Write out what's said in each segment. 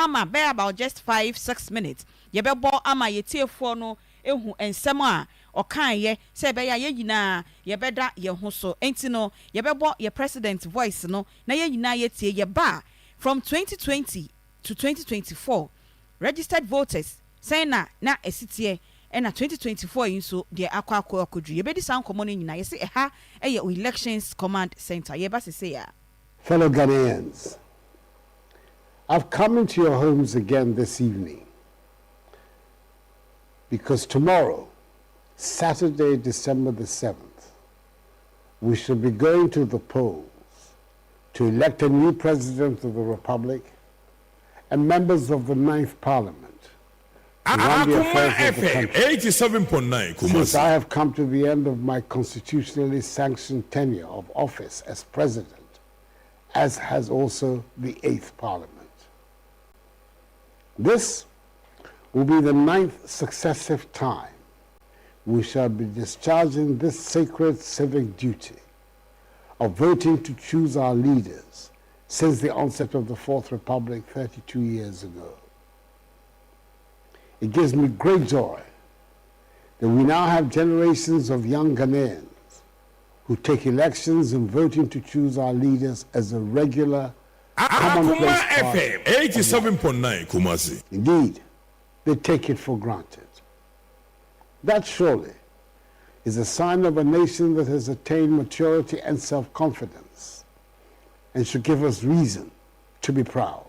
ama be about just 5-6 minutes ye be bo ama ye tiefo no ehu ensem a okan ye se be ya ye nyina ye beda ye ho so enti no ye be bo ye president voice no na ye nyina ye tie ye ba from 2020 to 2024 registered voters say na esitie and 2024 in so de akwa akodru ye be di san komo no nyina ye se ha ye elections command center ye ba se say ya. Fellow Ghanaians, I've come into your homes again this evening because tomorrow, Saturday, December the 7th, we shall be going to the polls to elect a new President of the Republic and members of the 9th Parliament to run the affairs of the country. 87.9 Since I have come to the end of my constitutionally sanctioned tenure of office as President, as has also the 8th Parliament. This will be the 9th successive time we shall be discharging this sacred civic duty of voting to choose our leaders since the onset of the Fourth Republic 32 years ago. It gives me great joy that we now have generations of young Ghanaians who take elections and voting to choose our leaders as a regular commonplace part. FM 87.9 Kumasi. Indeed, they take it for granted. That surely is a sign of a nation that has attained maturity and self-confidence and should give us reason to be proud.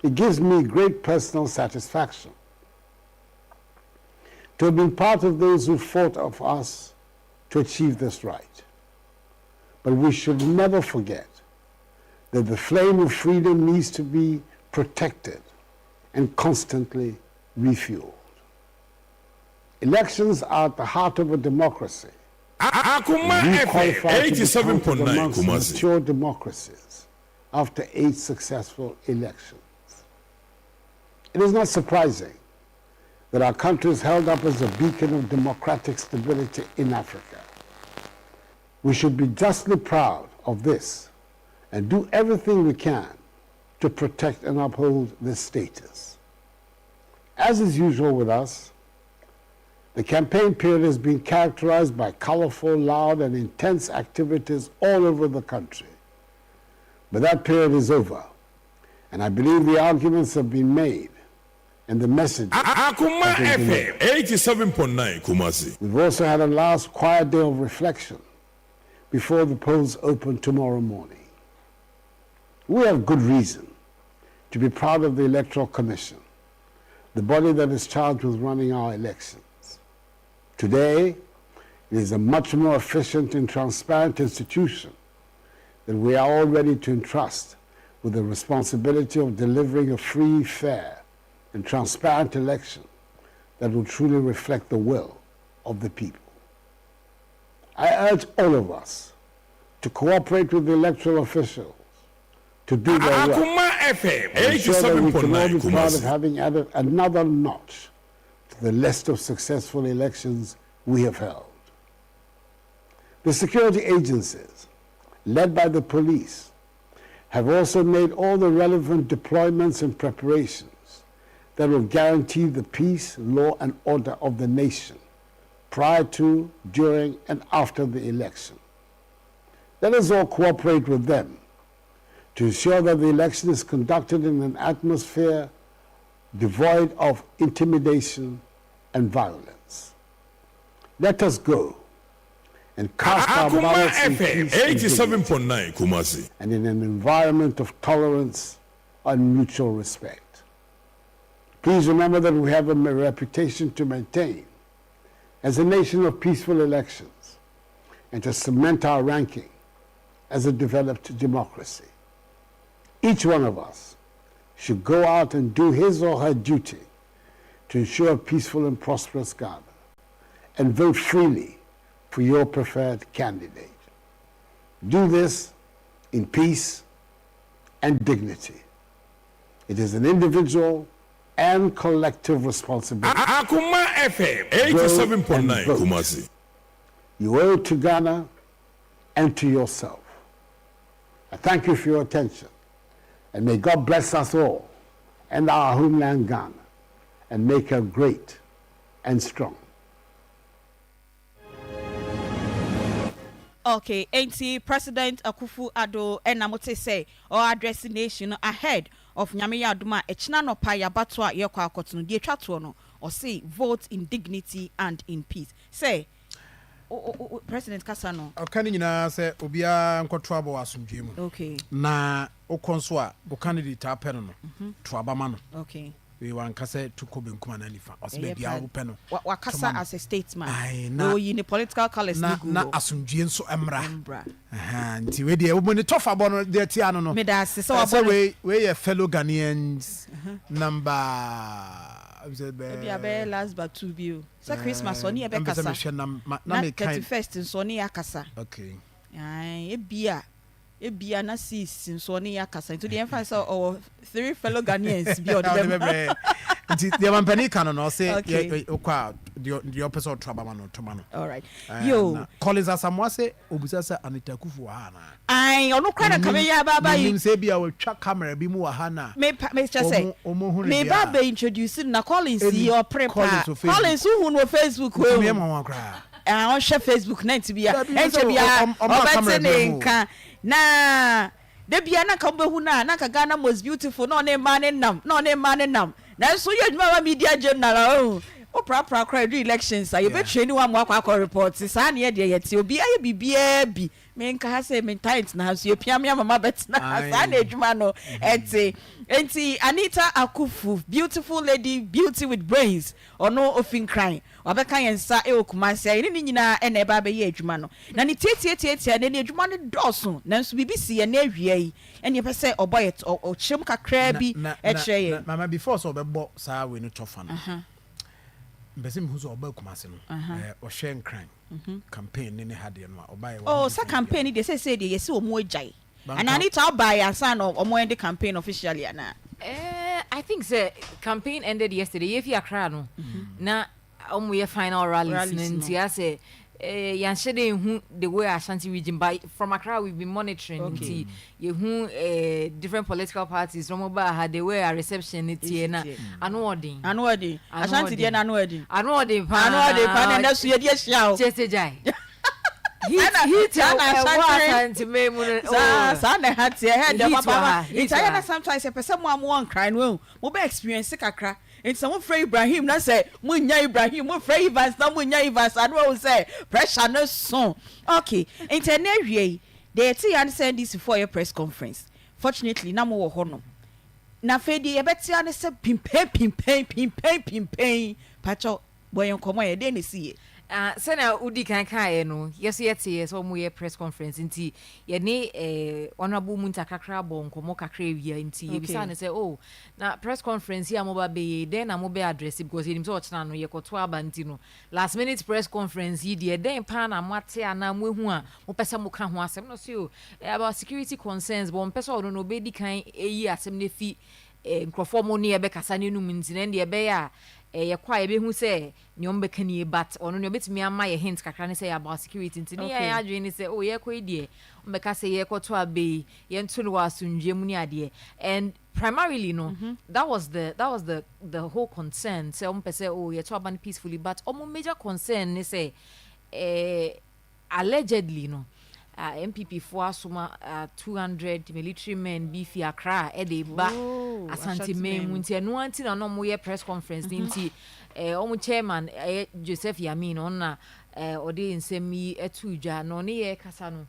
It gives me great personal satisfaction to have been part of those who fought of us to achieve this right. But we should never forget that the flame of freedom needs to be protected and constantly refueled. Elections are at the heart of a democracy. Akoma FM 87.9 Kumasi. Mature democracies after 8 successful elections. It is not surprising that our country is held up as a beacon of democratic stability in Africa. We should be justly proud of this and do everything we can to protect and uphold this status. As is usual with us, the campaign period has been characterized by colorful, loud, and intense activities all over the country. But that period is over, and I believe the arguments have been made and the message. Akoma FM 87.9 Kumasi. We've also had a last quiet day of reflection before the polls open tomorrow morning. We have good reason to be proud of the Electoral Commission, the body that is charged with running our elections. Today, it is a much more efficient and transparent institution that we are all ready to entrust with the responsibility of delivering a free, fair, and transparent election that will truly reflect the will of the people. I urge all of us to cooperate with the electoral officials to do their work. Akoma FM And ensure that we can all be 87.9 proud of Kumasi. having added another notch to the list of successful elections we have held. The security agencies, led by the police, have also made all the relevant deployments and preparations that will guarantee the peace, law, and order of the nation prior to, during, and after the election. Let us all cooperate with them to ensure that the election is conducted in an atmosphere devoid of intimidation and violence. Let us go and cast our Akoma ballots in FM peace and dignity, 87.9 Kumasi. and in an environment of tolerance and mutual respect. Please remember that we have a reputation to maintain as a nation of peaceful elections and to cement our ranking as a developed democracy. Each one of us should go out and do his or her duty to ensure a peaceful and prosperous Ghana and vote freely for your preferred candidate. Do this in peace and dignity. It is an individual and collective responsibility. Akoma FM 87.9 Kumasi. You owe it to Ghana and to yourself. I thank you for your attention, and may God bless us all and our homeland Ghana and make her great and strong. Okay, ain't President Akufo-Addo enamote say or address the nation ahead of Nyame Aduma echina no pa ya batwa ye kwa akotunu die twatono no or say vote in dignity and in peace. Say President Kasano. Okani nyina say obia nkoto abo asomdwe mu. Okay. Na okonso a o candidate apeno no. To abama no. Okay. We wan kase to ko benkuma na nifa. Osbe bia wo pe no. Wakasa as a statesman. No in the political colors na asomdwe nso emra. Aha, nti we de wo ni tofa bo no de ti ano no. Me da se so we your fellow Ghanaians number maybe abe last but two bill. Say Christmas oni e be kasa. Na me 31st nso ni akasa. Okay. Ai ebia na sis nso ni akasa. Into the emphasis of 3 fellow Ghanaians bi odem. Nti the mampani kan no say okwa the opposite trouble man to man. All right. Yo Collins Asamoah say obusa say Anita Kufu ha na. Ai onu kwa na kame ya baba yi. Nim say bia we twa camera bi mu ha na. Me just say. Me baba introduce na Collins your prepare. Collins who no Facebook we. Me ma wan kra. On share Facebook na ntibia. Entibia obetene nka na de bia na ka obehu na ka Ghana most beautiful no ne man nam na so ye adwuma media journal o pra cry do elections you be train one mo akwa report sa na ye de ye ti obi aye bibia bi me nka ha say me tight na so ye pia me mama bet na sa na adwuma no enti Anita Akufo, beautiful lady, beauty with brains ono ofin crying wabeka yensa e okumase ayi ni nyina e na eba be ye adwuma no na ni tie na ni adwuma no doso na nso bibisi ye na awia yi ene pese oboyet o chim kakra bi e kire ye mama before so obebo sa we no tofa no mbese mi huzo oba kumase no o share crime campaign ne hade no oba ye oh sa campaign dey say dey yesi omo agyan and Anita buy asan omo end campaign officially ana I think the campaign ended yesterday if you Accra no na omo ye final rallies nti ase yan shede hu the way Ashanti region by from Accra we've been monitoring nti ye hu different political parties from ba had the way a reception nti na anu odin Ashanti dey na anu odin pa na so ye dey hia o chesejai he Ashanti me mu sa na hati head the papa it's sometimes a person mo am cry no mo be experience kakra. It's someone Frey Ibrahim na say munya Ibrahim mo Frey Evans na munya Evans and we say pressure no son okay internet wie they ti understand this for your press conference fortunately na mo wo ho no na fedi e beti an say pimpin pacho boy nkomo ye dey na see sena udi kan no yes so mo ye press conference nti ye ne honorable munta kakra bon komo kakra wia nti ye bisa ne say oh na press conference ya mo ba be then na mo be address because him so ochna no ye koto aba nti no last minute press conference yi de then pa na mwate ana mo ehu a mo pese mo ka ho asem no so about security concerns but mo pese o no be di kan eyi asem ne fi nkrofo mo ne ye be kasa ne num nti ne de ye be ya ye kwa ye be hu say nyombe kani but ono ne obetimi ama ye hint kakra ne say about security nti ye adwe ne say oh ye kwa die mbeka say ye koto abe ye ntu no wasundwe mu ni ade and primarily no that was the whole concern say say oh ye to aban peacefully but major concern ne say allegedly no MPP for asuma 200 military men beefy Accra e dey ba Asante men nti eno anti na no mo ye press conference nti omo chairman Joseph Yamin on na odi nsemi etudwa no ne ye kasa no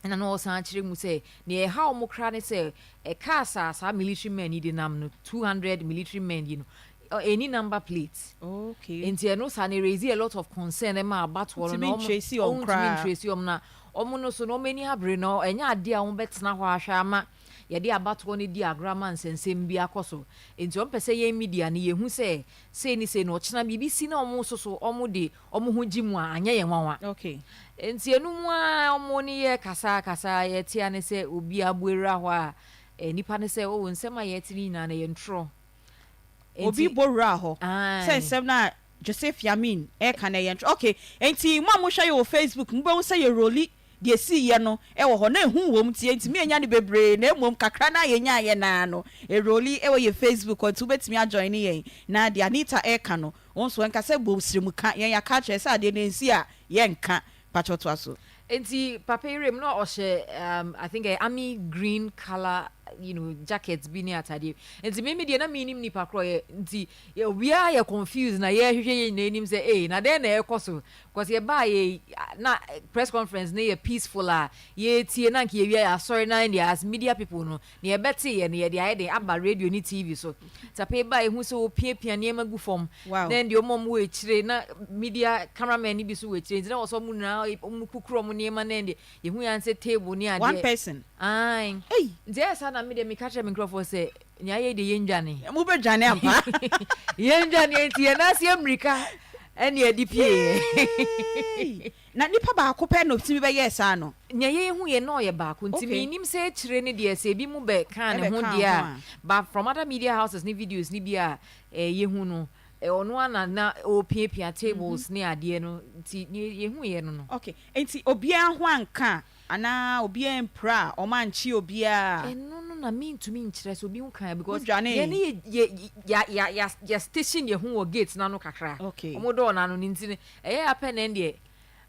na no san kire mu say ne how mo kra ne say kasa sa military men ni dey nam no 200 military men you know any number plates okay nti eno san raise a lot of concern em about one no tracy on kra na omo no so no many habre no enya ade a wo betena ho ahwa ama ye de abato ne di agrama nsensem bi akoso enti on pese ye media ne ye hu say ni say no chena BBC na omo so omo de omo ho gimu a anya ye nwanwa okay enti enu mu a omo ne ye kasa ye tia ne say obi abuera ho a nipa ne say o nsema ye tini na ye ntro obi borra ho say nsem na Joseph Yamin e kana ye ntro okay enti mo hwa ye o Facebook mbo say ye roli de si ye no e wo ho na ehu wom tie ntimi enya ne bebre na emom kakra na ye nya ye na no e roli e wo ye Facebook on to betimi a join ye na de Anita e ka no wonso enka se bo sirimu ka ye ya ka kire sa de na nsi a ye nka pachoto aso enti papa irem no ohye I think a army green color jackets bi ni atade enti me de na minim ni pakro ye enti we are confused na ye hwehwe ye na enim say na den na e koso because ye ba ye na press conference na ye peaceful ye tie na nke ye wi sorry na as media people no na ye beti ye na ye de aye aba radio ni TV so tape ba e hu so pia na magu form then the omom we chire na media cameraman ni bi so we chire enti na wo so mu na mu kukuro mu na na ye hu yan say table ni ade one person ai yes na me de me catch me microphone say nya ye de yenjane mu be dwane ampa yenjane enti na se America ene adipie na nipa ba ko pe no timi be yes ano nya ye hu ye no ye ba ko ntimi nim se chire ne de se bi mu be kan ne ho dia but from other media houses ni videos ni bia ye hu no ono ana na opia tables ni ade no nti ye hu ye no okay enti obia ho anka ana obia empra o manchi obia no na me to me nkyere so bi hu kan because ye ya station ye hu o gate na no kakra omo do na no nti happen and there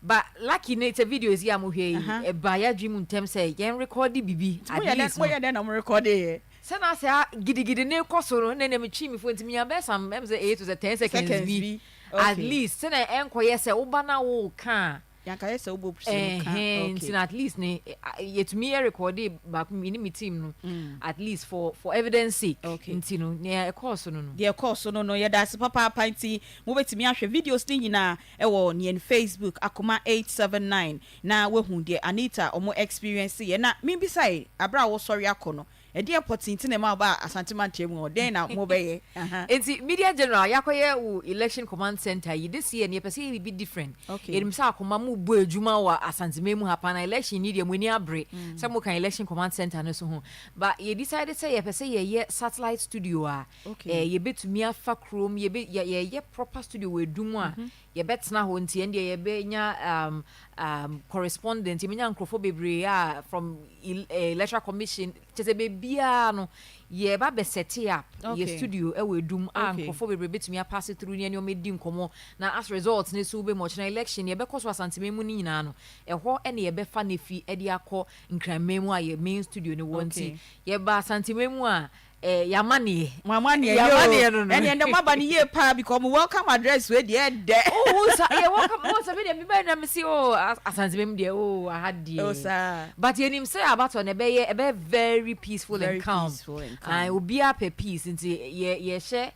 but lucky na it's a video is ya mo hwe ba ya dream ntem say yen record bibi at least mo ya den na mo record e se na se gidigidi na ekosoro na na me chi mi fo ntimi ya be sam em say 8 to 10 seconds bi at least se na enkoye se wo ba na wo kan yanka yesa obo pusi okay at least ne yet me record back me team no at least for evidence sake nti no ne course no the course no ye da se papa panti mo betimi ahwe videos ni nyina e wo ne Facebook Akoma 879 na we hu de Anita omo experience ye na me bi sai abra wo sorry akono e de opportunity na ma ba asantima ntemu o den na mo be ye enti media general yakoye wo election command center yi this year ne pese be different enim sa Akoma mu bu ejuma wa asantima mu hapa na election ni de mo ni abre se mo kan election command center no so ho but ye decided say ye pese ye satellite studio ye betumi afa chrome ye proper studio we dumu ye betna ho nti ende ye be nya correspondent ye nya nkrofo bebre from electoral commission chese be bia no ye ba be set up ye studio e we dum nkrofo bebre betumi pass through ne o medi nkomo na as results ne so be mo chena election ye be koso asantime mu ni nyina no ho ene ye be fa ne fi e de akọ nkranme mu ye main studio ne wonti ye ba asantime mu yamani no and the mabani ye pa become welcome address we there ye welcome most of them be na me see asanzibem there I had there sir but ye nim say about on e be very peaceful and calm and obi a peace nti ye share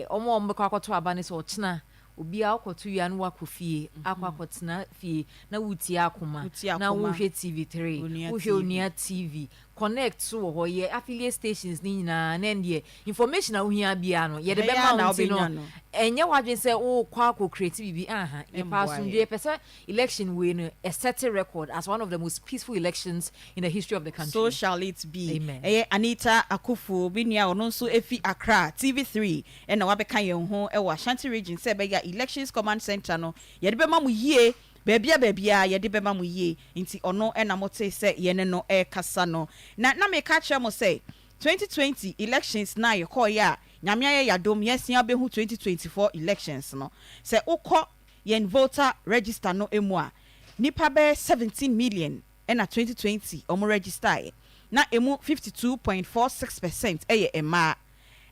omo mbekọ akoto abane so ochina obi akoto ya no akofie akotena fie na wuti Akoma na wo hwe TV3 wo hwe Onia TV connect so ho ye affiliate stations ni nyina na ndie information a wo hia bia no ye de be mount no enye wadwen say wo kwa ko create bibi ye pass ndie pese election we no a set record as one of the most peaceful elections in the history of the country. So shall it be. Anita Akufo binia ono nso efi Accra TV3 and na wabeka ye ho e wa Ashanti region say be ya elections command center no ye de be mamu yie Bebia ye de bema mu ye nti ono na mote se ye ne no kasa no na me ka kire mo say 2020 elections na ye call ya nyame ye yadom yesia be hu 2024 elections no se ukọ ye voter register no emu a nipa be 17 million na 2020 omo register ye na emu 52.46% eye ema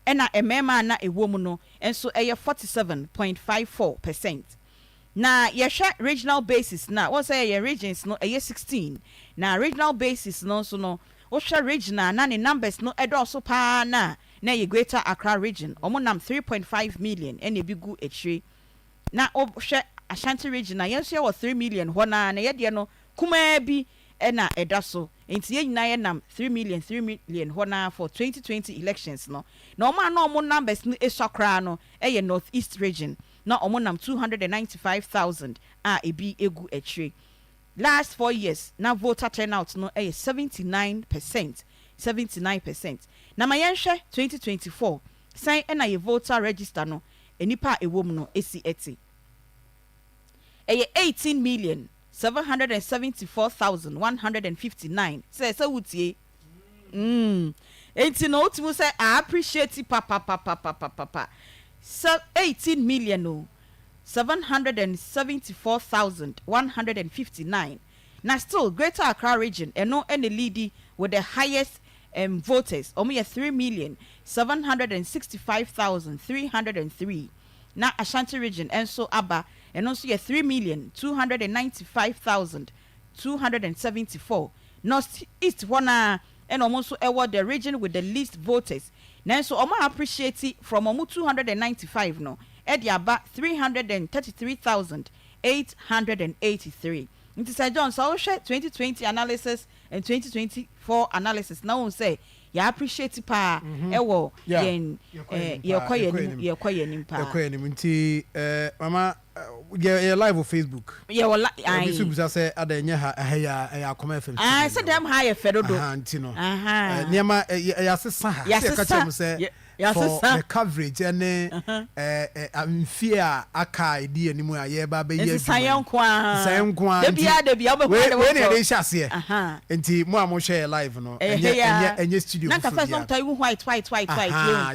na emema na ewo mu no enso eye 47.54%. Na yesha regional basis na what say your regions no 16 na regional basis no so no osha regional na ne numbers no edo so pa na ye Greater Accra region omo nam 3.5 million ene bigu etwe na osha Ashanti region na yenso ye 3 million ho na ye de no kuma bi na eda so enti ye nyina ye nam 3 million ho na for 2020 elections no na omo numbers no esakra no ye Northeast region na omonam 295,000 ebi egu etwe last 4 years na voter turnout no 79%. Na mayenhwe 2024 san na ye voter register no enipa ewom no esi eti 18,600,000 774,159 say wutie enti no utimu say I appreciate it pa so 18 million no 774,159 now still Greater Accra region eno any lead with the highest voters only 3,765,303 now Ashanti region and so Aba and also 3,295,274 North East one and almost award the region with the least voters now so Oma appreciate it from almost 295 no at Aba 333,883 Nti Sir John so share 2020 analysis and 2024 analysis now we say ya appreciate pa ewo yen ye koye nim pa nti mama ye live on Facebook ye wala ai bisu busa say adanya ha ya Akoma FM say dem ha ye fedodo nti no niam ya sesa ha se ka chem say for the coverage and amfia aka idea animu aye ba be ye sayen kwa de bia we dey shase nti mo share live no enye studio na ka first time you white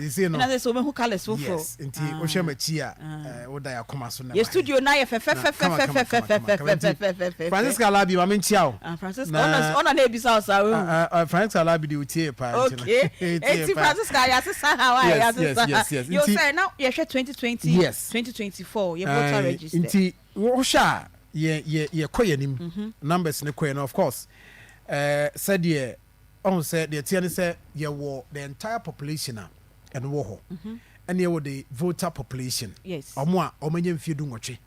you see no na so me who colors so for nti o share machi a wo da Akoma so na ye studio na ye fe Francis Alabi ma menchi awo Francis ona na ebisa so Francis Alabi di utie pa okay enti Francis ka ya sesa yes. You say now you share 2020 yes 2024 you voter register nti wo sha ye koyanim numbers ne koyan of course said ye on said the tiani say ye wo the entire population and wo ho and ye wo the voter population yes omo a omanye mfie du nwotwe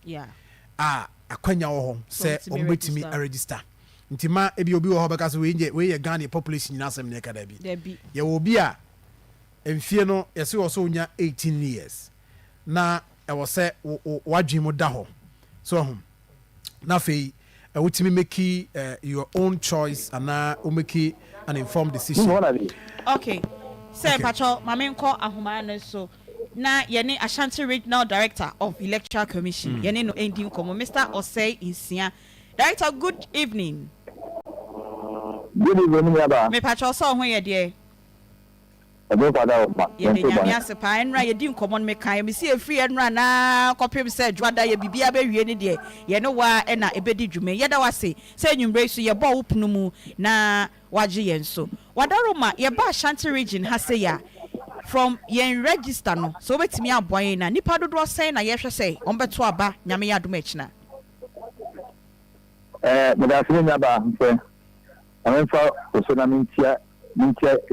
akwanya wo ho say ombetimi register nti ma ebi obi wo ho beka so we ye Ghana population nyina asem ne kada bi ye wo bi a emfie no yesi wo so nya 18 years na e wo se wadwemu da ho so na fe wotimi make your own choice and make an informed decision okay say pacho mamenko ahoma no so na yene Ashanti Regional Director of Electoral Commission yene no ending komo Mr. Osei Insia Director, good evening. Good evening, Yaba. Me pacho so ho ye de ye de nyame asepa enra ye di nkomon me kan me see free enra na kopem se dwada ye bibia be wie ne de ye no wa e na ebedi dwume ye da wase se nwumre su ye bo wopunu mu na waje ye nso wadaroma ye ba Ashanti region ha se ya from yen register no so betimi aboan na nipa dodo sen na ye hwe se on beto aba nyame ya adom akina medafini Yaba mfe amenfa osona mintia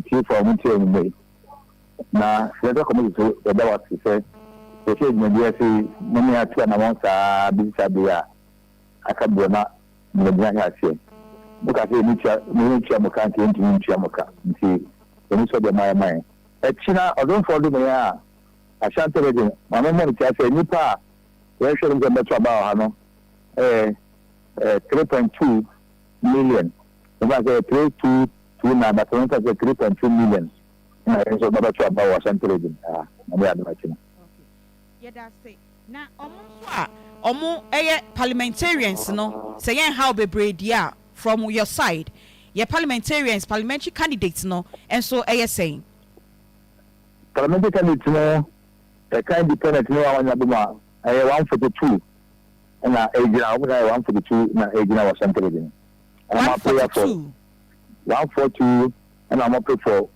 tie for mintia mu na sedo komo so da wa se se nyebia se mami atu na won sa bi sabia akabua na nyebia ya se buka se mintia mo kan ke mintia mo ka nti eni so de mai china odon for do me ya Ashanti region mama mo tia se nipa we hwe nge beto aba ha no 3.2 million about 3.2 na but 3.2 million so baba to about Ashanti region na me adoma china yeah that say na omo parliamentarians no say yen how be bredia from your side your parliamentary candidates no and so saying parliamentary candidates no the kind independent no one abuma 142 na ejina omo 142 na ejina wa Ashanti region 142 and I'm up for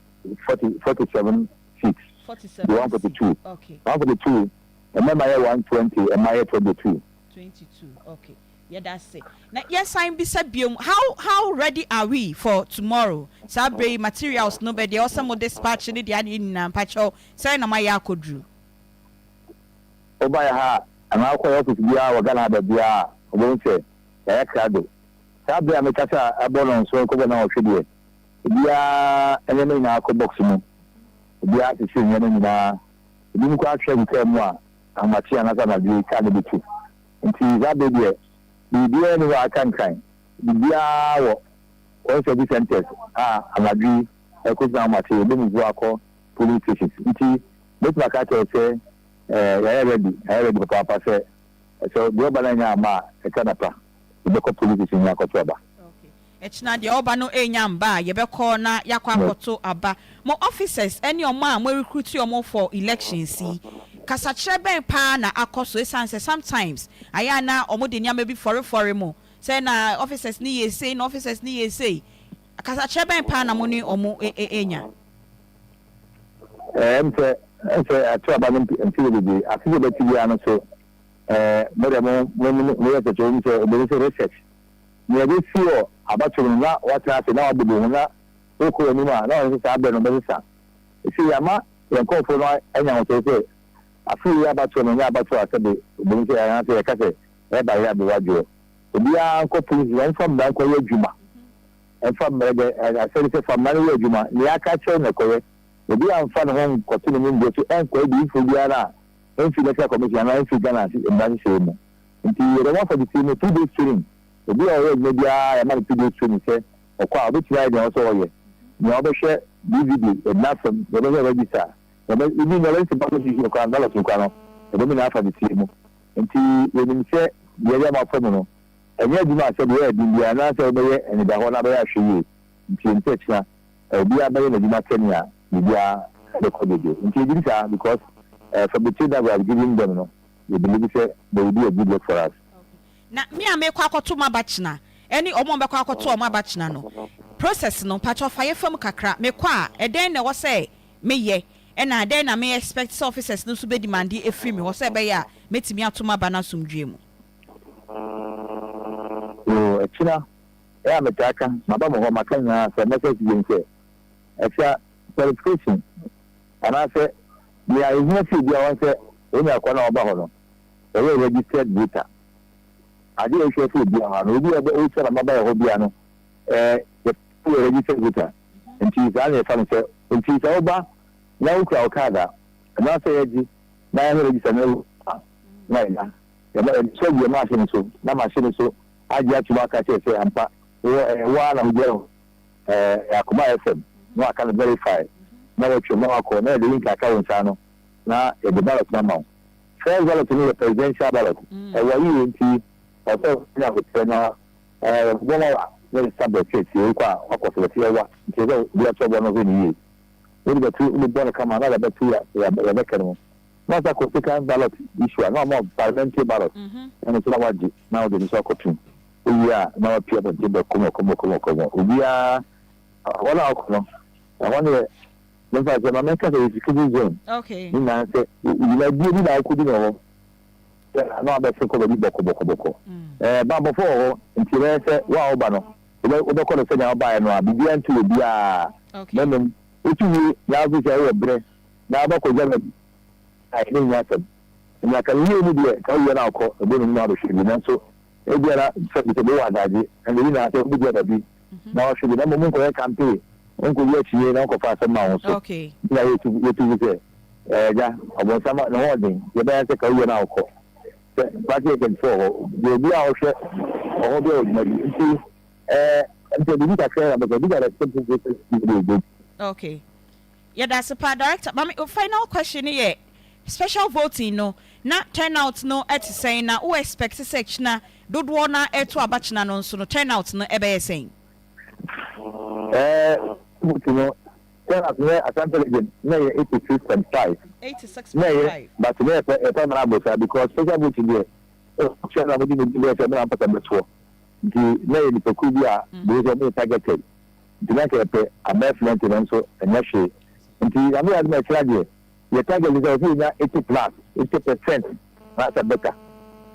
47 seats. 47. 142. Okay. 142. And then my 120 and my 22. 22. Okay. Yeah, that's it. Now, yes, I'm beside you. How ready are we for tomorrow? Sabre materials nobody also mo dispatch ni dia in pacho. Say na my yakodru. Oba ha, and I call office bia wa Ghana da bia. Obo say, ya krado. Sabre amekasa abon so ko na ohwede. Bia eneme na akọ box mu. Bia ti se nyane nyina. Ebi mu kwa hwe nke mu a amati anasa na bi ka de bitu. Nti za be de bia ni wa kankan. Bia wo o se bi centers amadwi e ko za amati ebi mu zo akọ police stations. Nti bet ma ka te se ya ready papa se so do balanya ma e kanapa. ebeko police station akoto aba echina de oba no enyamba yebeko na yakwa akoto aba mo officers any omo mo recruit omo for elections see kasa chebe pa na akoso esanse sometimes aya na omo de nyama bi for mo say na officers ni yese na officers ni yese kasa chebe pa na mo ni omo enya mpe atu aba no mpile bi afi be ti bia no so mo ya to nse obere research ni ebe fio abaturu na wata ase na wabudu na okoro ni ma na o se abe no be sa isi yama yanko fo no anya ho se afi ya abaturu na abaturu ase be obere se ya se ka se e ba ya be wajo obi a nko police wan fam da nko ye djuma en fam merege ase se fam na ye djuma ni aka che na koye obi a nfa no ho kotu ni ndo so en ko bi fo bia na en fi letter commission na en fi gana si mbani se mu nti ye wa for the team 2 days training obi a ye media ya ma 2 days training se okwa obi try dey also oye ni obi share DVD na from the register obi ni no le se ba so si ko an dala so kwa no obi na for the team nti ye ni se ye ya ma fo no enye di ma se be ye di bia na se obi ye eni da ho na be ya hwe nti nti china obi a be ye na di ma kenya bia the code nti di sa because for the trade that we are giving them no we believe say they will do a good work for us na me amekwa akoto mabachina any omo mbekwa akoto mabachina no process no patch of fire from kakra mekwa eden na wo say meye na den na me expect officers no so be demand e free me wo say be ya metimi atoma bana sumdwe mu china metaka mabamo ho makanya for message jinse extra verification and I say we are in here be I say only akwana oba ho no e we registered voter ade e hwe fi bia no obi e o tsara maba ho bia no the registered voter nti za na fa no say nti za oba na ukra okada na say eji na ya register na ina ya ba so bi machine so na machine so aji atuba ka say ampa wa na ujero Akoma FM no aka verify na we twa ma ko na the link account ano na e the ballot number first ballot ni the presidential ballot e wa yi nti o so na ko na goma we subject e kwa akoso ti wa nti so bi a tobo no ni yi we the two we born kama na the two ya be kanu na sa ko second ballot issue na mo parliamentary ballot and so na waji na o de so ko tun oya na wa pia be komo oya wala akono I want to say my make a security zone. Okay. Ni na say you like bi na ko di no. Na ba se ko bi boko. Ba before nti re say wa oba no. Oba ko no say na oba no abi bi antu obi a. Okay. Then otu ya zo say we bre. Na ba ko jana ai ni nya say. Nya ka ni ni bi ka wo na ko ebo no na do shi na so. E bi na say be wa daji and ni na say obi bi na wa shi na mo mun ko campaign. Uncle Yeti na ko fa sama so okay na yetu se ja obon sama no holding ye ba se ka wo na ko ba ke ken so ye bi a o hwe o do ma bi nti nti bi ta kera ba bi ga responsibility okay yeah that's a part director but my final question here special voting no na turnout no at saying na who expect section na dodo na eto abachina no so no turnout no e be saying no tell us where Asante again no 86.5 86.5 but no e pa na bosa because special voting there so na bodi ni le se na pata beto di no ni peku bi a do so be targeted di na ke pe ameflant no so enya hwe nti am ya na kira de ye target is also na 80% na sa beta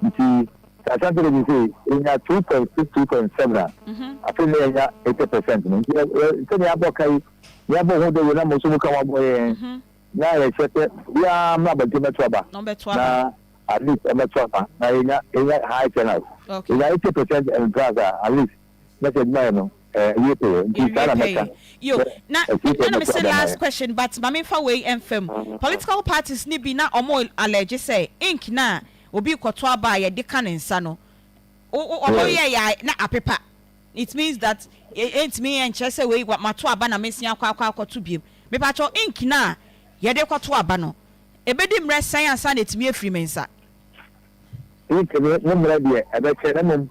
nti Asante ni say enya 2.6 2.7 afi na enya 80% no nti ni abokai ya bo ho de na mo so mu ka wa boye na ye chete ya ma ba de metwa na at least metwa na enya high channel okay enya 80% and brother at least let it know you pay yo na me say last question but mami fa way FM political parties ni bi na omo allege say ink na obi kwoto aba ye de kan nsa no o ye ya na apepa it means that it me and chese we mato aba na mesia akwa to biem me pa cho ink na ye de kwoto aba no ebedi mre san ansa na etimi afiri mensa ink no mre de ebe che na mum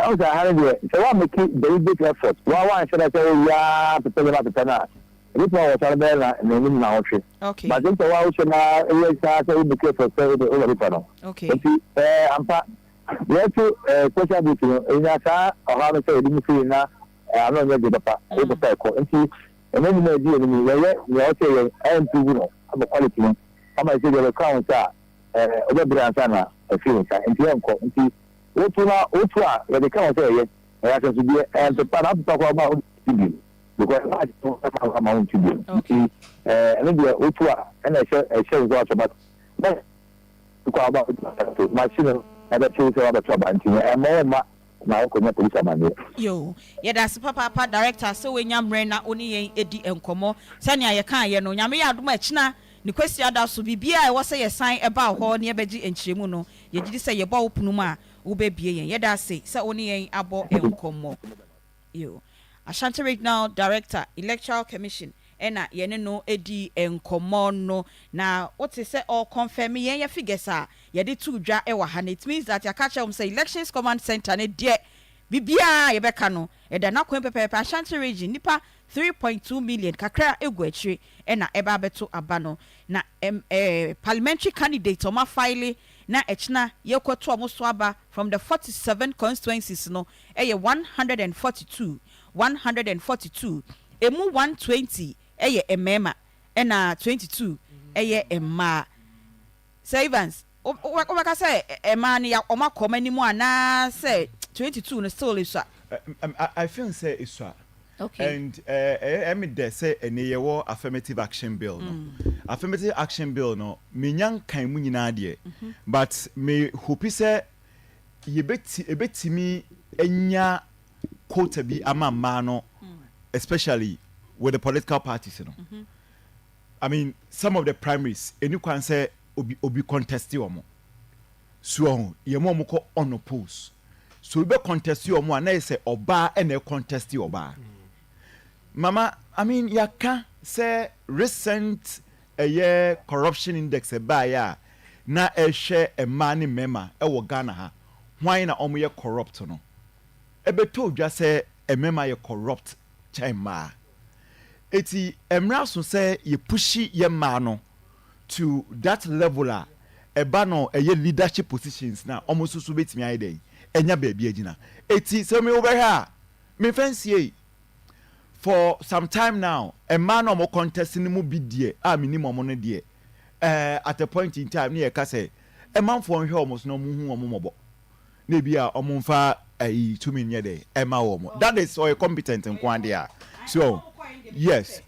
also have so I make very big effort. One should I say yeah to tell about the tenor. This was a bella and then now. Okay. But then I also now the case for over the panel. Okay. I'm we have to question this in that or how to say didn't see now. I'm not ready to papa. And then you do we also and to the quality. I might say the accounts are over Brantana a few and the uncle. Utua, where they can't say it, and the part of talk about Tribune. Because I don't have my own Tribune. And then Utua, and I share about to call about my children, and I choose about trouble and more. Now, yo, yeah, that's Papa director. So when you're Brenda, only Eddie and Como, Sanya, you can't, you know, Yamia much now. The question that would be I was say a sign about how near Beji and Chimuno. You did say about Pnuma, Ube Bien, yet say, so only about and Como. You. Ashanti right now, director, Electoral Commission. Ena yene no edi enkomo no na what is say all confirm yen figures are ye de two dwa e wa ha it means that ya catch am say elections command center ne de bibia ye beka no e da na kwen pepe Ashanti region nipa 3.2 million kakra egu achire ena eba beto abano na parliamentary candidate o ma file na echna ye kwoto omo so aba from the 47 constituencies no e 142 emu 120 eye emema ena 22 eye emma savings o ka say emma ne ya o makoma ni mu ana say 22 no still is I feel say it's okay. And me there say ene wo affirmative action bill no affirmative action bill no me nyan kan mu nyina de but me hope say ebetimi enya quota bi ama no especially with the political parties, you know. I mean, some of the primaries, and you can say, obi contest you more. So, you more unopposed. So, you be contest you more, and they say, oba, and they contest you oba. Mama, I mean, you can say, recent a year corruption index, a buyer, na a share a money mema, a Ghana ha. Why na omu ye corrupt, no? Ebe to just say, a mema ye corrupt, chema. Eti emra so say ye pushi ye mano to that level eba no eye leadership positions na almost so betimi ayi den enya baabi agina eti so me over here me fancy for some time now a man no mo contest ni mu bi die a minimum no die at a point in time ne ka say e man for hwe almost no mu hu omo mobo na bia omo mfa ayi to me nye dey e ma wo that is so competent in kwande a so yes.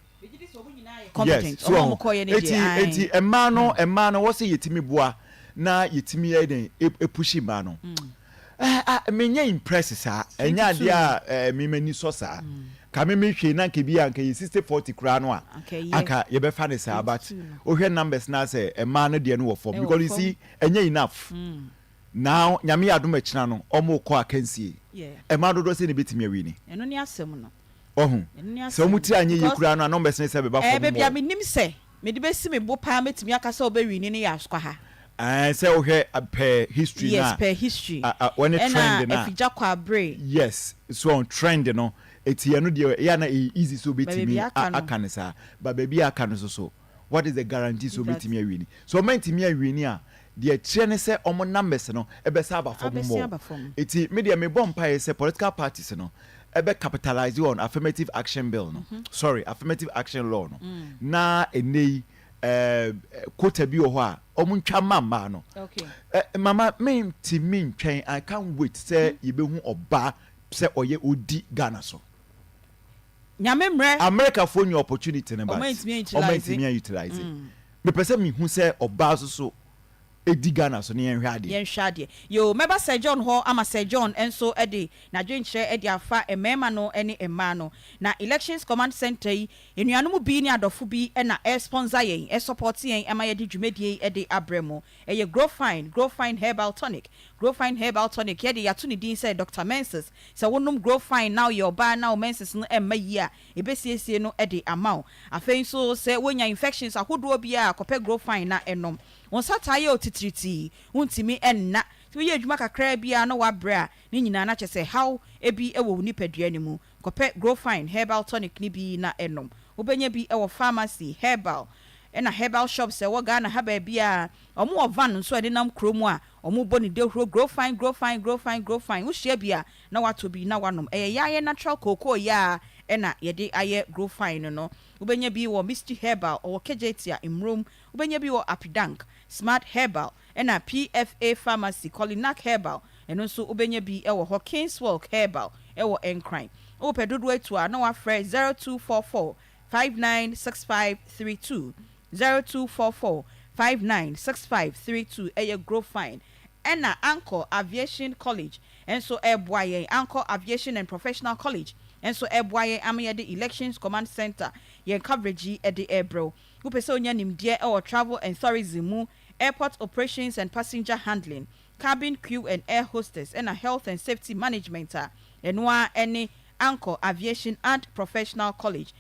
Competent. Yes. So eti emano wo say yetimi boa na yetimi eden e pushi ma no. Menya impress sa enya de a me mani so sa. Ka me hwe na nke bia nke 60-40 kura no a. Aka ye be fa ne sa but o hwe numbers na say emano de no wo form because you see enya enough. Now nyame adom akina no omo ko akansie. Emano do say ne betimi awini. Eno ni asem no. So muti anye yekura no numbers ne se be ba for baby I mean say me de be si me bo pa metimi aka say obewini ne ya skwa ha say o hwe per history na yes per history when it trend na efija kwa bre yes so on trend no eti eno de ya na easy so betimi aka ne sa ba baby aka no so what is the guarantee so betimi awini so mentimi awini a de kire ne se omo numbers no e be sa ba for mo eti me de me bompa say political parties no ebe capitalize on affirmative action bill no sorry affirmative action law no na enei quota bi ho a omuntwa mama no okay mama me ntimi ntwen I can't wait say yebehu oba say oye odi Ghana so nyame mre America for new opportunity ne ba o mentimi utilize me pese me hu say oba so edi Ghana so ne yenhwade yo meba Sir John ho ama Sir John enso edi na dwenkyerɛ edi afa emema no ene emma no na elections command center yi enuanom bi ne adofo bi na sponsor yen support yen ema ye di dwumadie edi abremo eye grow fine herbal tonic ye de yato ne din say Dr. Menses say wonum grow fine now your ba now Menses no emma yi a ebesiesie no edi amount afei so say wonya infections ahodo bi a kopɛ grow fine na enom won sataye otitriti untimi enna so ye adwuma kakra bia na wa bra ni nyina na kyese how ebi ewo nipadua ni mu kope grow fine herbal tonic ni bi na enom obenya bi ewo pharmacy herbal ena herbal shops ewo Ghana ha ba bia omo van nso ade nam kromu a omo boni de grow fine wo hia bia na wato bi na wanom yaye natural cocoa ya ena yede aye grow fine no ubenya bi wo misty herbal or kejetia imrom ubenya bi wo apidank smart herbal ena PFA pharmacy Colinac herbal eno so ubenya bi ewo Hawkins Walk herbal ewo Encrime o pedodo etu a na wa frɛ 0244 596532 0244 596532 eye grow fine ena Anchor Aviation College enso eboye Anchor Aviation and Professional College enso eboye amyede Elections Command Center yen coverage e de ebro upese onya nimde e travel and tourism mu airport operations and passenger handling cabin crew and air hostess ena health and safety management enwa ene Anchor Aviation and Professional College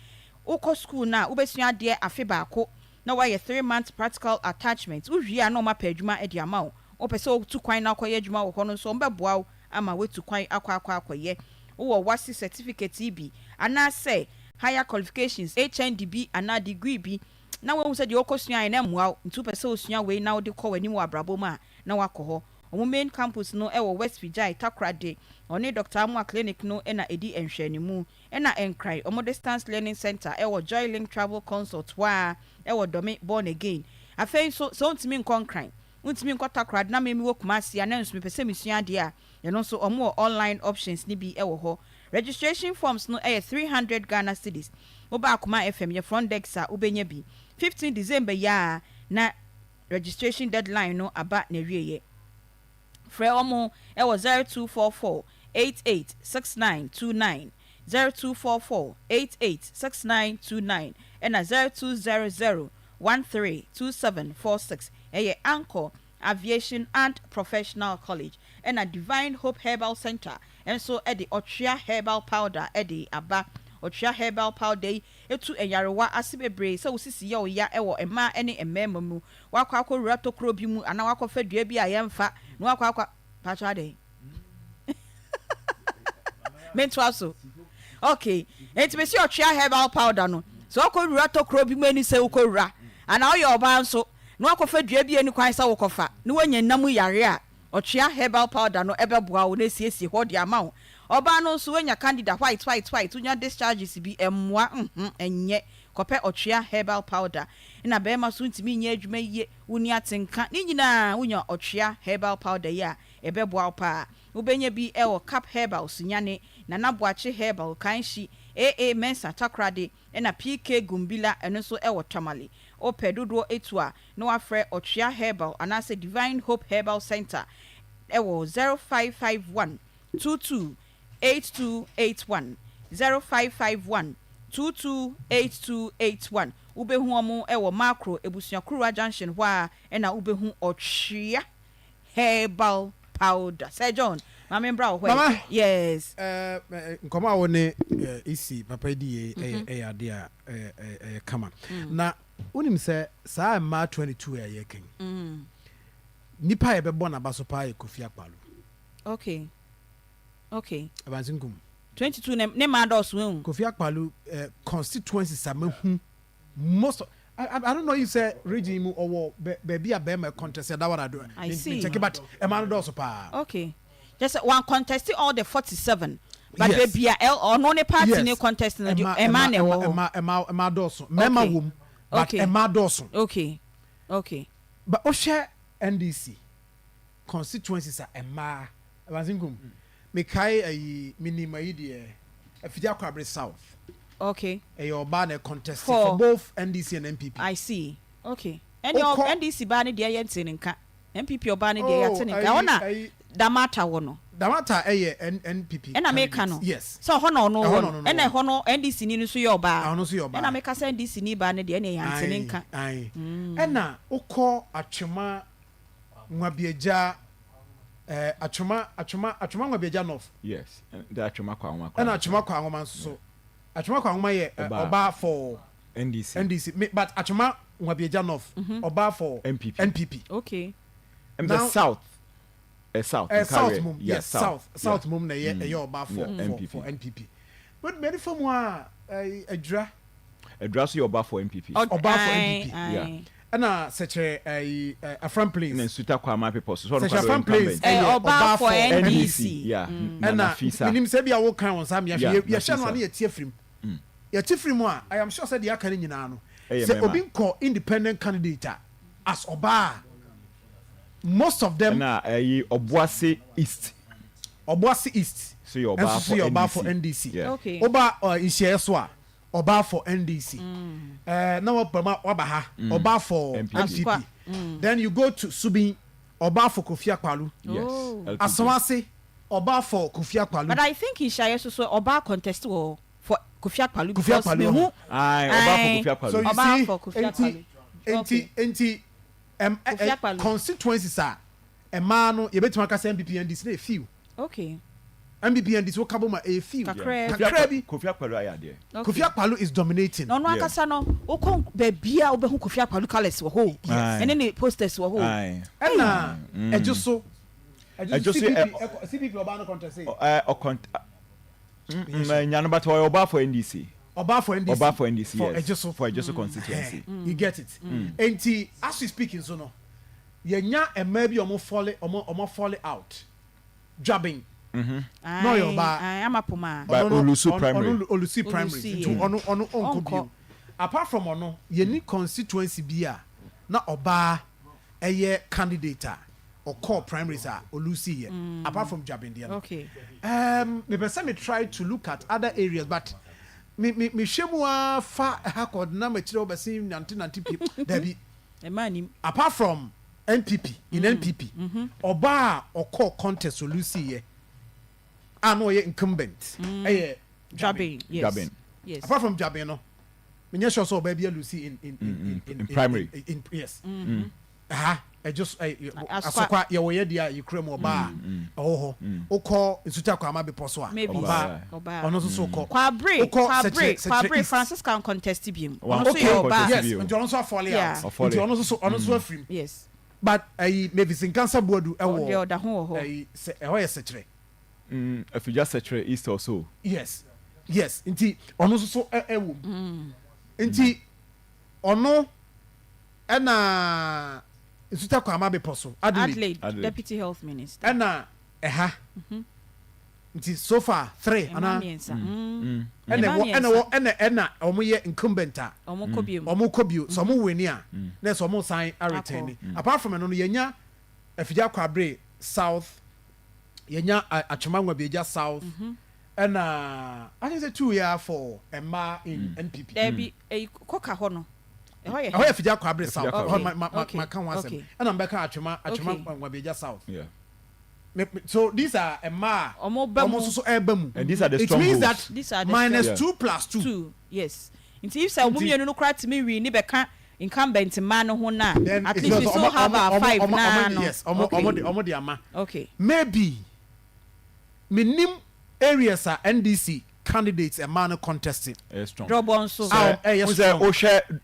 uko school na ubesua de afe baako na why 3 months practical attachment uhia na ma padwuma e de ama o pese o tu kwan na akoye adwuma wo no so mbeboa ama wetu kwan akoye wo wasi certificate ibi ana say higher qualifications HNDB ana degree bi na wo say de okosua na mua ntu pese osua we na wo de kɔ wani mu abrabo ma na wakoho o main campus no e wo West Vijay Takrade oni Dr. Amwa clinic no e na edi enhwanimu e na enkrai o distance learning center e wo Joylink travel consult wa e wo Domi born again afei so ntimi nkonkran ntimi nkotakrade na memi wo Kumasi na nso pese misua de a ye no so omo online options ni bi e wo ho registration forms no e 300 Ghana cedis oba Akoma FM ye front desk a ubenya bi 15 December ya na registration deadline no aba na wieye frɛ omo e wo 0244 886929 0244 886929 and 0200 132746 Anchor Aviation and Professional College and a Divine Hope Herbal Center and so at the Otria Herbal Powder Eddie Aba Otria Herbal Powder etu eyarewa asibebre so usisi ya oya ewo ema ene emema mu wakwa akọ rato kro bi mu ana wakọ fadua bi ayemfa na wakwa akwa pacha dey mentu aso okay enti mesi Otria Herbal Powder no so akọ rato kro bi mu ani se ukowura ana oya oba nso na wakọ fadua bi ani kwan sa wokofa na wanya nam yare a Otria Herbal Powder no ebeboa wo na siesie ho de ama wo oba no so wanya candida white unya discharges bi emwa enye kope Otria Herbal Powder na be ma so ntimi nya adwuma yie wuni atenka ni nyina wunya Otria Herbal Powder ya ebeboa pa ubenya bi ewo cap herbal sunyane na naboache herbal kanshi AA Mensa Takrade na PK Gumbila eno so ewo tamale o pedodo etua no afre Otria Herbal anase Divine Hope Herbal Center ewo 0551 22 8281 0551 228281 ubehu omo ewo macro ebusuakuru junction hwa na ubehu Otria Herbal Powder. Sir John, mama bra wo Mama, yes. Nkoma wo ne isi papa di ade a kama. Na unim se saa ma 22 ya ken. Nipa ye bebo na baso pa ye Kofi Akpalo. Okay. Abanzinkum. 22 ne ma dos wen. Kofi Akpalo constituencies amehu most I don't know you say region mu or baby a be my contest that what I do. I see. Check but e man do so pa. Okay. Just one contest all the 47. But Yes. baby L or no party Yes. ne contest na Emma do so. Mema wom but Okay. Emma do so. Okay. But o share NDC constituencies are Emma Abanzinkum. Me kai ayi minima yi de Afidi Akwabre South. Okay. A ban a contest For- for both NDC and MPP. I see. Okay. And your Oko- NDC ba ne de yentin nka. MPP oba ne de yatin nka. ayi- Ona ayi- da matter wo no. Damata NPP. Ena meka no. Yes. So ho no no Ɛhɔ wo no, no. no, Ena no. ho no NDC ni so ye oba. Ahono so yoba. Ena meka say NDC ni ba ne de ne yantin nka. Aye. Ena ukọ atwema nwabieja atwema nwabieja north. Yes, the Achuma Kwama. Ena atwema kwa ngoma so. Atwema kwa ngoma ye oba for NDC. But atwema nwabieja north oba for MPP. NPP. Okay. And Now- the South, South. South mum. Yeah, Yes, South mum na ye oba for NPP. But many from wa adra so oba for NPP. Oba for NPP. Yeah. And such a front place. In Suta Kwama people. So such a front place. Oba for NDC. Yeah. And minim say bia wo kan won sam ya hye no ye tie frim. Ya tie frim a I am sure say the aka ni nyina no. Say obi ko independent candidate as Oba. Most of them na Obuasi East. Obuasi East. So you Oba for NDC. Yeah. Okay. Oba in so Oba for NDC. Now Oba ha Oba for MPP. Then you go to Subin Oba for Kofi Akpalu. Yes. Asawase Oba for Kofi Akpalu. But I think in Shire so Oba contest for Kofi Akpalu. Kofi Akpalu. Oba for Kofi Akpalu. So you Oba see, for Kofi Akpalu. Constituencies are a man no yebetuma ka say MPP and this na few. Okay. MPP and this will come a few. Kakra Kofi Akpalu ayade. Kofi Akpalu is dominating. No akasa no okon bebia obehu Kofi Akpalu colors wo ho. And then the posters wo ho. Aye. And na ejuso CPP Oba no contest. Nyano but Oba for NDC. Oba for NDC. Oba for NDC. For yes. For Ejoso constituency. You get it. Enti as we speaking so no. Yenya e maybe omo fall out. Jabbing. No Yoba. I am apoma. By Olusu primary. Olusu primary. To ono onko. Apart from ono, yeni constituency bia na Oba eye candidate or core primaries are Olusi here. Apart from Jabbing there. Okay. Me try to look at other areas, but me shemwa fa hakod na me chire obesi 90 people there be apart from NPP in NPP Oba or core contest Olusi here ano ye incumbent Jabbing. Yes. Yes. Apart from Jabbing no me sure so baby Lucy in primary yes just asokwa ye wo ye dia you krem Oba o call Nsuta Kwama be poso a Oba ono so call Kwabre Francis can contest biem ono so Oba yes nti ono so fall out nti ono so afrim yes but maybe sin cancer board e wo the other ho se e ho ye sechere if you just sechere east or so yes nti ono so e wo nti ono na Nsuta Kwama be poso Adelaide deputy health minister na nti so far 3 ana ena omo ye incumbent a omo kobio so omo win a na so omo sign a return apart from no yenya afija Kwabre south yenya Achomangwa Beja south ena I think say 2 year for Emma in NPP there be a koka ho no oh yeah Afija Kwabre south my can was and I'm back at Achomangwa Beja south yeah. So these are Emma almost so ebamu and these are the it strong means votes. that these are the minus 2 plus 2 yes nti if say omo no cry to me we ni beka incumbent man no ho na at least we still have our 5 now yes omo the ama okay maybe minim areas are NDC candidates a man contesting strong Drobonso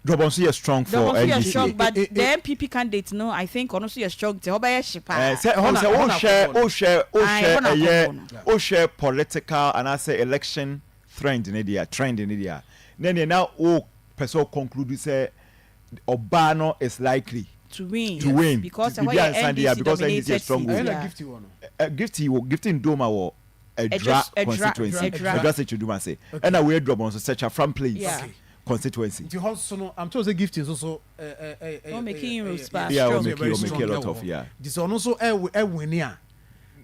Drobonso is strong for NDC strong, but the MPP candidate no I think honestly is strong to oba shipa share political and I say election trend in India then now person conclude say Obano is likely to win because NDC is strong gifting Doma or a constituency address it to do say and we drop on such a front place constituency I'm told the gift is also making a lot of this also a winner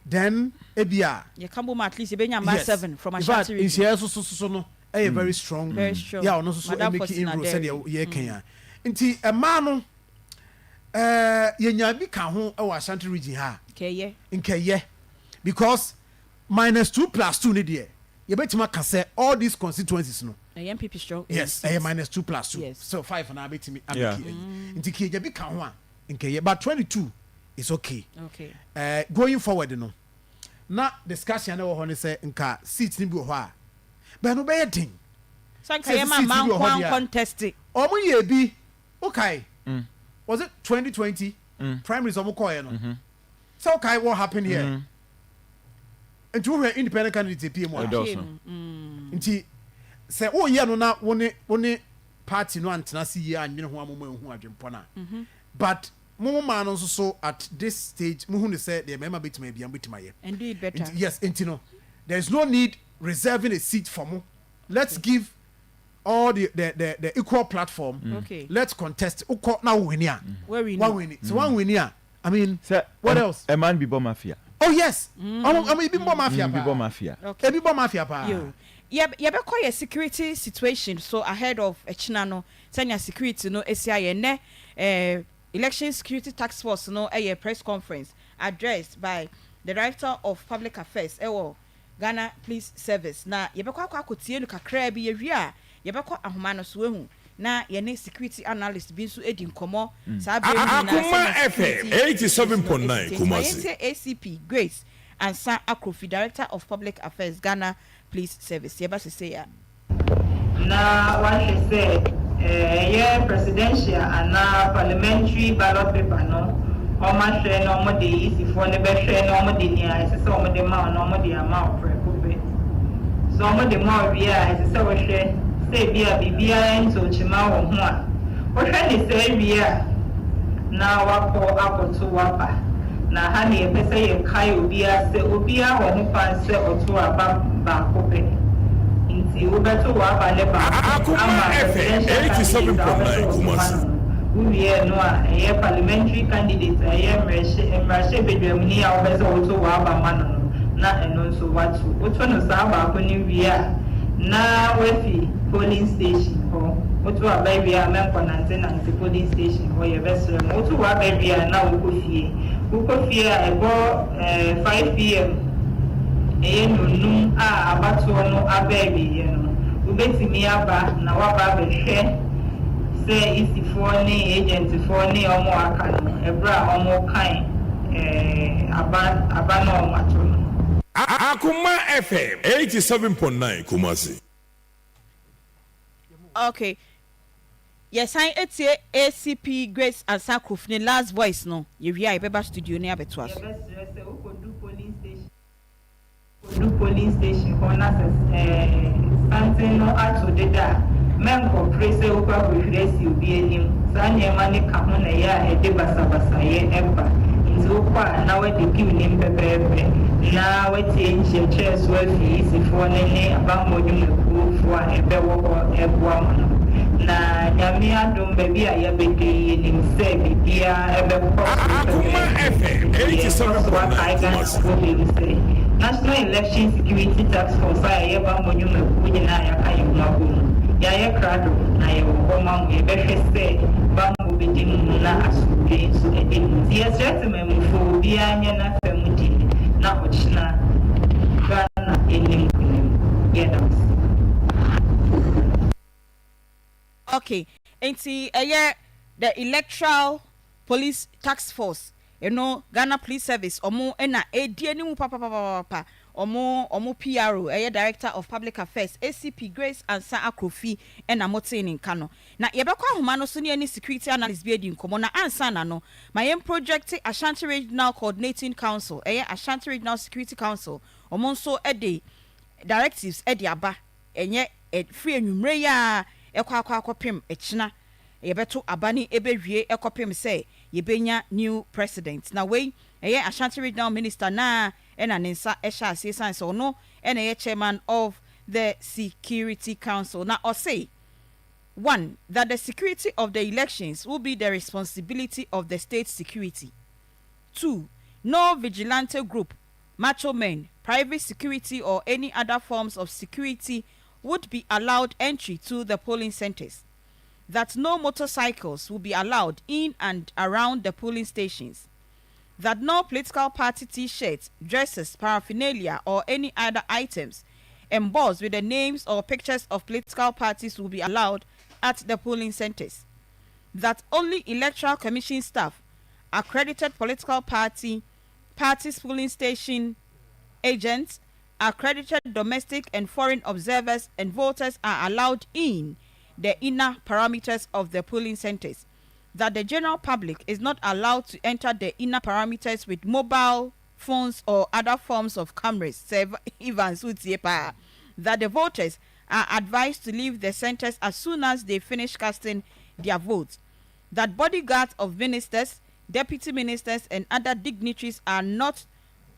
then ebia you come at least you 7 from a shot in so no very strong yeah ono so make inroad said ye kan nti e ma no yenya bi ka ho e wa Ashanti region ha nkeye because minus 2 plus 2 ni there you betima ka say all these constituencies no MPP strong yes minus 2 plus 2 so 5 na betimi ameki nti ke bi ka ho a nkeye but 22 is okay going forward no na discussion na wo ho ne say nka seat ni bi wo ho a but no be din say man contesting omo ye bi okay was it 2020 primaries omo call no So okay, what happened here? And you were independent candidate PM one. Nti say oh yeah no na one party no antena see ye anwene ho amoma hu adwempo na. But mo man also so at this stage mo hu say the member betima bia betima ye. And do it better. Yes, no. There's no need reserving a seat for mo. Let's give all the equal platform. Okay. Let's contest. Now win here. Where we one win. So one win here. I mean, sir, what else? A man be bomb mafia. Oh yes. I mean, be bomb mafia. Be bomb mafia. Okay. Be bomb mafia pa. Yeah, call a security situation. So ahead of Chinano, send your security no SCI election security task force no a press conference addressed by the director of public affairs. Ghana Police Service. Na yebekwa akotie no kakra bi yewia yebekwa ahoma no so ehu na yene security analyst bi nso edi nkomo sa be ni na Akoma FM 87.9 Kumasi. ACP Grace and Sir Akrofi, director of public affairs Ghana Police Service. Yeba se say ya na what she said yeah presidential and parliamentary ballot paper no Oma share no mo de easy for ne be share no mo de nia ese se omo de ma no mo de ama opreko be so omo de ma wi a ese se wo hwe se bia bibia ento chima wo ho a wo hwe ne se wi a na wako akoto waba na ha ne be se ye kai obi a se obi a wo ho pan se oto aba ba ko be nti wo beto waba le ba Akoma FM 87.9 Kumasi. We are no a parliamentary candidate, a Mrashe Bedramini, our best also Waba Manon, not and also what to. What one of Saba when we are now with polling station or what to a baby, a man for the polling station or your best room. What to a baby, now we could fear about 5 p.m. And no, about to no a baby, you know. We bet me about now about share. Say isi for ni agent for ni omo aka no ebra omo kan aba no macho no Akoma FM 87.9 Kumasi. okay. Yes, I etie ACP Grace and Sakruf ni last voice no ye wi a beba studio ni abeto aso say do polling station for na something no ato deda men ko praise o kwa ko hwesi obi anim sa nyema ne ka ho na ya e de basa ye eba nti o kwa na we de give nim pepepe na we change chairs we fi isi for ne abamodum na ku fo a ebe wo ko eboa mo na nyame adom baby a ya beke nim se bibia ebe ko Akoma FM 87.9 National Election Security Task Force a ya ba modum na ku nyina ya ka yuma ko ya ye krado na ye wo ma mu ye behwe se ba mu be di mu na asube so e di mu ye set me mu fo bi anya na fa mu di na ochina Ghana enim kunim ye dance. okay enti the Electoral Police Task Force Ghana Police Service omo na edi ani mu papa omo PRO director of public affairs ACP Grace and Sir Akrofi na motin in Kano na yebekwa ahoma no so ne any security analyst bi edi nkomo na ansa na no my project Ashanti Regional Coordinating Council Ashanti Regional Security Council omo nso directives aba enye free enwumre ya akopem echina yebeto abani ebewie ekopem say yebenya new president na we Ashanti Regional Minister na ena nensa esha assistant so no ena chairman of the Security Council na or say 1 that the security of the elections will be the responsibility of the state security. 2 no vigilante group, macho men, private security or any other forms of security would be allowed entry to the polling centers. That no motorcycles will be allowed in and around the polling stations. That no political party t-shirts, dresses, paraphernalia or any other items embossed with the names or pictures of political parties will be allowed at the polling centers. That only Electoral Commission staff, accredited political parties polling station agents, accredited domestic and foreign observers and voters are allowed in the inner parameters of the polling centers. that the general public is not allowed to enter the inner parameters with mobile phones or other forms of cameras. That the voters are advised to leave the centers as soon as they finish casting their votes. That bodyguards of ministers, deputy ministers, and other dignitaries are not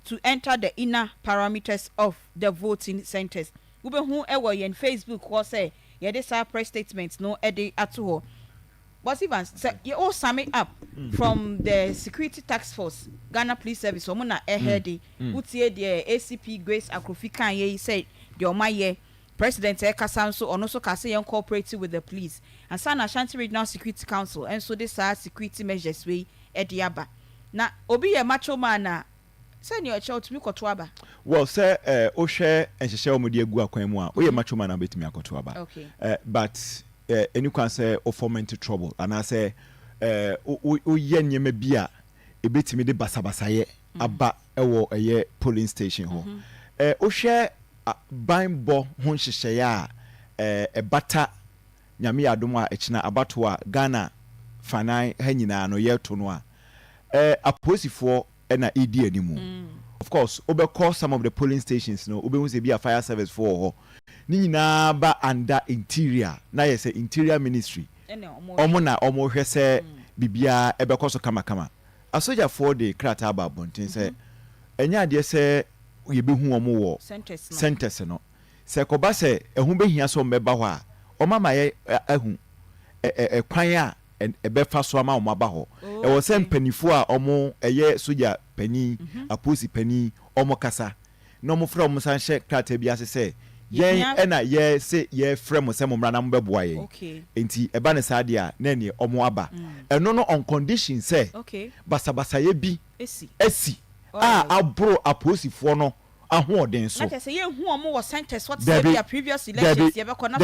to enter the inner parameters of the voting centers. Who ever in Facebook was say, yeah, this are press statements, no edit at all. But even say, you all sum it up from the Security Task Force, Ghana Police Service, or Mona Ehedi, who say the ACP Grace Akrofika, ye said, the Omaye. President Ekasanso or also Kasayan cooperating with the police and San Ashanti Regional Security Council, and so these are security measures we at the Aba. Now, Obi a macho man, send your child to me Kotwaba. Well, sir, Oshe and Shell Media Guaquemwa, we a macho man a bit me a Kotwaba. Okay. But and you can say, or fall into trouble. And I say, yen ye may be a bit me the Basabasaye, about a year polling station home. Oshe. Bimbo honshishaya bata nyame adoma echina abatwa Ghana fanan hanyina no yeto no aposifo na edi animu. Of course obekọ some of the polling stations no obehu se bia fire service for ho ni nyina ba under interior na ye say interior ministry omo na omo hwe se bibia ebekọ so kama asoja for the krata ba bonten se enya de se yebehu omo wo centers no se koba se ehun behia so mbeba ho a omama ye ahu kwan a ebefa so ama omo aba ho e wo se mpanifo a omo eye soja pani aposi pani omo kasa no mo fra omo sanhye krata bi ase se yen na ye se ye frɛ mo se mo mra na mbeboa ye enti eba ne saade a na ne omo aba eno no on condition se basabasa ye bi esi abro aposifo no ahoden so like say hu omo wo centers what say their previous elections ye be kona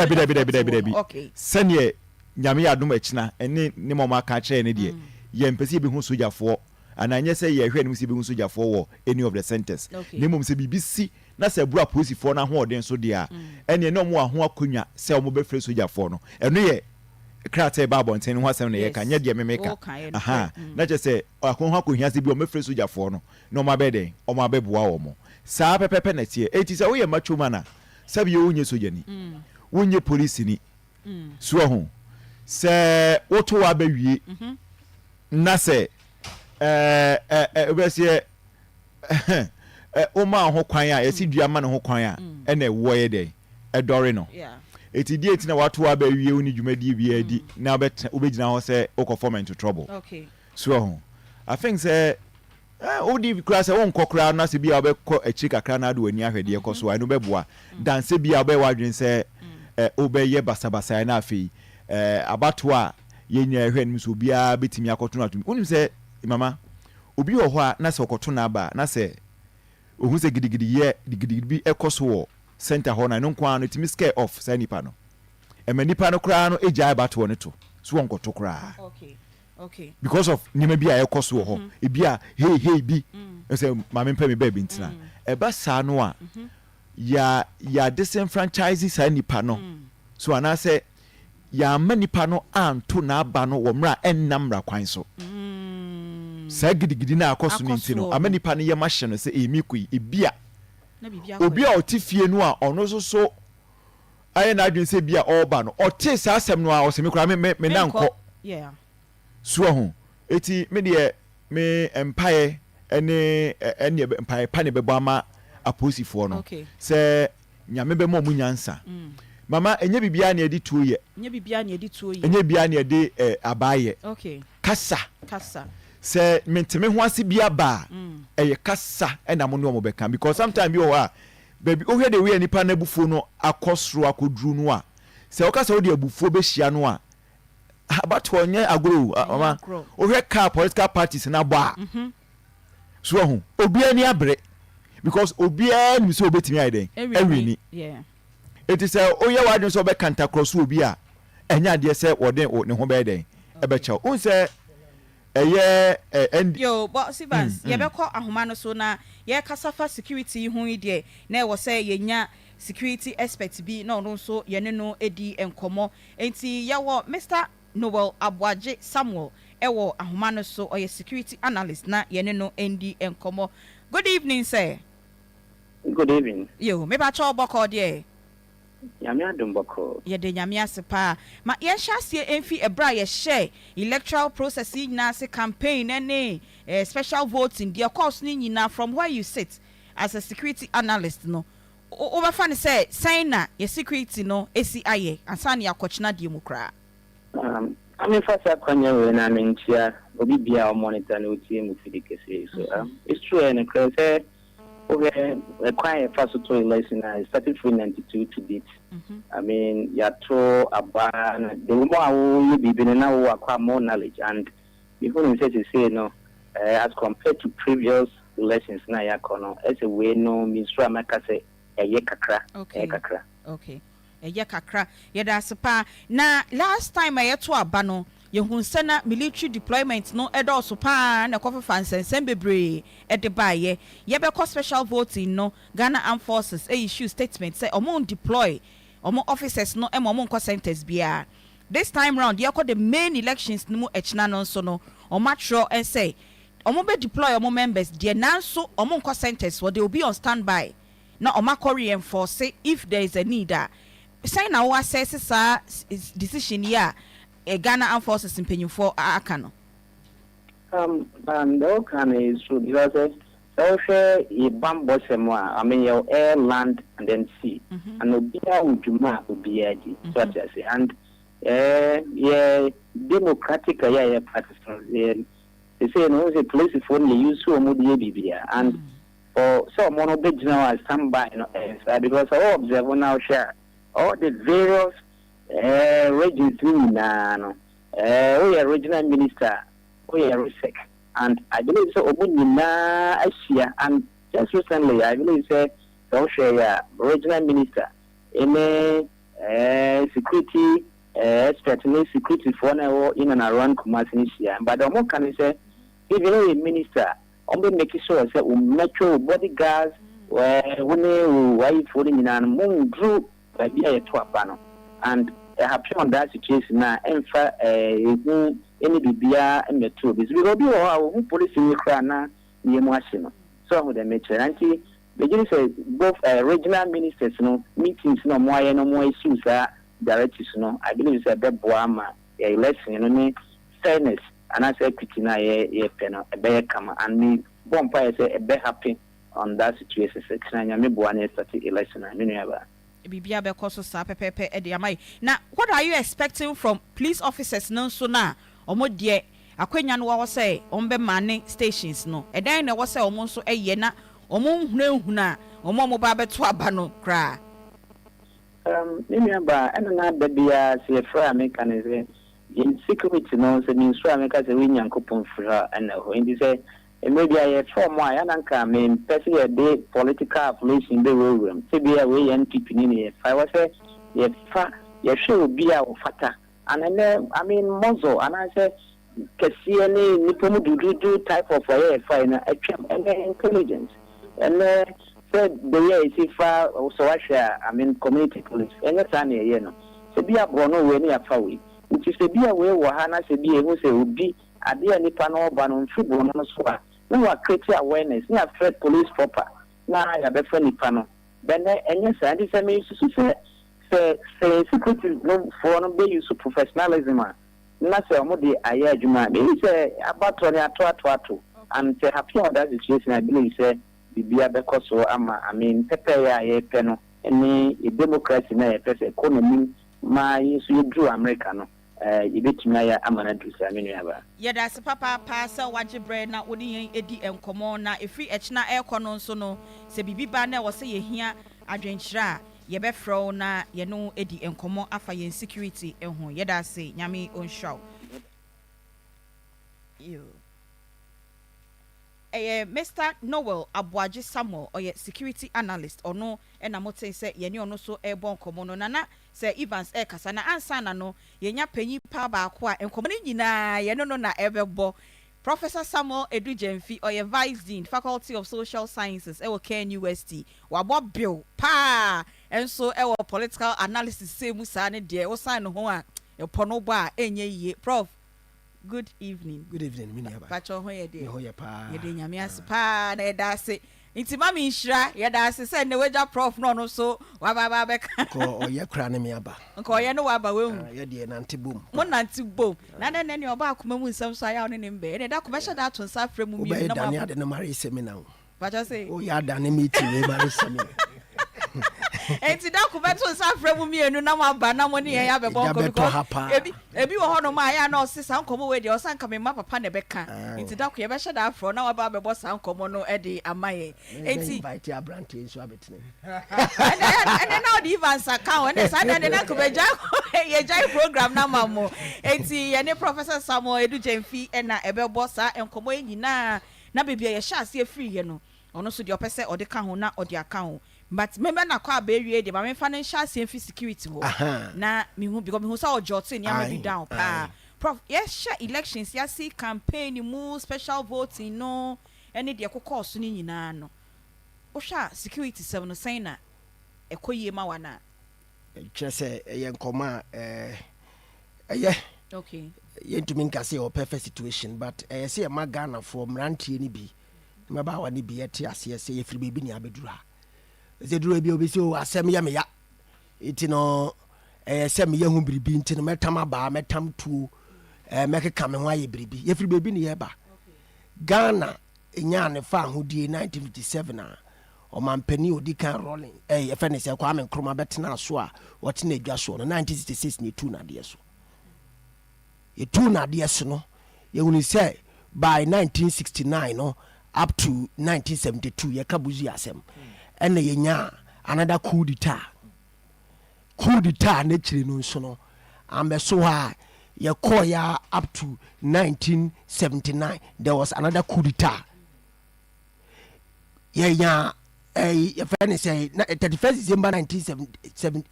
okay sene nyame adom akina ene ne mo maka kire ne de ye mpese be hu sojafo ananye say ye hwe ne mse be hu sojafo wo any of the centers ne mom se bibisi na se bro aposifo na ahoden so de a ene ne omo aho akonwa se omo be fre sojafo no eno ye krate ba bonten ho asem ne ye ka nye de memeka aha na je se akon ho akohia se bi omo fre sojafo no no ma be den omo abeboa omo saa pepepe na tie eti se wo ye macho mana sabi ye wonye sojani wonye police ni so ho se woto wa bawie na se obesie o ma ho kwan a yesi dua ma ne ho kwan a ene wo ye den edore no eti die eti na wato wa bawie woni dwumadi bi adi na obegina ho se o fall into trouble okay so ho I think say odi class won kokra na se bia obekọ achi kakra na do ani ahwede ekoso anu beboa dan se bia obe wadwen se obeye basabasa na afei abato a yenya ahwe nim so bia betimi akoto na tumi onim se mama obi ho ho a na se okoto na aba na se ohun se gidigidi bi ekoso wo center ho na no kwa no timi scare off sa nipa no nipa no kra no eja abato no to so won koto kra okay because of nima bia ekoso ho e bia hey bi say mama mpa me baby ntina eba sa no a ya disenfranchise sa nipa no so ana say ya manipa no anto na aba no wo mra ennamra kwan so sa gidigidi na akoso ni ntino amanipa no ye mahye no say emikui e bia obi a otifie no a ono so aye na adwen say bia oba no ote sa asem no a osemikura me nanko so ho eti me de me empire ene empire pa ne bebo ama aposifo no se nyame be mo munyansa mama enye bibia na edi tuoye enye bibia na edi abaye kasa se menteme ho ase bia ba eye kasa ena mo no mo beka because sometimes you are baby o hwe de we nipa na bufo no akosro akodru no a se o kasa o de abufo be hia no a about onye agro mama o hwe ka political parties na ba so ho obi ani abre because obi ani so obetimi aiden ewini it is oye wadun so be kanta cross obi a enya de se wode ne ho be den ebe cha un se eye yo but Sivans ye be ko ahoma no so na ye kasafa security hu ide na e wo se ye nya security expert bi na no so ye ne no edi enkomo enti ye wo Mr Noel Abwaje Samuel ewo ahoma no so oye security analyst na yene no ND enkomo. Good evening, sir. Good evening. Yo, me ba cho boko de. Nyame adom boko. Ye de nyame asepa. Ma ye hyasie emfi ebra ye share electoral process nyina se campaign ne special voting the course ni nyina from where you sit as a security analyst no. Obafa ne say sign na ye security no esi aye ansane akochina die mu kra. I mean first akwanya we na mentia obi bia o monitor na otie mu fidikese so it's true and say okay, a quiet first to election I started from 92 to date. I mean, you throw a ban. The woman will be now acquire more knowledge, and before you say no, as compared to previous elections, now you know, as a way no means to America say a yekakra, okay, a yekakra. Yeda sepa. Na last time I had to abano. Yehun sena military deployment no edo so pa na kofa fansen sembebre e de baye ye be special voting no Ghana Armed Forces issue statement say omo deploy omo officers no omo nko centers bia this time round ye the main elections no mu echna no so no omo atro and say omo be deploy omo members de nanso omo nko centers they will be on standby na omo reinforce if there is a need say na wo assess sa decision here a Ghana Armed Forces in Penyufo Akano. And the kind is true because also a bamboo semwa. I mean your air, land, and then sea. And obia ujuma ubiaji. So I say and yeah democratic yeah participants. They say no the police for only use so mudi bibia and for so mono be now standby because all observe now share all the various regions no we are regional minister we are RISEC and I believe so obunina asia and just recently I believe say so share regional minister in security expert security for now in and around Kumasi here but the more can say even a minister only make sure say metro bodyguards when why for in and moon drew by be to abano and happy on that situation now and for any bibia and the two because we will be our police in Ukraine near Washington so with the metro and begin say both regional ministers no meetings no more issues directives no I believe it's a bit boama election you know fairness and I say equity na ye peno a bear come and me bonfire say a bear happy on that situation say me boane start election I mean ever bibia be koso sa pepepe e de amai na what are you expecting from police officers no so na omo de akwanya no wo say ombe mane stations no e dan na wo say omo so eye na omo hunahuna omo ba beto aba no kra remember and na da bia say fra mechanism in security no say means fra mechanism we nyankopon fra and ho indi say maybe I form why and can mean person a day political affiliation the room. To be away and keeping in if I was a ye should be our fata. And then I mean muzzle and I said Cassiani Nipomu do type of a fine and intelligence. And said the year is if also I share I mean community police and that's an you know. So be a bono when you are far which is to be away Wahana se be able to be at the any panel ban on football no so no are creating awareness no are threat police proper na ya be friendly panel then any side is me say security no for no be use professionalism na say omo dey aye adwuma be say about on ato and say happy on that situation I believe say bibia be koso ama I mean pepe ya ye pe no any democracy na ye pe say economy ma yesu you America no ibetumi ya amana dusa menu aba yeda se papa pa se waje bre na woni yen edi enkomo na efri echna ekono nso no se bibiba na wo se ye hia adwenkyira ye be fro na ye no edi enkomo afa yen security ehun yeda se nyame onshaw you Mr. Noel Abwaji Samuel or security analyst or no and I'm not saying say ye ni ono so airborne komono nana say Evans kasa na ansa na no ye nya panyi pa ba kwa enkomo ni nyina ye no na ebebo Professor Samuel Edu Jemfi or Vice Dean Faculty of Social Sciences KNUST wabo bill pa and so political analysis say musa ne de o sign no ho a pono ba enye ye prof good evening mini aba pacho ho ye de ho ye pa ye de nyame ase pa na eda ase nti mami nhira ye da ase se ne weja prof no so wa ba be ka ko oye kra ne me aba nko ye no wa ba we hu ye de nante bom mo nante bom na ne oba akoma mu nsam so aya ne mbe ne da ko be sha da to nsa frɛ mu mi na ma ade na mari seminar pacho say o ya da ne meeting we mari seminar enti da ko beto nsa frɛ mu mienu na ma ba na mo ne ya be bon ko ebi wo ho no ma ya na osisa nkomo we de osan ka me ma papa ne beka enti da ko ye be hye da afro na wa ba be bo san nkomo no e de amaye enti invite abrante nso abetene and now the events account and sa na na ko be ja ye jai program na mamo enti ye ne professor Samuel Edu Jemfi e na e be bo sa nkomo nyina na bebia ye hye ase free ye no ono so de opese ode ka ho na ode aka ho but remember na kwa bewie de ba me financial safety security ho na me hu because me hu sa ojote ni am be down pa prof yes share elections ya see campaign mu special voting no any de kokos ni nyina no o sha security 7 no say na ekoyie ma wana kire se ye nkoma eye okay ye ntumi nka say o perfect situation but say e ma Ghana for mrantie ni bi me ba wa ni bi ye te ase ye free baby ni abeduru ha zeduru bi obi si o asem ya me ya iti no sem ye hu biribi nti no metam aba metam tuo mekeka me ho aye biribi ye free baby ni ye ba Ghana enya ne fa ahodie 1957 a o mampani odi kan rolling ye fa ne se kwa me nkroma betena so a wote na adwa so no 1966 ni tu na de so ye tu na de so no ye hu ni say by 1969 no up to 1972 ye kabuzi asem ene yenya another coup d'etat ne chiri no nso no ambeso ha ye call ya up to 1979 there was another coup d'etat yenya ye friend say 31st December 1977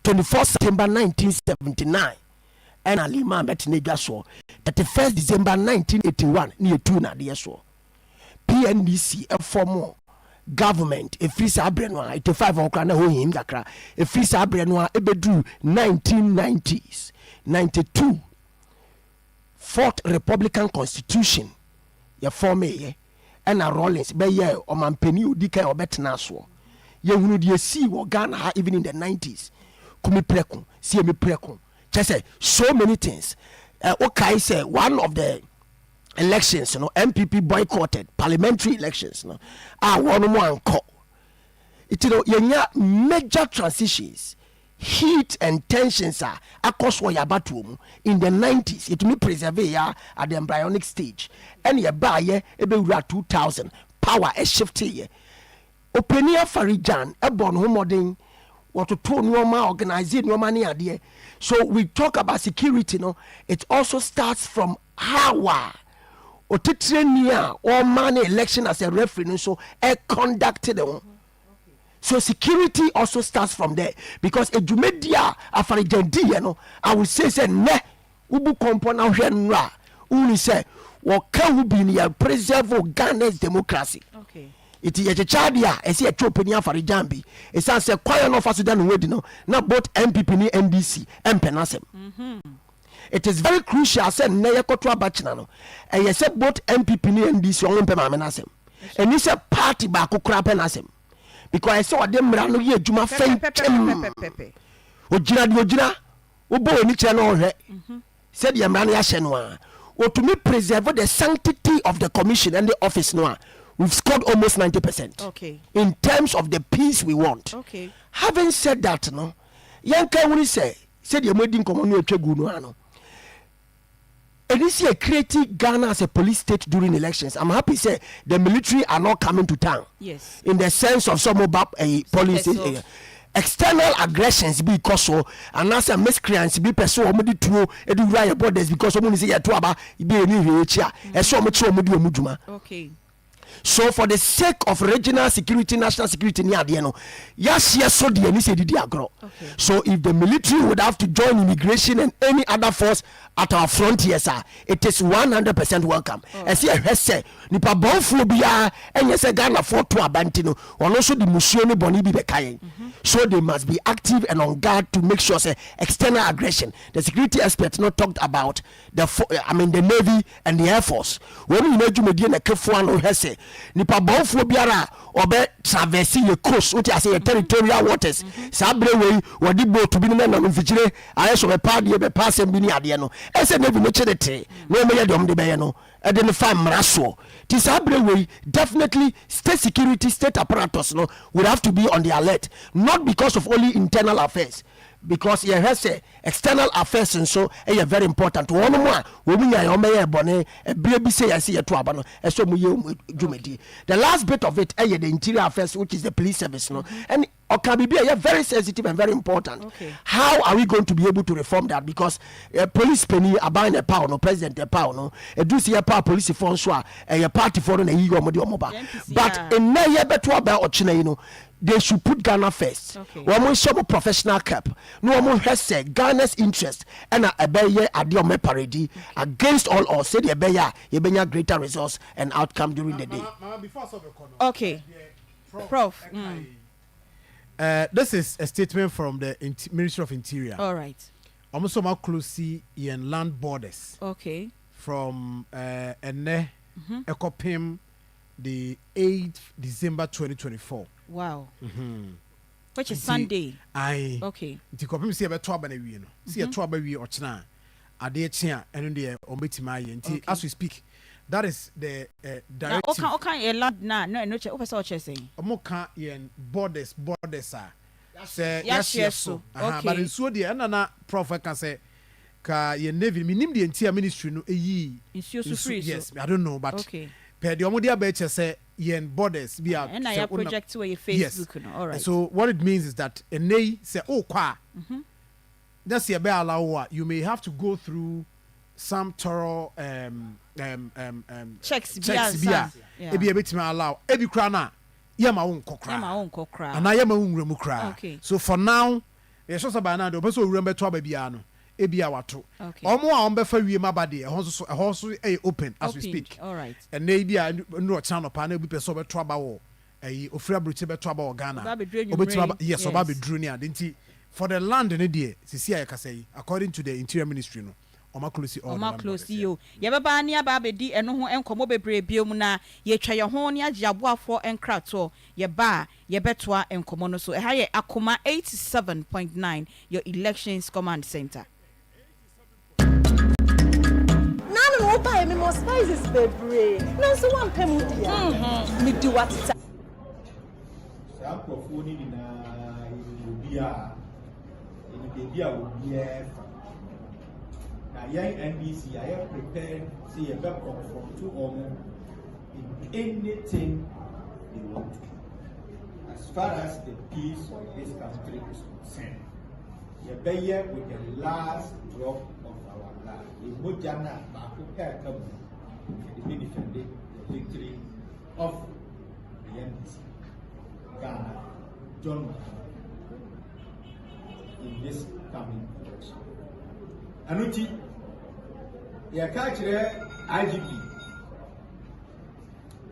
24 September 1979 and alima betne dwa so 31st December 1981 ni etu na de so PNDC form government a free sabreno 85 okra na ho him kakra a free sabreno ebedu 1990s 92 fourth republican constitution ya form ye and a rollins be ye o mampani odi kan obetena so ye hunu de si wo Ghana even in the 90s kumi preku si me preku say so many things okay say one of the elections MPP boycotted parliamentary elections one more anko it yenya major transitions heat and tensions are across what yabatu in the 90s it me preserve ya at the embryonic stage and ye ba ye ebe 2000 power a shift here openia farijan e bon ho modern what to normal organize normal ni ade so we talk about security it also starts from how otitrenia or man election as a referee so conducted so security also starts from there because edumedia afarijendi I will say ne ubu component hwenra uni say what can be near preserve Ghana's democracy okay it is a chadia esi a chopenia farijambi esa say kwaya no faso dan wedi no na both MPP ni NDC empenasem it is very crucial say na yekoto abachina no and you say both MPP ni NDC on pe mamenasem and this a party ba kokura penasem because I saw them mra no ye adwuma fenkem ojina obo oni che no hwe said the mra no ya hye no a otumi preserve the sanctity of the commission and the office no a we've scored almost 90%. Okay. In terms of the peace we want. Okay. Having said that, no, yanka wuni say the wedding common etwegu no ano. And this year creating Ghana as a police state during elections. I'm happy say the military are not coming to town. Yes. In the sense of some about a policy. External aggressions because so and as a miscreants be person omudi tuo edu right borders because omuni say ya to aba be any hwe chia e so omchi omudi omuduma. Okay. So for the sake of regional security, national security, yes, so the agro. So if the military would have to join immigration and any other force at our frontiers, it is 100% welcome. I see a say nipa bonphobia and yes, Ghana for to abantino, or also the Musioni Bonibi Bekayen. So they must be active and on guard to make sure say external aggression. The security experts not talked about the Navy and the Air Force. When you know you may be in a Kefuano Hesse, nipa bonphobia or be traversing your coast, which I say territorial waters. Sabre way, what the boat to be men on Vigile, I also a party of a passing Bini Adiano. As a never maturity, no more dom de Bayano, identify Marasso. Tisabre way, definitely state security, state apparatus no would have to be on the alert, not because of only internal affairs. Because you have say external affairs and so are very important. One more, we are bonnet, a baby say I see a trouble, and so the last bit of it, the interior affairs, which is the police service, no, and Okabibi are very sensitive and very important. How are we going to be able to reform that? Because police penny are buying a power, no president a power, no, a do see a power police for sure, a party for an ego mobile. But in na year better about Ochina, they should put Ghana first. One more show professional cap. No one has said Ghana's interest and a bear adiome parody against all or say the bear you bring greater results and outcome during the day. Okay, Prof. This is a statement from the Ministry of Interior. All right. Almost so much closely in land borders. Okay. From Ekopim the 8th December 2024. Wow. Which is Sunday. Okay. The Kopim see a trouble na we no. See a trouble we or china. Ade chia and the obetima as we speak. That is the directive. Okay, a lot na no che saying. Omoka yen borders say yes so. But in so the na prophet can say ka yen navy minim the entire ministry no eyi. Yes, I don't know but okay. Per the omodia beche say yen borders be out and I project to your Facebook no. All right. So what it means is that a nay say kwa that's your bear allow you may have to go through some thorough checks ebi ebetima allow ebi kra na yema won kokra and yema won remu kra. So for now e so say by now the person remu beto abia no ebi awato omo a on befa wie mabade e so open as we speak. All right. And na bia no channel pa na ebi person beto aba wo ofra bruche beto aba wo Ghana obetima yes oba be dru ni adenti for the land in the sisi ya kasai according to the Interior Ministry no Oma close you. Yababa ni ababedi eno ho enkomo bebre biom na ye twa ye ho ni age aboafo enkrato ye ba ye betoa enkomo no so ha ye Akoma 87.9 your elections command center. No buy me more spices bebre. Na so wan pem dia. Me di what it. Sa profoni ni na bia now, young NBC, I have prepared see a back from two or more in anything they want to. As far as the peace of this country is concerned, you bear with the last drop of our blood. We would jana prepare to be defending the victory of the NBC, Ghana, John in this coming election. Anuti, ya kachire IGP.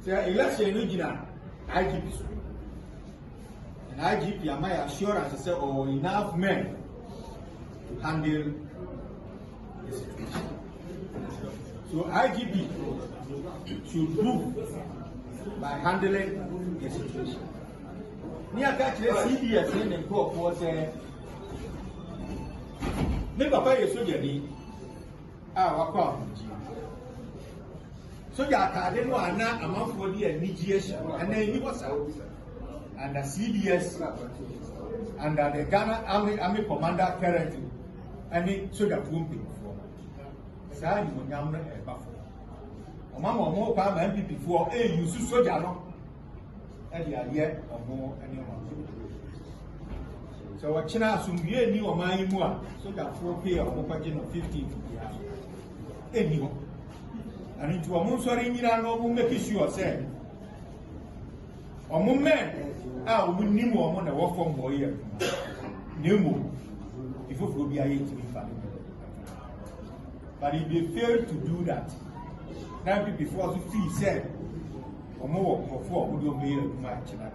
Say election no gina IGP so. And IGP am I assurance say enough men to handle the situation. So IGP should move by handling the situation. Ni akachire CDS in the group was me papa ye soja ni wakwa abuji soja akade no ana amanfo di anigye ana ni wasa and the CDS and the Ghana Army Commander currently any soja pumping for sa ni onyam no e bafo omama omo pa ma MPP for use soja no e di aye omo ani omo. So what China sumbiye ni o man mu a so that for pay o kwaje no 15 eni ho ani to o mun sori nyina no mun make sure say Omo men we nim omo na wo form boy here. Nemo. If we be aye to family. But if they fail to do that, now before to feel said omo wo for we do me match na.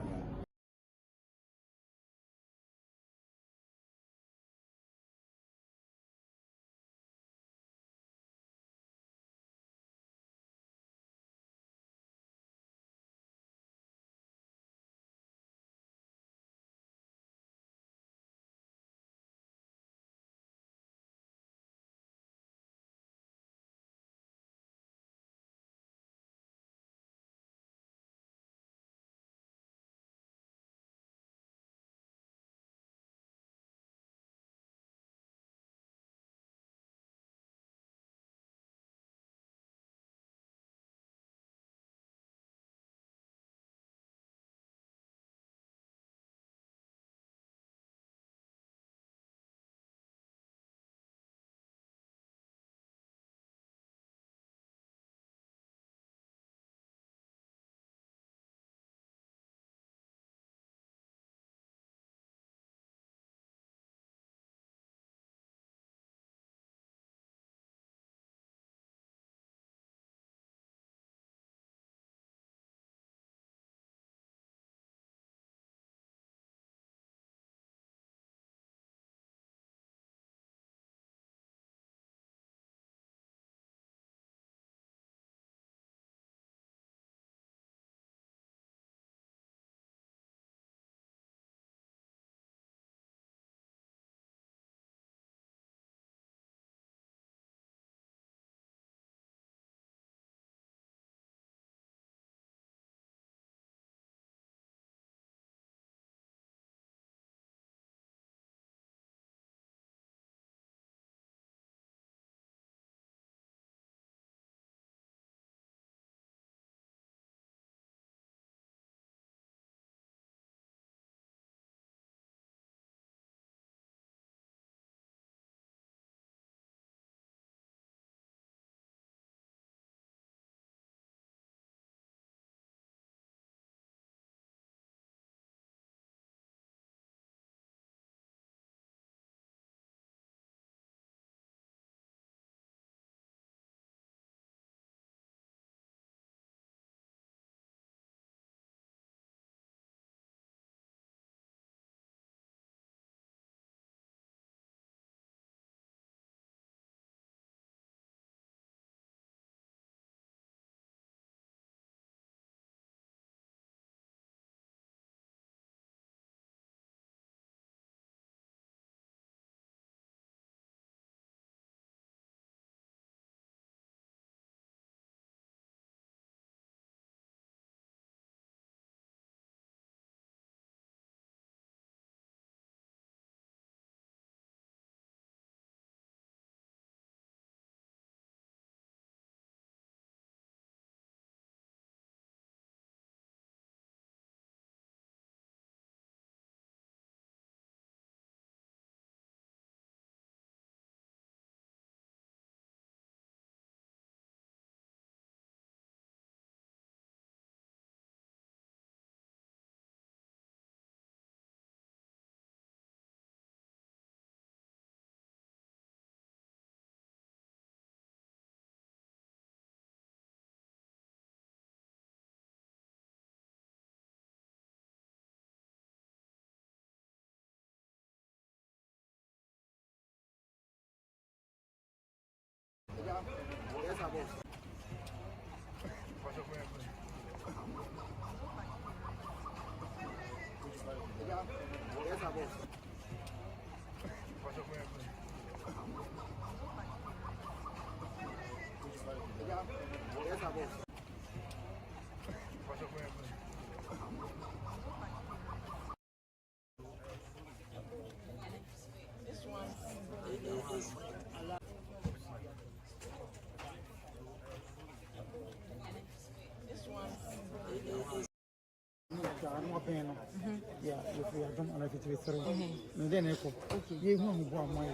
Yeah, if we are done on it, it will throw. And then echo. Okay. You know who bought my.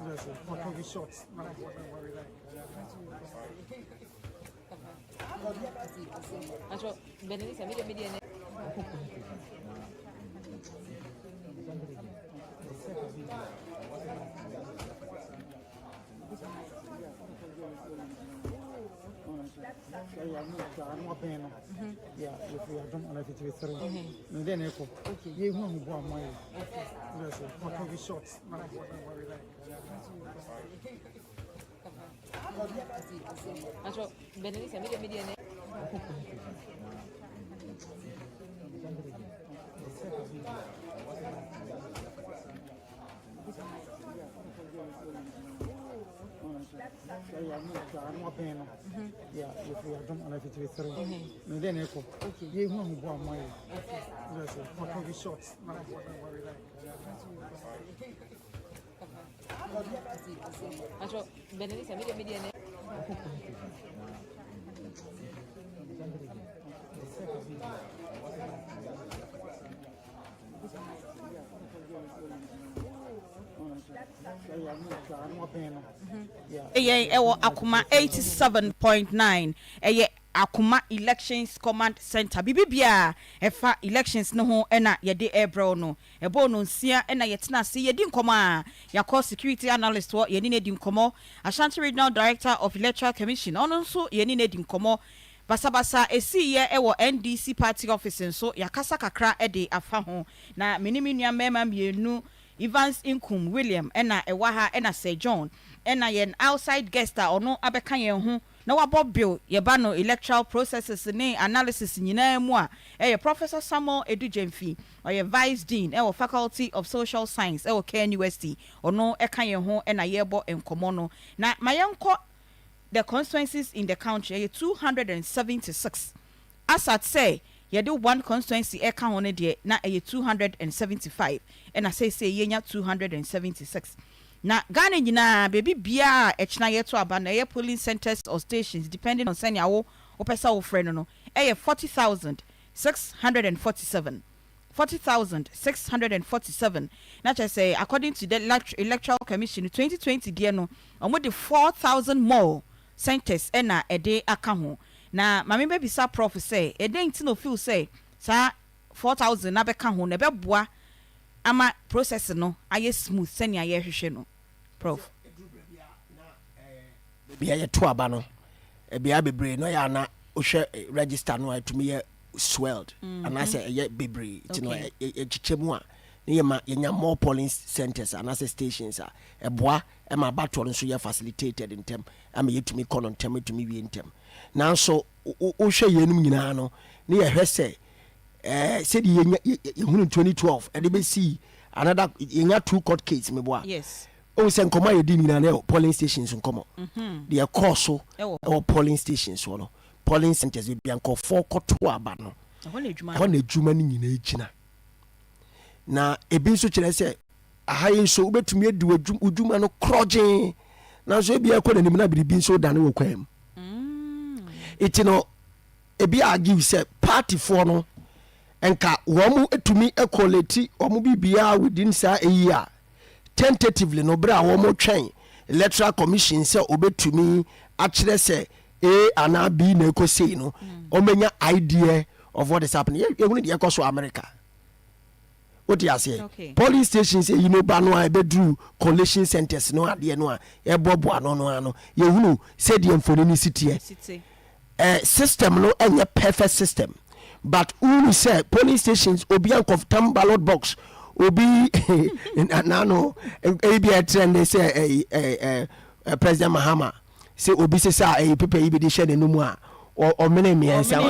Yes, I'll be short. Acho, Benedict, media. Yeah, if we are done on it with three. And then echo. You know me one way. Yes, what be short. Macho, Benedict, media. Yeah, if we are done on it with three. And then echo. You know me one way. Yes, what be short. Macho, Benedict, media. Ewo Akoma 87.9 Akoma Elections Command Center bibibia efa elections no ho ena yede ebro no ebo no nsia ena yetena se yedi nkoma ya call security analyst wo yeni ne di nkomo Ashanti Regional Director of Electoral Commission ono nso yeni ne di nkomo basabasa esi ye ewo NDC party office nso yakasa kakra ede afa ho na menimia mema mienu Evans Inkum William ena ewaha ena Sir John ena yen outside guest ono abeka yen ho na wabɔ bill yeba no electoral processes ne analysis nyina mu a Professor Samuel Edujemfi or Vice Dean Faculty of Social Science KNUST ono eka yen ho ena yebo enkomo no na mayenko the constituencies in the country 276 as at say yede one constituency eka ho ne de na 275 and I say yenya 276 na Ghana nyina baby bia echna yeto aba na polling centers or stations depending on senya wo opesa wo friend no 40,647 40,647 na just say according to the Electoral Commission 2020 there no omo de 4,000 more centers ena ede aka ho na mame baby sa prof say ede ntino feel say sa 4,000 na beka ho na beboa ama process no aye smooth senya ye hwehwe no prof bia ye to aba no bia bebre no ya na ohwe register no atumi ye swelled and I say ye bebre you know e chichemu a ne ma yenya more polling centers and as stations a eboa e ma bato no so ye facilitated in term am yetumi kono ntem etumi wi ntem na so ohwe yenum nyina no ne ye hwese said ye hunu 2012 and they see another yenya two court case me boa yes o se nkoma ye di nyina na polling stations nkomo the course o polling stations no polling centers bi anko for koto aba no ho na adwuma ni nyina echina na ebi nso kire se ahaye nso ubetumi edi adwuma no kroje na so ebi akọ na nim na biribi nso da ne wo kwam itino ebi argue say party for no enka womu etumi equality omu bibia within sa a year tentatively no bra womu twen Electoral Commission say obetumi akire say ana B na ekosei no omenya idea of what is happening you need to go America what you say polling stations you know ba no a bedru collation centers no ade no a e bobo ano you know say the infoni city system no any perfect system but who say polling stations obi ankof tam ballot box obi nano ABI trend they say President Mahama say obi say say people e be dey share no mu a o mene me ensa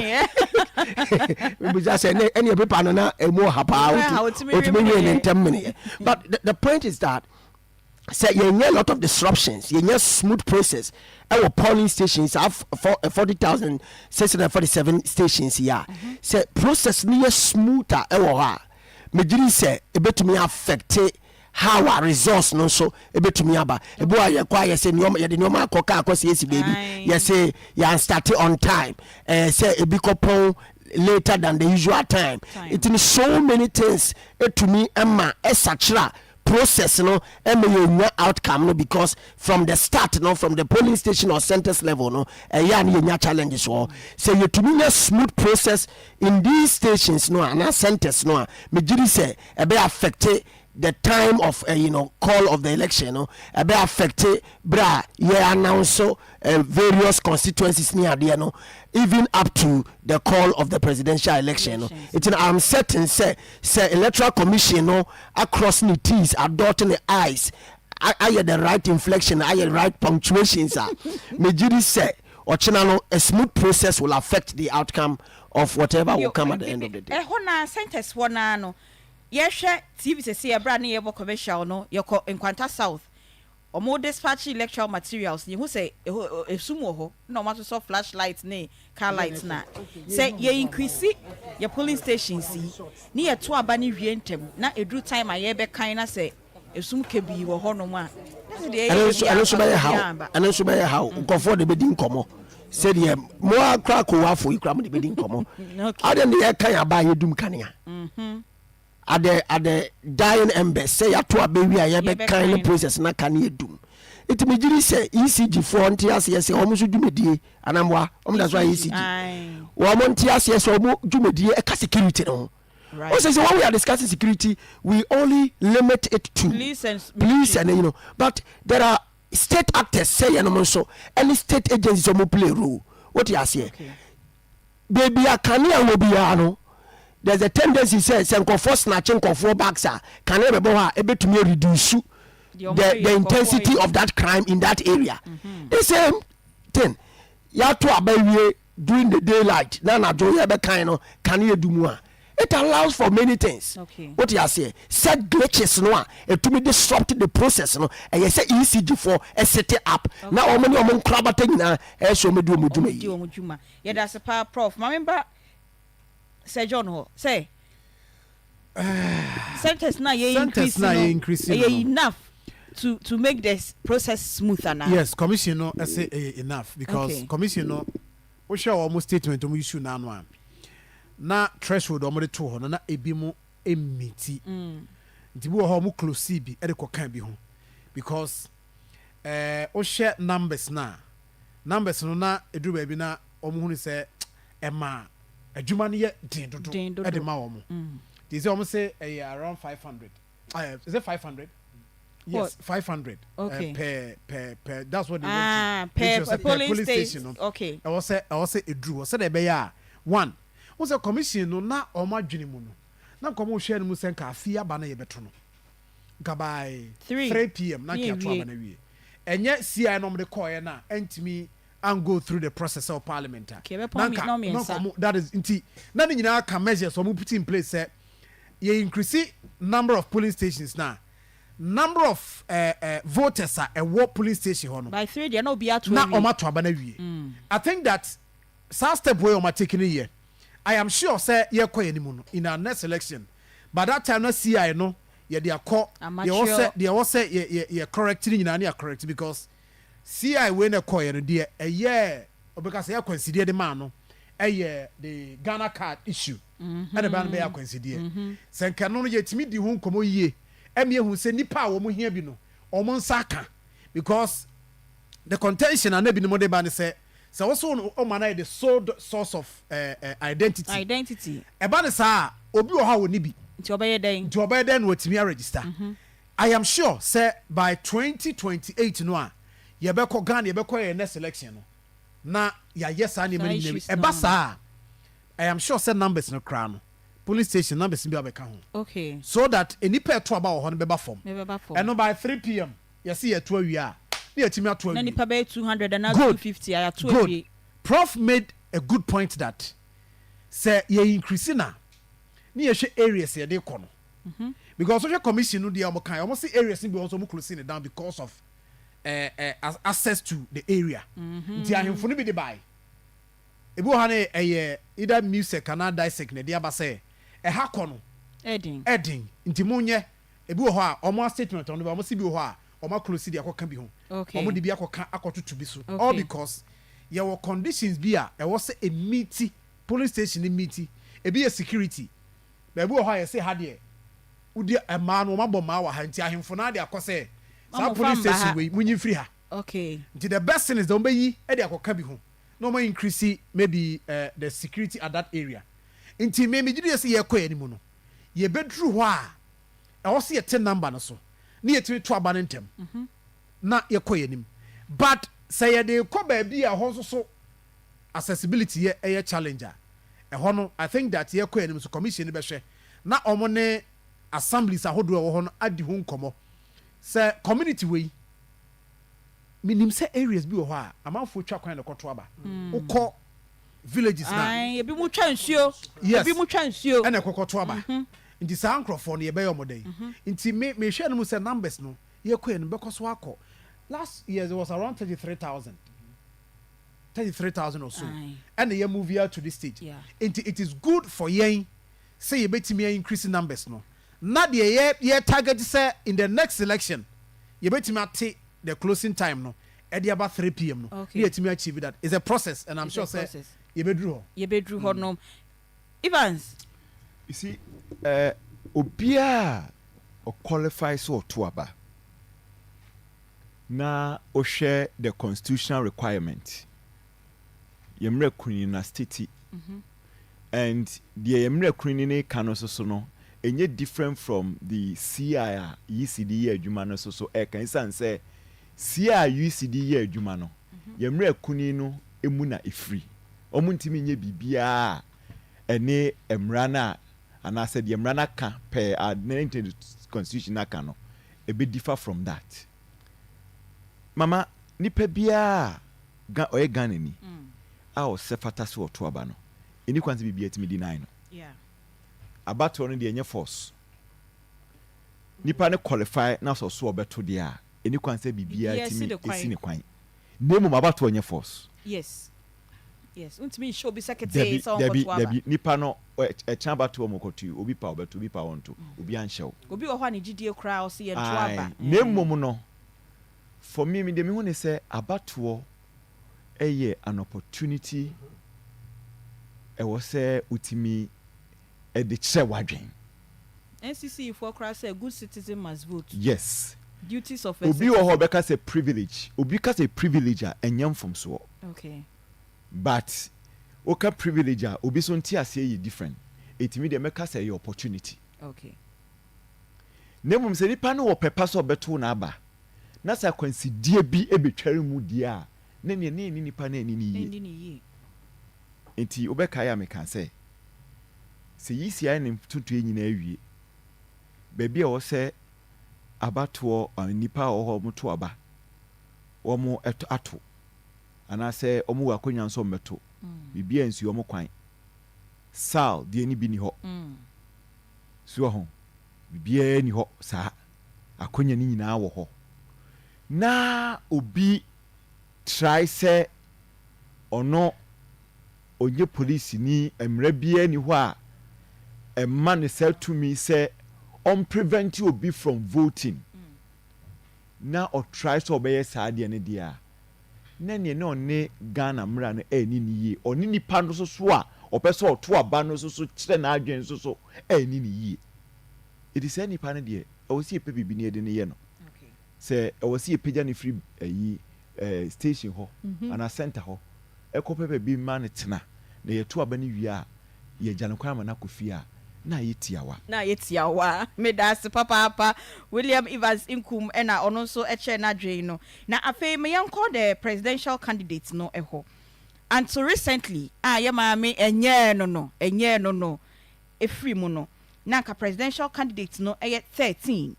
we just say any people no na emu hapa o to me in 10 minutes but the point is that say you need a lot of disruptions you need smooth process our polling stations have 40,647 stations here say process near smoother e wo ha me diri say e betumi affect how our resource no so ebetumi aba ebo aye kwa ye se nyoma ye de nyoma akoka akosi esi baby ye say you start on time say ebi kopon later than the usual time it means so many things etumi emma esachira process no e me outcome no because from the start no from the polling station or centers level no ya na nya challenges so you to me smooth process in these stations no and centers no me jiri say e be affect the time of call of the election no e be affect bra yeah announce various constituencies near there no even up to the call of the presidential election no it's I'm certain say electoral commission no across the T's are dotting the I's I the right inflection I the right punctuations me jiri say or channel a smooth process will affect the outcome of whatever will come at the end of the day. Hona sentence one no yehwe TV say abra na yebo commercial no yeko Nkwanta South omo dispatch electoral materials you who say esumo ho na omo so flashlight ne car lights na say ye increase your polling stations ni ye to aba ni wie ntem na edru time aye be kan na say esum kebi wo ho no ma and so by how go for the bedin komo said ye mo akra ko wa fo ikra mo the bedin komo ade ne ye kan aba ye dum kanea at the dying embers say ato abewi a ye be kan process na kanea dum it me jiri say ECG for ntias yes omo so dwumedie anamwa omo that's why ECG wo omo ntias yes omo dwumedie e ka security no right. Also, so when we are discussing security we only limit it to police and but there are state actors say so any state agencies omo play role what you say baby akania will be no there's a tendency say for snatching for bags can e be ha e betumi reduce the intensity of that crime in that area. The same thing. You have to abawie during the daylight. Na jo ye be kan no can you do more? It allows for many things. Okay. What you say? Set glitches no e to me disrupt the process no. And you say ECG for a set it up. Now omoni omon krabata nyina e so me do omuduma. Yeah, that's a power prof. My member say John ho say sentence na ye increase enough to make this process smoother now. Yes, commission no say enough because commission no we share almost statement we issue now na threshold o mo de to ho na ebi mo emiti nti bi ho mo close bi e de kokan bi ho because o share numbers no na edu ba bi na o mo hunu say ema adwuma no ye den dodo e de ma wo mo they say almost say around 500 is it 500? Yes, what? 500 per that's what they want to per police station. Okay, I was say it drew was say be ya one was a commission no na o ma dwene mu no na komo share no mu sen ka afia ba na ye beto no ka by 3 p.m. na kia to aba na wie enye CI no de call na entimi and go through the process of parliament that is inti na ni nyina ka measures so mu put in place say ye increase number of polling stations now number of voters are a war polling station hono by 3 they no be at na o ma to aba na wie I think that some step way o ma taking here I am sure say ye koye ni mu no in our next election by that time na CI no ye dey call they was say ye correct ni nyina na correct because CI we na koye no dey because ye consider the man no the Ghana card issue and the ban be consider senka no ye timi di hu nkomo yie emi ehu se nipa a wo mo hia bi no o mo nsaka because the contention and be no mo de ban say also o man the sole source of identity e ban sa obi o ha wo ni bi nti obeye den wotimi register I am sure say by 2028 no a ye be ko Ghana ye be ko next election no na ya yes ani many e ba sa I am sure say numbers no kra no police station numbers be abeka ho okay so that any pair to about ho no be ba form and no by 3 p.m. you see ya to awia na yatimi ato awia na nipa be 200 and 250 aya to awia prof made a good point that say ye increase na ye hwe areas ye de ko no because social commission no dey am kan almost see areas be also mo closing it down because of access to the area nti ahemfo no be dey buy ebi ho na either music and dissect na dey abase ha kɔ no edin nti munye ebi wo ho a omo statement on omo si bi wo ho a omo close di akoka bi ho omo di bi akoka akotutu bi so all because ye were conditions bi a e wo se a meeting police station meeting ebi ye security ebi wo ho a ye say ha de udi ema no ma bɔ ma wa ha nti ahemfo na de akɔsɛ sa police station we munyi free ha okay nti the best thing is the ombeyi e de akɔka bi ho no more increase maybe the security at that area nti me gidi yesi ye kɔ ani mu no ye bedru hɔ a ɛwɔ se ye ten number no so na ye timi to aba no ntem na ye kɔ anim but say ye de kɔ ba bi a hɔ so accessibility ye ɛyɛ challenger ɛhɔ no I think that ye kɔ anim so commission be hwɛ na ɔmo ne assemblies ahodo ɛwɔ hɔ no adi ho nkɔmɔ sɛ community we minim sɛ areas bi wɔ hɔ a amanfo twa kwan na kɔto aba wokɔ villages na ebi mu twa nsuo ebi mu twa nsuo ɛna kɔkɔto aba nti saa nkurɔfoɔ no yɛbɛyɛ ɔmo dɛn nti me hwɛ no mu sɛ numbers no yɛkɔ no bɛkɔ so akɔ last year there was around 33,000 or so ɛna yɛ move here to this stage nti it is good for yɛn sɛ yɛbɛtumi increase numbers no na deɛ yɛ target sɛ in the next election yɛbɛtumi ate the closing time no at about 3 p.m. no okay. Need to achieve that. It's a process and I'm sure say you bedru ho no Evans you see obia o qualify so to aba na o share the constitutional requirement yemre kuni na state and the yemre kuni ne kanoso so no enye different from the CI ECD adwuma no so can say sia UCD ye adwuma no yemre kuni no emu na efri omuntimi nye bibia ene emra na ana said yemra na ka per administrative constitution aka no e be differ from that mama nipa bia ga oye Ghana ni a o sefata so to aba no eni kwanse bibia timi di nine no yeah abato no de enye force nipa ne qualify na so obeto de a eni kwanse bibia timi esi ne kwan nemu mabato enye force yes untimi show be secretary so on debi nipa no e chan bato mo kotu obi pa obeto obi pa wonto obi anhyew obi wo ho ani gidie kra o se ye nto aba nemu no for me de me hu ne say abato eye an opportunity e wo say utimi e de che wadwen NCC for kra say good citizen must vote yes duties of obi wo ho beka say privilege obi ka say privilege a enyam from so okay but oka privilege a obi so nti ase yi different etimi de meka say your opportunity okay nemum se nipa no wo pepa so beto na aba na sa kwansidie bi ebetware mu die a na ne nipa na ni yi enti obeka ya meka say se yisi ai ne tutu enyina awie baabi a wo se abato nipa wo moto aba wo mo ato ana se omu akonya nso meto bibia nsi omu kwan sal de ni bi ni ho so ho bibia ni ho sa akonya ni nyina wo ho na obi try se ono onye police ni emra bia ni ho a emma ne say to me say on prevent obi from voting na or try so obey sa de ne dia na ne ne Ghana mra no ani ni yi oni nipa no so a opeso oto aba no so kire na adwen so ani ni yi it is any nipa no de o si epe bibi ne de ne ye no okay se o si epeja ne free yi station ho ana center ho ekopepe bi ma ne tena na ye to aba ne wi a ye gyan kwa ma na kofi a na yetiawa me das papa William Evans Inkum ena ono so eche na dwen no na afei me yanko the presidential candidate no eho and so recently yema me enye no efri mu no na ka presidential candidate no 13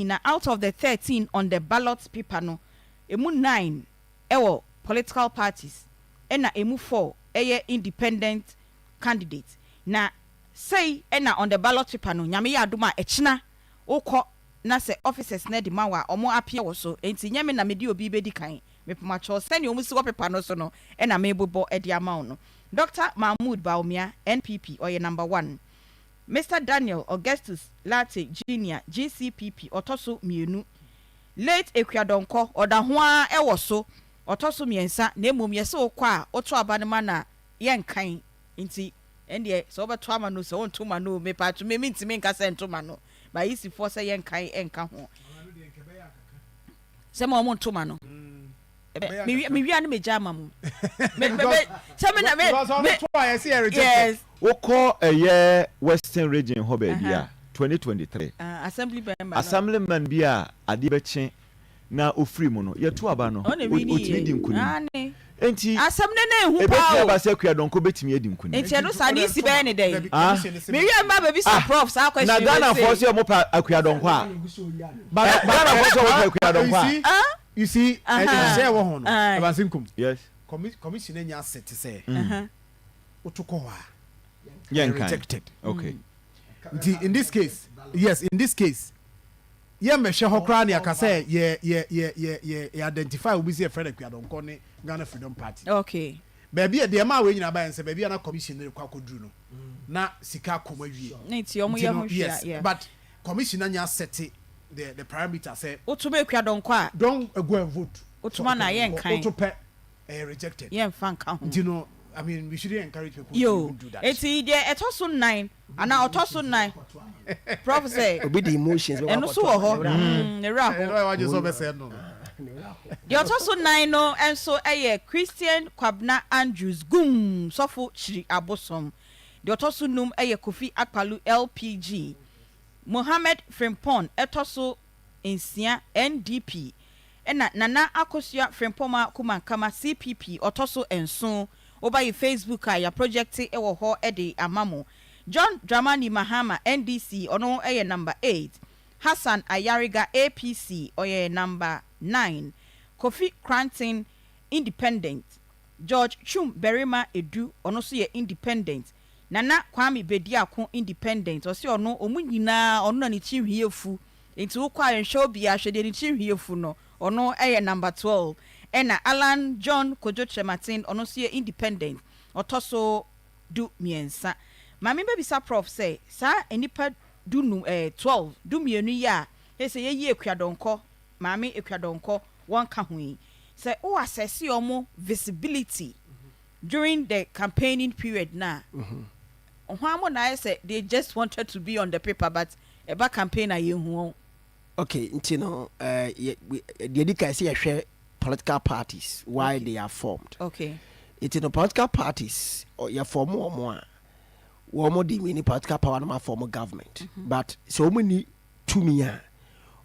na out of the 13 on the ballot paper no emu 9 ewo political parties ena emu 4 independent candidate na say ena on the ballot paper no nyame ya adoma echina ukọ na se officers na di mawa omo apia wo so enti nyame na medi obi bedi kan mepoma cho send omo si wo paper no so no ena mebobo edi amount no Dr. Mahmoud Baumia NPP oye number 1 Mr. Daniel Augustus Latte Junior GCPP otoso mienu late Ekwadonko oda ho a ewo so otoso miensa na emom yese ukọ a oto abane ma na yenkan enti ende so obeto ama no so onto ma no me pa to me ntimi nka se nto ma no ba isi for say yen kan enka ho se ma omo ntoma no me wi an me jama mu se me na me yes woko eye western region ho ba bia 2023 assemblyman bia ade be che na ofri mu no yetu aba no otimi di nkuni enti assembly na ehu pa o e ba se kua donko betimi edi nkuni enti no sa ni si be ne dey me wi an ba baby sa prof sa question na Ghana for se mo pa akua donko a Ghana for se mo pa akua donko a you see share wo ho no abasinkum yes commission nya set say otuko wa rejected okay in this case yeah me share hokra ne aka say ye identify obi say friend akua donko ne Ghana Freedom Party okay baby e de ma we nyina ba ense baby na commission ne kwa koduru no na sika koma wie na ti omo ye ho hwia but commission nya set the parameter say otuma akua donko a don go and vote otuma na ye nkan otope rejected ye mfa nka ho you know I mean we shouldn't encourage people to do that eti de etoso 9 ana otoso 9 prof say obi the emotions we eno so wo ho ne ra ho wa je so be say no de otoso 9 no enso eye Christian Kwabna Andrews gum sofo chiri abosom de otoso num eye Kofi Akpalu LPG Mohammed Frimpon etoso ensia NDP ena Nana Akosua Frimpoma Kumankama CPP otoso enso over your Facebook ya project e wo ho e de amamo John Dramani Mahama NDC ono e number 8 Hassan Ayariga APC oye number 9 Kofi Cranton Independent George Chum Berima Edu ono so ye independent Nana Kwame Bediako independent osi ono omunyina ono na ni chinhiefu enti wo kwa enhwe obi a hwede ni chinhiefu no ono e number 12 ena Alan John Kojoche Martin ono so ye independent otoso du miensa mami baby sa prof say sa enipa du nu 12 du mienu ya he say ye ekwadonko mami ekwadonko won ka hui say o assess omo visibility during the campaigning period na ohamo na say they just wanted to be on the paper but eba campaign ayehu okay ntino the dika say hwe political parties why they are formed okay it's in the political parties or you form more di mini political power no form government but so many to me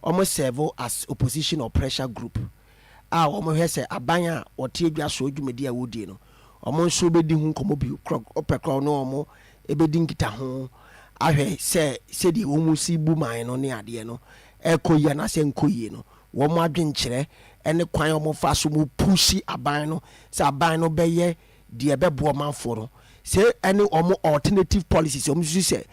almost serve as opposition or pressure group almost he say abanya or tedua so dwumedia wodie no omo so bedi hu komo bi opekro no omo ebedi nkita ho ahwe se di omu si bu man no ne ade no ekoyi na se nkoyi no wo mo adwenkyere ene kwan omo fa so mo pushi aban no se aban no beye de ebebo manfo no se ene omo alternative policies omo se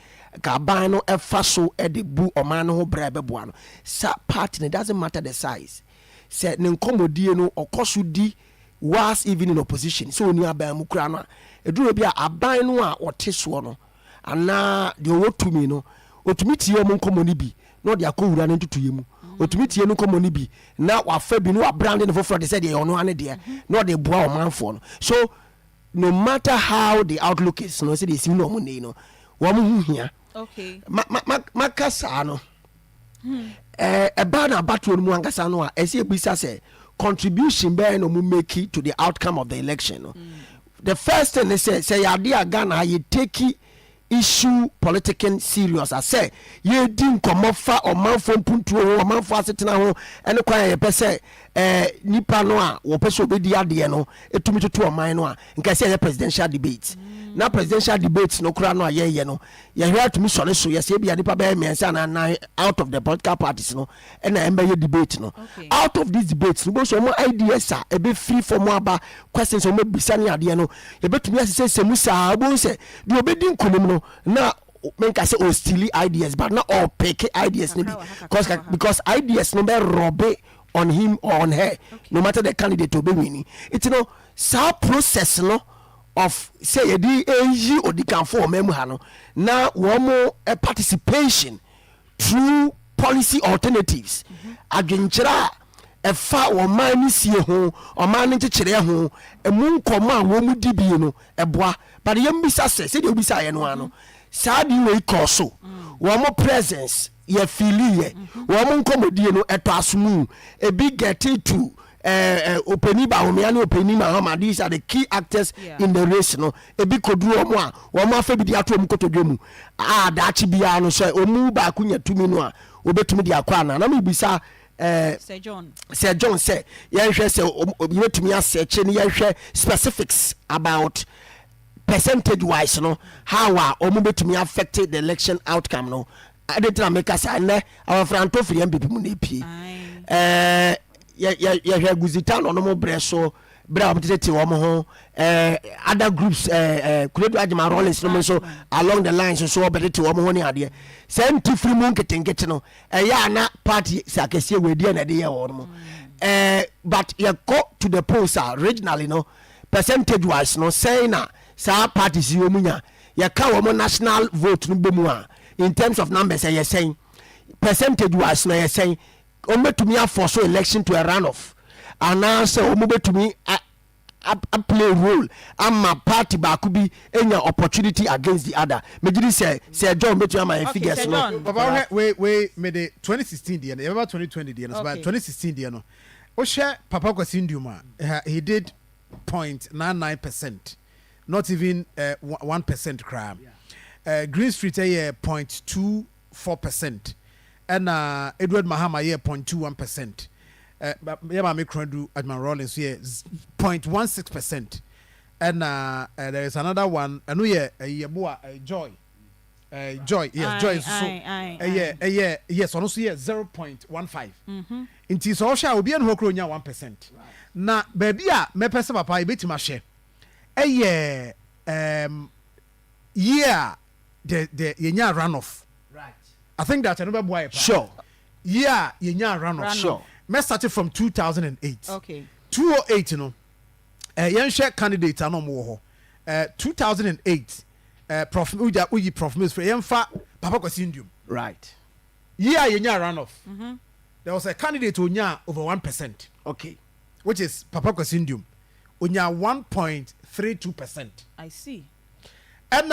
ka aban no efa so e de bu oman no ho bra ebebo no sa party it doesn't matter the size se ne nkomodie no okoso di was even in opposition so oni aban mu kura no eduro bia aban no a oteso no ana de owotumi no otumi tie omo nkomoni bi no de akowura ne tutuye mu otumi tie no nkomoni bi na wafa bi no wa brand ne foforo de said de ono ane de no de boa omanfo no so no matter how the outlook is no say de sim no mo nei no wo mo hu hia okay makasa no eba na battle mu angasa no a ese ebisa say contribution be no mo make to the outcome of the election no the first thing they say ya dia Ghana you take issue political serious I say ye din komofa o manfo mpuntu o manfo asetena ho ene kwa ye pese nipa no a wo pese obedi ade no etumi tutu o man no a nka say ye presidential debate na presidential debate no kura no a ye no ye hwe atumi sole so ye say bia nipa be miensa na out of the political parties no ena embe ye debate no out of this debate no so mo ideas a e be free for mo aba questions o mo bisa ni ade no ye betumi asese semusa obo se di obedi nkonim no na make I say oh steely ideas but not all pick ideas because ideas no be rob on him or on her no matter the candidate to be winning it's so process no of say the AG or the can form no now one more participation through policy alternatives adwenkyera efa wo man ni sie ho o man ni kyekere ho emu nkoma wo mu di bi no eboa but yem bisa say de obisa ye no ano saadi we koso wo mo presence ye fili ye wo mo nkomodie no eto asomu ebi get to openi ba homia ne openi mahama. These are the key actors in the race no ebi koduru omo a wo mo afa bi dia to omu kotodwemu da chi bia no so omu ba kunya tumi no a obetumi dia kwa na me bisa Sir John say yenhwe say obetumi asearch ne yenhwe specifics about percentage wise no how omu betumi affect the election outcome no adetra make us na our franto free MPP mu na pie ya guzita no mo breso bra obetete wo mo ho other groups kuredu ajima rollins no so along the lines so obetete wo mo ho ne ade senti free mu nketenkete no ya na party sakesie wedi na de ye wo no but you go to the polls regionally no percentage wise no say na sa parties yo munya ya ka wo national vote no bemu a in terms of numbers you saying percentage wise no you saying o metumi force election to a runoff and now say o betumi a play role ama party ba ku bi enya opportunity against the other mejiri say John betumi ama figures no baba we me the 2016 dia no 2020 dia no but 2016 dia no o share Papa Kwasindiuma he did 0.99%, not even 1% crime. Green Street 0.24%, and Edward Mahama 0.21%. Yama Mikrondu Admiral Rollins 0.16%, and there is another one. And we Joy. Joy, yes, Joy. Yes, honestly, 0.15. In Tisosha, will be an Hokronia 1%. Na baby me pese papa ibetima hye the yenya runoff, right? I think that another boy sure yenya runoff sure me started from 2008 okay 208 you know yen share candidate anom wo ho 2008 prof uji prof miss for yen fa Papa Kwasindium, right? Yenya runoff. There was a candidate onya over 1%, okay, which is Papa Kwasindium, onya 1.32%. I see. And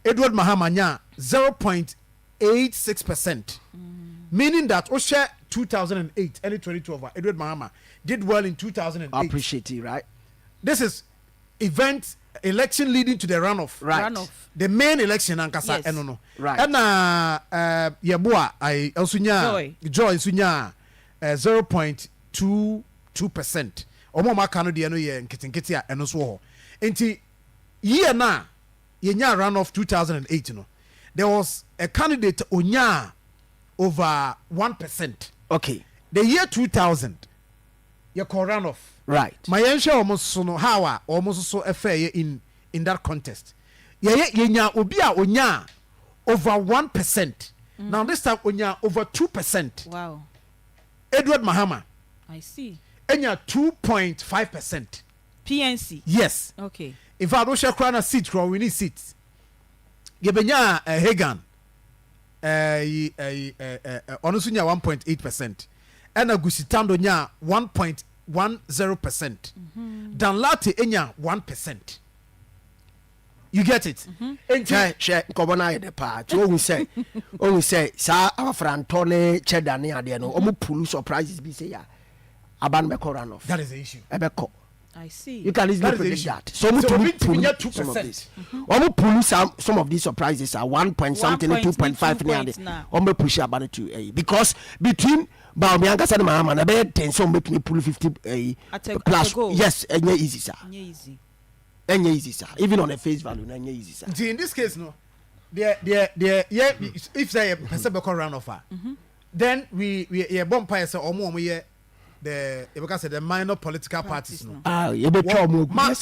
Edward Mahama nya 0.86%. Meaning that Osha 2008 early 2012 Edward Mahama did well in 2008. I appreciate it, right? This is election leading to the runoff. Right. Runoff. The main election ankasa Yes. no. Right. And yeboa I also nya Joy sunya 0.22%. Omo maka no de no ye nketenkete a eno so ho. Enti year na yenya runoff 2008 no. There was a candidate onya over 1%. Okay. The year 2000 ye call runoff. Right. My yensha almost so no how almost so affair in that contest. Yenya obi a onya over 1%. Now this time onya over 2%. Wow. Edward Mahama. I see. Enya 2.5%. PNC. Yes. Okay. In fact, we shall crown a seat. We need seats. Yebenya Hagan. Onusunya 1.8%. And Agusitando nya 1.10%. Danlate enya 1%. You get it? Share Kobona the part. Oh, we say, Sir, our friend Tony Cheddar near the no, Omu Pulu surprises be say, Aban Bekoranov. That is the issue. Ebeko. I see. You can easily predict that. So we So pull we some of 2%. this. Omu Pulu some of these surprises are 1 point something, 2.5 near the Omu push about to because between Baumianga and Mahama, I bet 10 so make me pull 50 plus. Yes, and easy, sir. Easy. And easy, sir. Even on a face value, and easy, sir. See, in this case, no, if say a person become run offer, then we bomb say omo the because the minor political parties no. You be try more. Ma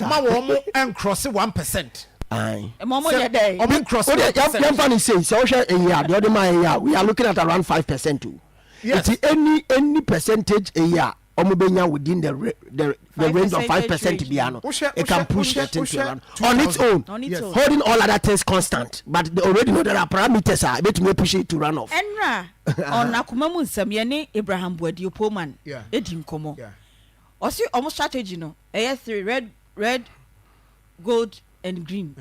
and cross 1%. Aye. Momo ye day. Omo cross 1%. Young funny say so the other man we are looking at around 5% too. Yes. It's any percentage a year. Omubenya within the range of 5% piano. It can push the thing to run on its own. Holding all other things constant, but they already know there are parameters. I bet me push it to run off. Enra on Akoma mu nsam ye ne Abraham Boadi Opoman edim komo. Osi almost strategy no. Three red, gold and green.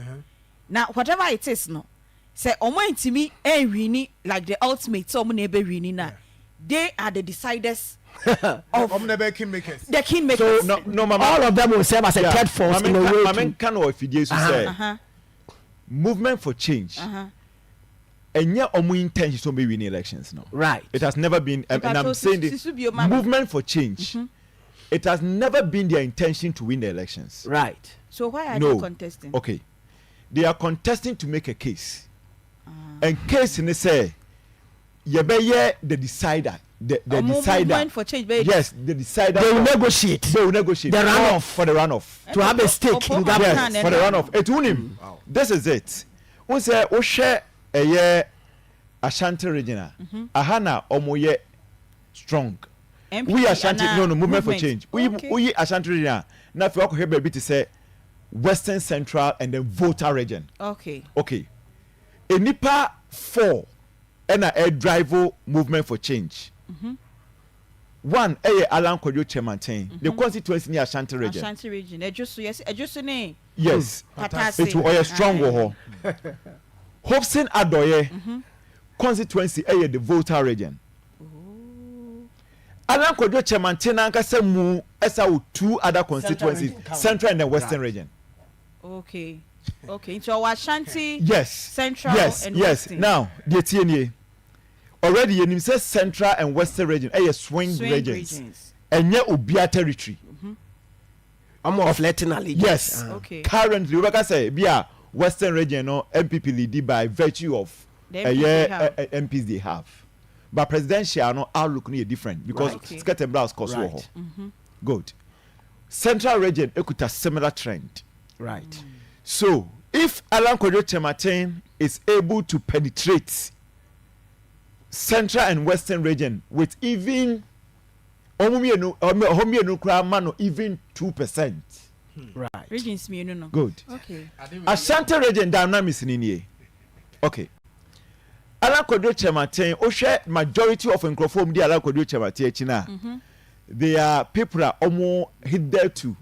Now whatever it is no. say omo ntimi wini like the ultimate so omo na ebe wini na they are the deciders of the kingmakers. The kingmakers. So no, mama, all of them will serve as a third force in a way. Mama can or if you say movement for change. And yet, intention to be winning elections. No, right? It has never been, and I'm saying this movement for change. It has never been their intention to win the elections. Right. So why are they contesting? Okay, they are contesting to make a case, and case in the say, you be the decider. The decider. Movement for change. Yes, the decider. They will negotiate. They will negotiate the runoff for the runoff to have a stake in government. Yes, for the runoff. It won him. This is it. We say we share a year Ashanti regional. Ahana omoye strong. We Ashanti no movement for change. We Ashanti regional. Now if you walk here baby to say Western Central and then Volta region. Okay. A nipa 4 and a drive movement for change. One Alan Kodjo Chemantain. The constituency near Ashanti region. Ashanti region. Just name. Yes. It was strong. Hobson Adoye constituency the Volta region. Alan Kodjo Chemantain anka se mu esa 2 other constituencies, Central and the Western region. Okay. So Ashanti. Yes. Central and Western. Now, the TNA already you say Central and Western region swing regions. And yet Ubia territory. I'm of Latin allegiance. Yes. Okay. Currently, we can say Western region MPP lead by virtue of MPs they have. But presidential outlook is different because skirt and blouse cost good. Central region it a similar trend. Right. So if Alan Kodjo Chemantain is able to penetrate Central and Western region with even even 2%. Right. Regions no. Good. Okay. Ashanti region dynamics in here. Okay. Alan Kodjo Chemantain, Oshe majority of Nkrofo di Alan Kodjo Chemantain china. They are people are almost hitherto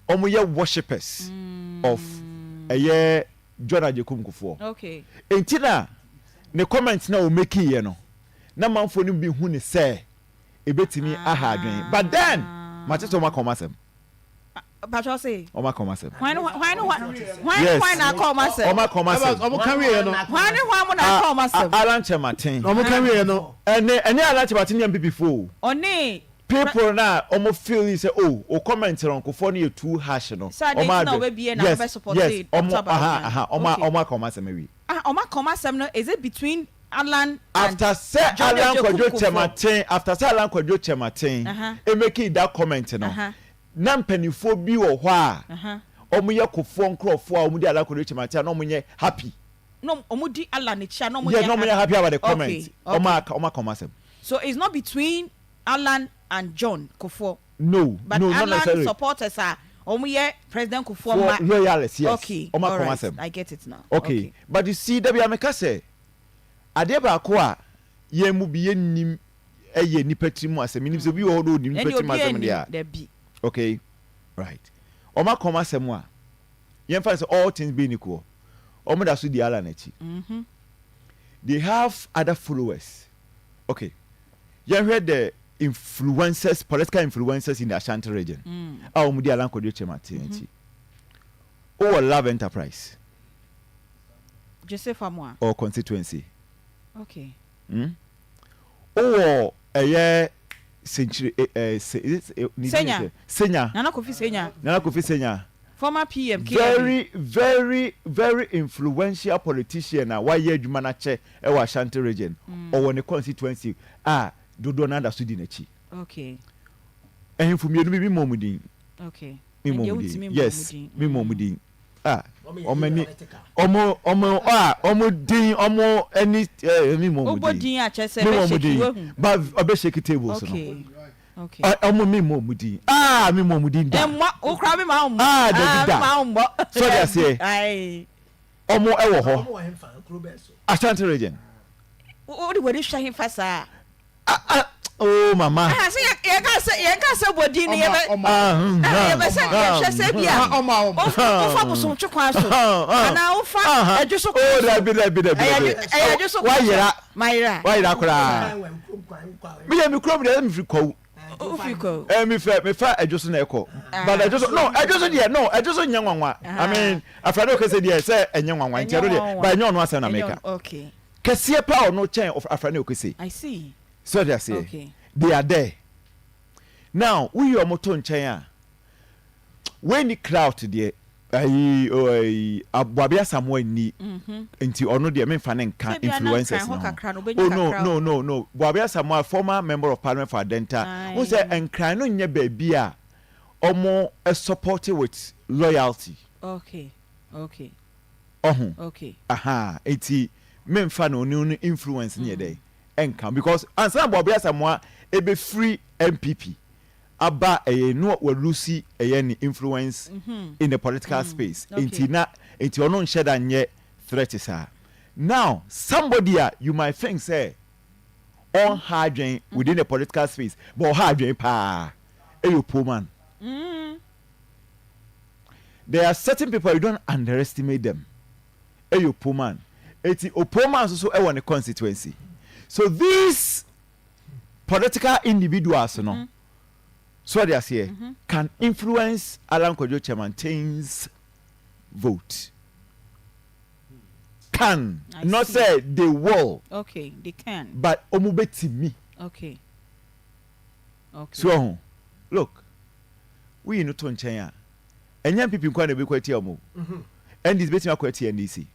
almost worshippers of John Ajekum Kufuor. Okay. Entina ne comment na o make here no. Na manfo ni bi hu ne say ebetimi aha adwen. But then matches o makomasem. Patrol say. O makomasem. Why na call myself? O makomasem. Omo kan we no. Why na call myself? Alan Chemantain. Omo kan we no. Ene Alan Chemantain yam before. Oni people na omo feel is say o comment on ko for na too harsh no. Omo na we be na be support it. Omo komasem we. Omo komasem no is it between Alan after say Alan Kodjo Chemantain e make that comment no na mpanifo bi wo ho a omo ye kofo nkrofo a omo di Alan Kodjo Chemantain na omo ye happy no omo di Alan e chia no omo ye happy about the comment omo comment. So it's not between Alan and John Kofo. No, but no, Alan not necessarily. Supporters are Omuye President Kofo. Yes. Okay, all right. I get it now. Okay. But you see, there be ameka say, ade ba ko a ye mu bi nim eye nipa trimu asem nim so bi wo do nim nipa trimu asem dia. Okay, right. Oma koma asem a ye mfa say all things being equal. Omo da so di Alan echi. They have other followers. Okay. You heard the influencers, political influencers in the Ashanti region. Omo di Alan Kodjo Chemantain echi. Or Love Enterprise. Joseph Amwa. Or constituency. Okay. Or a century Senya. Nana Kofi Senya. Former PM. Very influential politician na why ye dwuma na che e wa Ashanti region or the constituency dodo na da sudi na chi. Okay. And for me no be momudin. Okay. Yes, me momudin. Omani omo din omo any me momudin. Obodin a che se be shake but obe shake tables no. Okay. Omo me momudin. Me momudin da. Emma o kra me ma umbo. So they say. Ai. Omo e wo ho. Ashanti region. O de wori hwa hin fasa. Oh mama. Say you can say body ni ebe. Ebe say you say bia. Ofa bosom twekwan so. Ana ofa adwoso. Oh dabi. Why yira? Mayira. Why yira kura? Me krom dey me free ko. Ufiko. Me fa adwoso na ekọ. But adwoso dey no, adwoso nya nwanwa. I mean, afrado ke say dey say enye nwanwa. Ntiado dey, ba nya ono asem na make. Okay. Kese pa ono chen of afrado ke say. I see. So they say. Okay. They are there. Now, we your moto nchen when the crowd there abwabia samoa ni nti ono de me fa ne nka influencers no bwabia samoa former member of parliament for Adenta who say enkran no nya ba bia omo support with loyalty. Okay. Okay. Aha, enti me fa no ni influence ni dey enka because ansa bwabia samoa ebe free MPP aba no walusi ni influence in the political space inti ono nsheda nye threat sa. Now somebody you might think say on hardware within the political space but hardware pa you poor man. There are certain people you don't underestimate them. You poor man. Eti poor man so e won a constituency. So these political individuals no so they are here can influence Alan Kojo Chairman's vote. Can not say they will. Okay, they can. But omubeti me. Okay. So look, we no to nchen enya people kwa na be kwati omo. And this betima kwati NDC.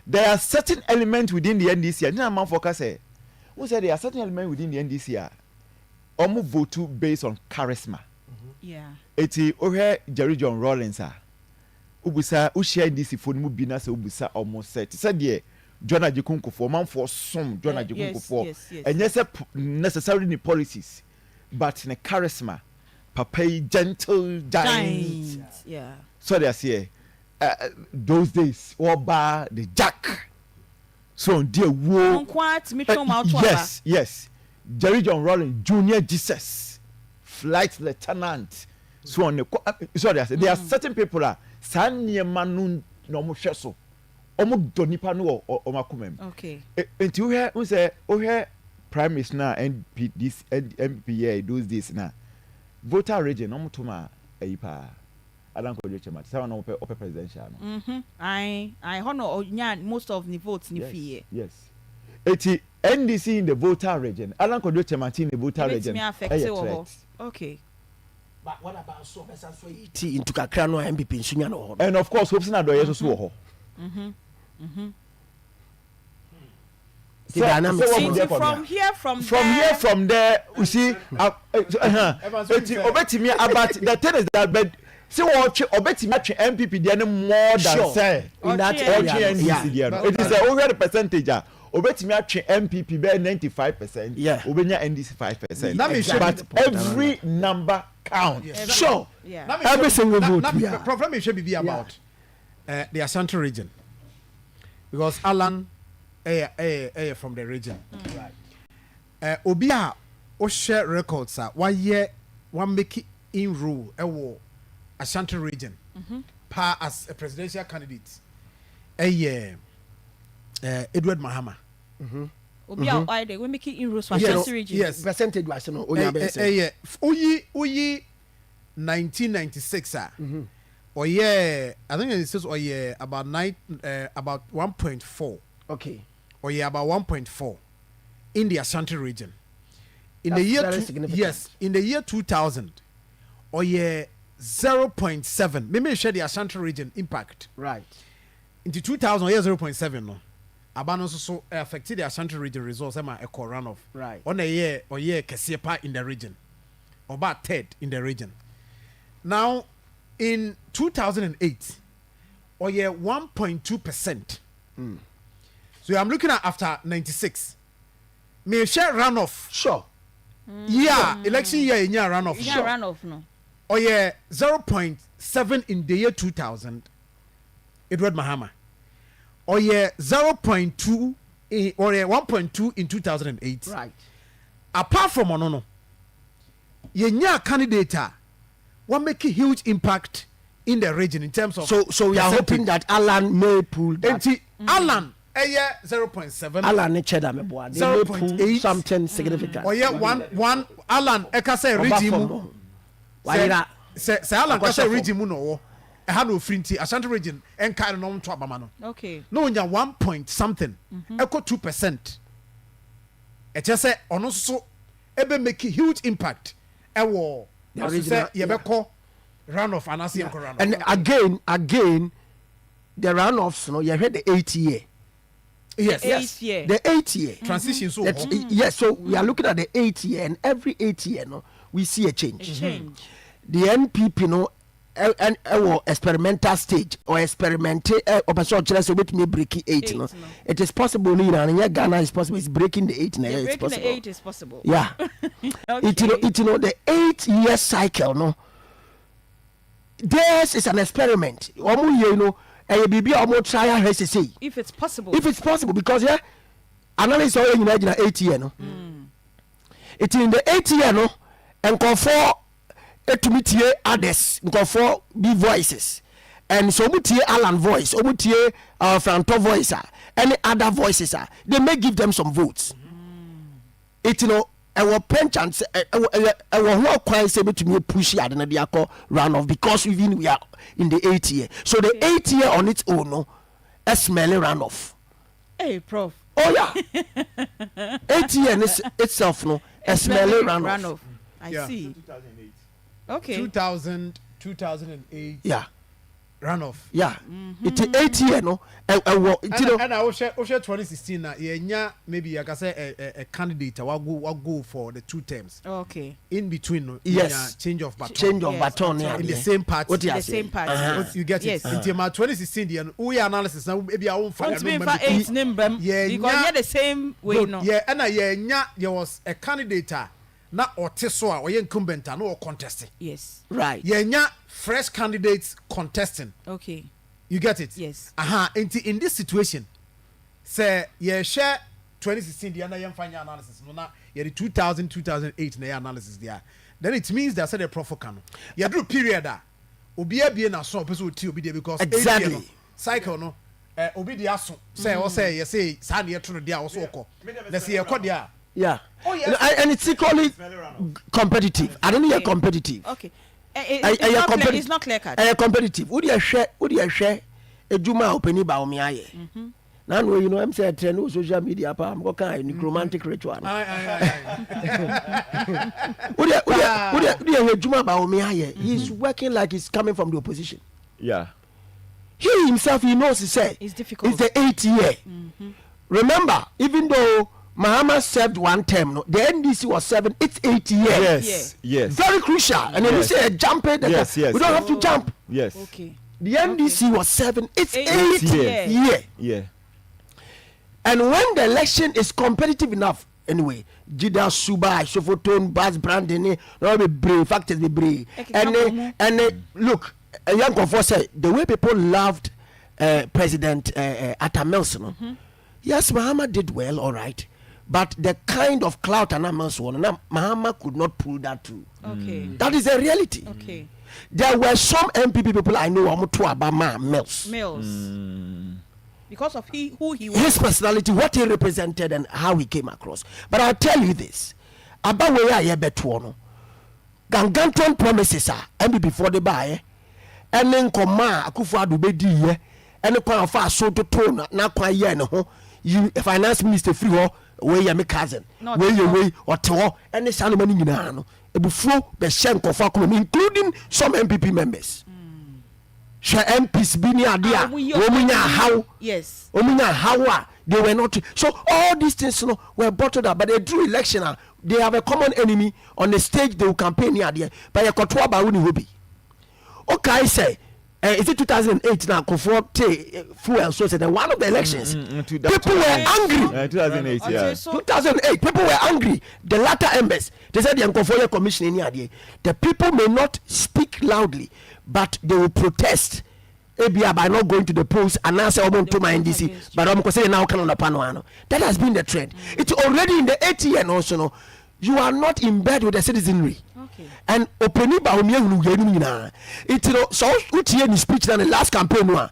There are certain elements within the NDC. And man focus say who said there are certain elements within the NDC omo vote based on charisma. Yeah. Eti ohe Jerry John Rawlings ubusa u share NDC phone mu bi na se ubusa omo set. Said there John Ajekunko man for some John Ajekunko for. And yes necessarily the policies but the charisma papa gentle giant. Yeah. So they say those days oba the jack. So dear wo yes. Jerry John Rawlings, Junior Jesus, Flight Lieutenant, so on. So there are certain people that Sanya Manu no more sheso, Omo Donipa no or Makumem. Okay. And you hear, say, oh, here, Prime Minister now, NP, this MPA, those days now. Voter region, no more to my Aipa. I don't call you Chairman. Someone open presidential. I honor most of the votes in fear. Yes. Eti NDC in the voter region. Alan Kojo Chairman in the voter region. Okay. But what about so into Kakra no MPP Sunya no? And of course, hopes na do yeso so ho. From there, you see, obetimi about the thing is that but see what obetimi MPP there more than say in that area. It is over the percentage. Obetimi atwe MPP be 95%. Yeah. Obenya NDC 5%. But every number counts. Yeah. Sure. Yeah. Every single vote. Problem is should be about the Ashanti region, because Alan from the region. Right. Obia o share records why year one make in rule Ashanti region pa as a presidential candidate. Edward Mahama. Obia I we make inroads for Ashanti region. Yes, percentage was no onya be say. Oyi 1996 I think it says about 1.4. Okay. About 1.4 in the Ashanti region. In That's the year in the year 2000 0.7. Maybe share the Ashanti region impact. Right. Into 2000 0.7 no. Abano so affected the Ashanti region results a runoff. Right. On a year Kesiepa in the region. Or about third in the region. Now in 2008 1.2%. So I'm looking at after 96. May share runoff. Sure. Yeah, election year in year runoff. Yeah, runoff no. 0.7 in the year 2000. Edward Mahama. 0.2 or 1.2 in 2008. Right. apart from no yenya candidate what make a huge impact in the region in terms of so we are hoping that Alan may pull that. Alan 0.7 Alan ne cheddar me boy they may pull something significant. Oh yeah, one Alan eka say region say Alan ka say region mu no e ha no frinti Ashanti region enka no nto abama no. Okay. No nya 1 point something equal 2%. E che say ono so ebe make a huge impact ewo say yebeko runoff anasi enko runoff. And again the runoffs no you heard the 8th year. Yes. The 8th year transition so yes, so we are looking at the 8th year, and every 8th year no we see a change. The NPP no and experimental stage or experimental operation so with me breaking 8 no. It is possible in Ghana is possible, it's breaking the 8 now. It's possible. The 8 is possible. Yeah. Okay. It the 8-year cycle no. This is an experiment. You know, try if it's possible, because yeah, analysis already in 8 year no. It's in the 8 year no, and conform to meet others, conform be voices, and so mutie Alan voice, mutie Franto voice, any other voices they may give them some votes. It you know. Our penchant, our whole quite able to me push it and the runoff because even we are in the 8th year. So the 8th year on its own, no, a smelly runoff. Hey, Prof. Oh yeah, 8th year itself, no, a smelly runoff. I see. 2008. Okay. 2008. Yeah. Runoff. Yeah. It's 8th year, no. And I will share 2016 now. Yeah, maybe I can say a candidate will go for the 2 terms. Okay. In between, no. Yes. Change of baton. Change of baton. Yeah. In the same party. What the same party. You get it. Until my 2016, we analysis now. Maybe I won't find. Yeah. Because you're the same way, no. Yeah. And there was a candidate. Na oteso or incumbent no contesting. Yes. Right. Yeah, fresh candidates contesting. Okay. You get it? Yes. In this situation, say share 2016 the under final analysis. No, na the 2008 na analysis there. Then it means that say the profo can. You do period obi abie na so person ti obi there because exactly cycle no obi dey aso say or say you say sa na yeto no there also okọ. Na say ekọ there. Yeah. Oh, yes. And it's equally competitive. I don't know you're competitive. Okay. It's not clear cut. Competitive. Would you share a Juma open ba omiaye? Now you know I'm saying no social media pa am go kind necromantic ritual. Would you Juma ba omiaye? He's working like he's coming from the opposition. Yeah. He himself he knows he said it's difficult. It's the 8th year. Remember, even though Mahama served 1 term. No, the NDC was 7. It's 8 years. Yes. Very crucial. And then you say jump it. Yes. We don't have to jump. Yes. Okay. The NDC was 7. It's 8 years. Yeah. And when the election is competitive enough, anyway, Jida Suba, Sofoton, Bas Brandon, no be brave. Factors be brave. And look, a young confor said the way people loved President Atta Milson. Yes, Mahama did well, all right. But the kind of clout and Amos one, Mahama could not pull that through. Okay. That is a reality. Okay. There were some MPP people I know who to Obama Mills. Because of who he was. His personality, what he represented and how he came across. But I'll tell you this. About where I am betuono. Ganganton promises are and before the buy. And then Koma Akufo-Addo bedi ye. And the kwa fa so to tone na kwa ye no. You finance minister free ho where you cousin where you way or to any salmon in no ebufro be shen kofa including some MPP members. Share MPs be near dia omunya how yes omunya how they were not so all these things no were bottled up but they drew election they have a common enemy on the stage they will campaign near there but you got to ba woni hobi okay say is it 2008 now? Fuel so said one of the elections. People were angry. 2008, yeah. 2008, people were angry. The latter members, they said the Nkofoye Commission in here. The people may not speak loudly, but they will protest. ABI by not going to the polls and answer to my NDC, but I'm saying now can on the panel. That has been the trend. It's already in the 8th year and also no. you are not in bed with the citizenry. Okay. And opening by it so utie ni speech na the last campaign one.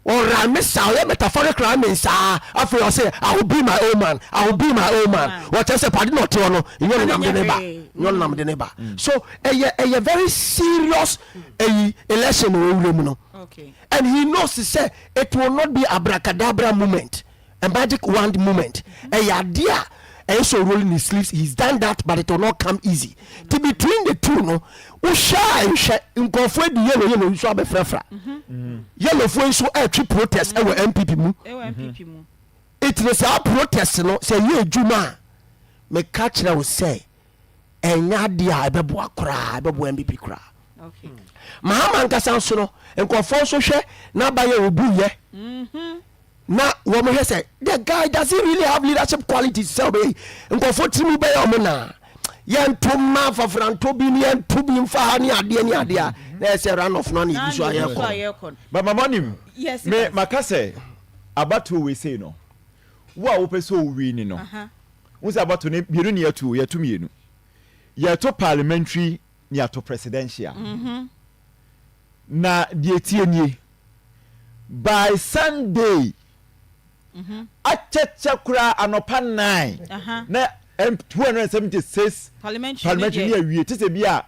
Or I metaphorical means after you say I will be my own man, I will be my own man. What I say pardon not to you know the neighbor. So a very serious election. Okay. And he knows to say it will not be abracadabra moment, a magic wand moment. A idea also rolling his sleeves. He's done that, but it will not come easy. To between the two, no, Usha in conflict yellow so be frefra. Yellow for so a trip protest our MPP mu. It is our protest no say ye juma me catch na say enya dia bebo akra bebo MPP kra. Okay. Mahama nkasa so no nkofo so hwe na ba ye obu ye. Na woman say the guy doesn't really have leadership qualities. So be nkofo timu be yo na yen to ma for franto bi ni en to bi mfa ni ade na say run off no ni bi so ayekon. But my money yes me makase abato we say no wo a wo peso wi ni no wo say abato ne biru ni yatu mienu yato parliamentary ni yato presidential na die tie nie by Sunday acheche kura anopa 9 na 276 parliamentary ni awie tese bia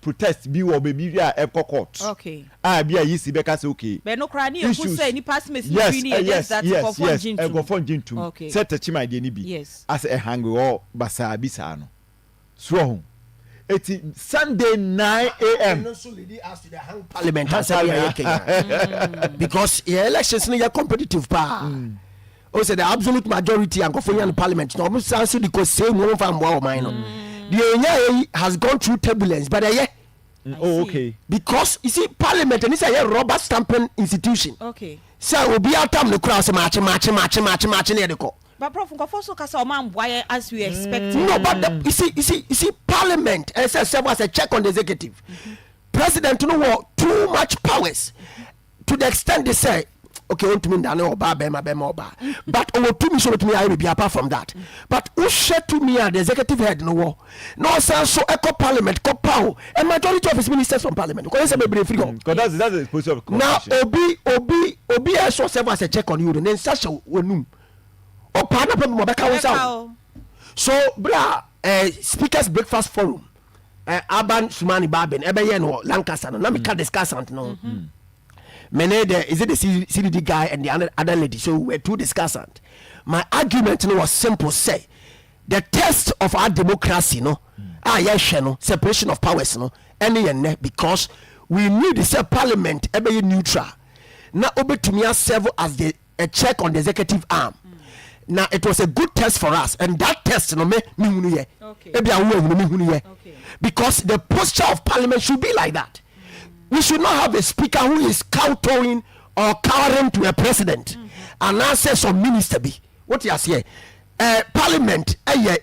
protest bi wo be bi a court okay bia yisi be ka say okay be no kra ni e fu say ni pass me ni yes that for jintu go for jintu set a chima de ni bi as a hang wo basa bi sa no so it's Sunday 9 a.m. Parliament because elections are competitive pa. Also the absolute majority and go for the parliament. No, so because same one from wow mine. The has gone through turbulence, but okay. Because you see, parliament and it's a rubber stamping institution. Okay. So we'll be out time the cross march near the court. But Prof, also as we expect. No, but you see, Parliament as a check on the executive. President, you know, too much powers to the extent they say, okay, want to mean that no bema. But over to me, so to me, I will be apart from that. But who said to me, the executive head, no sense so echo Parliament, power, and majority of his ministers from Parliament. Because that's the position of now, Obi, I saw serve as a check on you, and then such a one. So bra speakers breakfast forum Aban Sumani Baben ebe no Lancaster no na me can discuss no many there is it the CDD guy and the other lady, so we're two discussant. My argument was simple, say the test of our democracy no separation of powers no any because we need the parliament ebe neutral na obetumi serve as a check on the executive arm. Now it was a good test for us, and that test no me hunu ye because the posture of parliament should be like that. We should not have a speaker who is kowtowing or cowering to a president and now say some minister be what you say. Parliament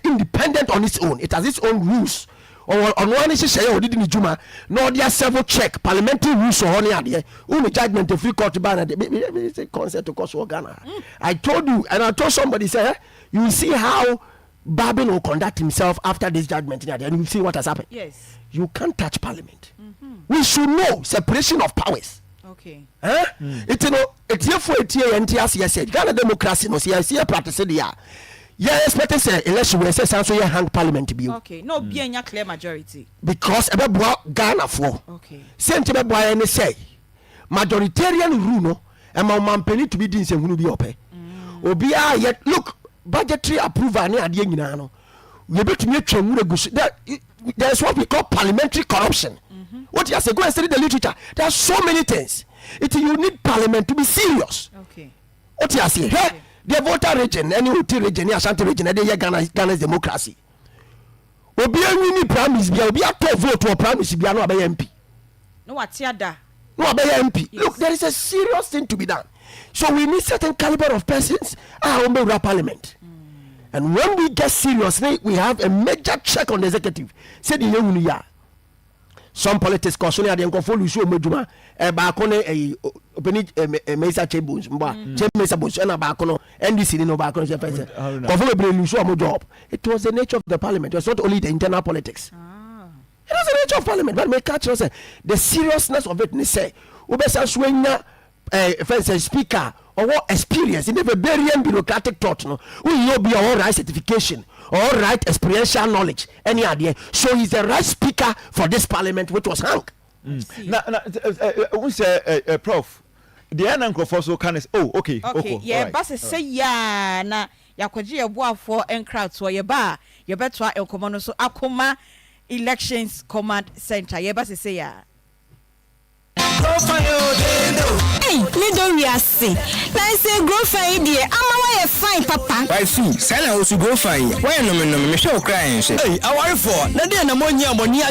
independent on its own, it has its own rules. Or on one issue say did ni juma no there several check parliamentary rules or honey ade unu judgment of free court ban the concept to cause Ghana. I told you and I told somebody say you will see how Babin will conduct himself after this judgment and you will see what has happened. Yes, you can't touch parliament. We should know separation of powers. Okay. It's it's here for it here and yes Ghana democracy no see practice there. Yeah, expect say election we say so you hang parliament be. Okay. No be any clear majority. Because ebe Ghana for. Okay. Same to be any say majoritarian rule no e ma mampeni to be din se hunu bi ope. Obi yet look budgetary approval ni ade nyina no. We betumi atwa nwure gusu. There's what we call parliamentary corruption. What you say go and study the literature. There are so many things. You need parliament to be serious. Okay. What you say? Hey, the voter region, any Uti region, any Ashanti region, they Ghana's democracy. Obi any promise be obi a vote to a promise be no be MP. No what da. No be MP. Yes. Look, there is a serious thing to be done. So we need certain caliber of persons on the parliament. And when we get serious, we have a major check on the executive. Say the some politics cause so they go follow you meduma ba ko ne openi Mesa Chebons mba Mesa Bones na ba ko no NDC ni no ba ko no first go follow be lose your job. It was the nature of the parliament. It was not only the internal politics. It was the nature of parliament. But me catch say the seriousness of it ni say obesa swenya first speaker or what experience in the Barbarian bureaucratic thought no will be all right certification all right experiential knowledge any idea. So he's the right speaker for this parliament which was hung. Now we say prof the anankrofo so can okay yeah but say ya na yakwaji eboafo encrowd so ye ba ye betwa enkomo no so Akoma elections command center ye ba say ya hey, me don't we see. Now say grow fine dear. I'm away fine, papa. Why see? Sana also grow fine. Why no me show crying. Hey, I worry for. Na dey na money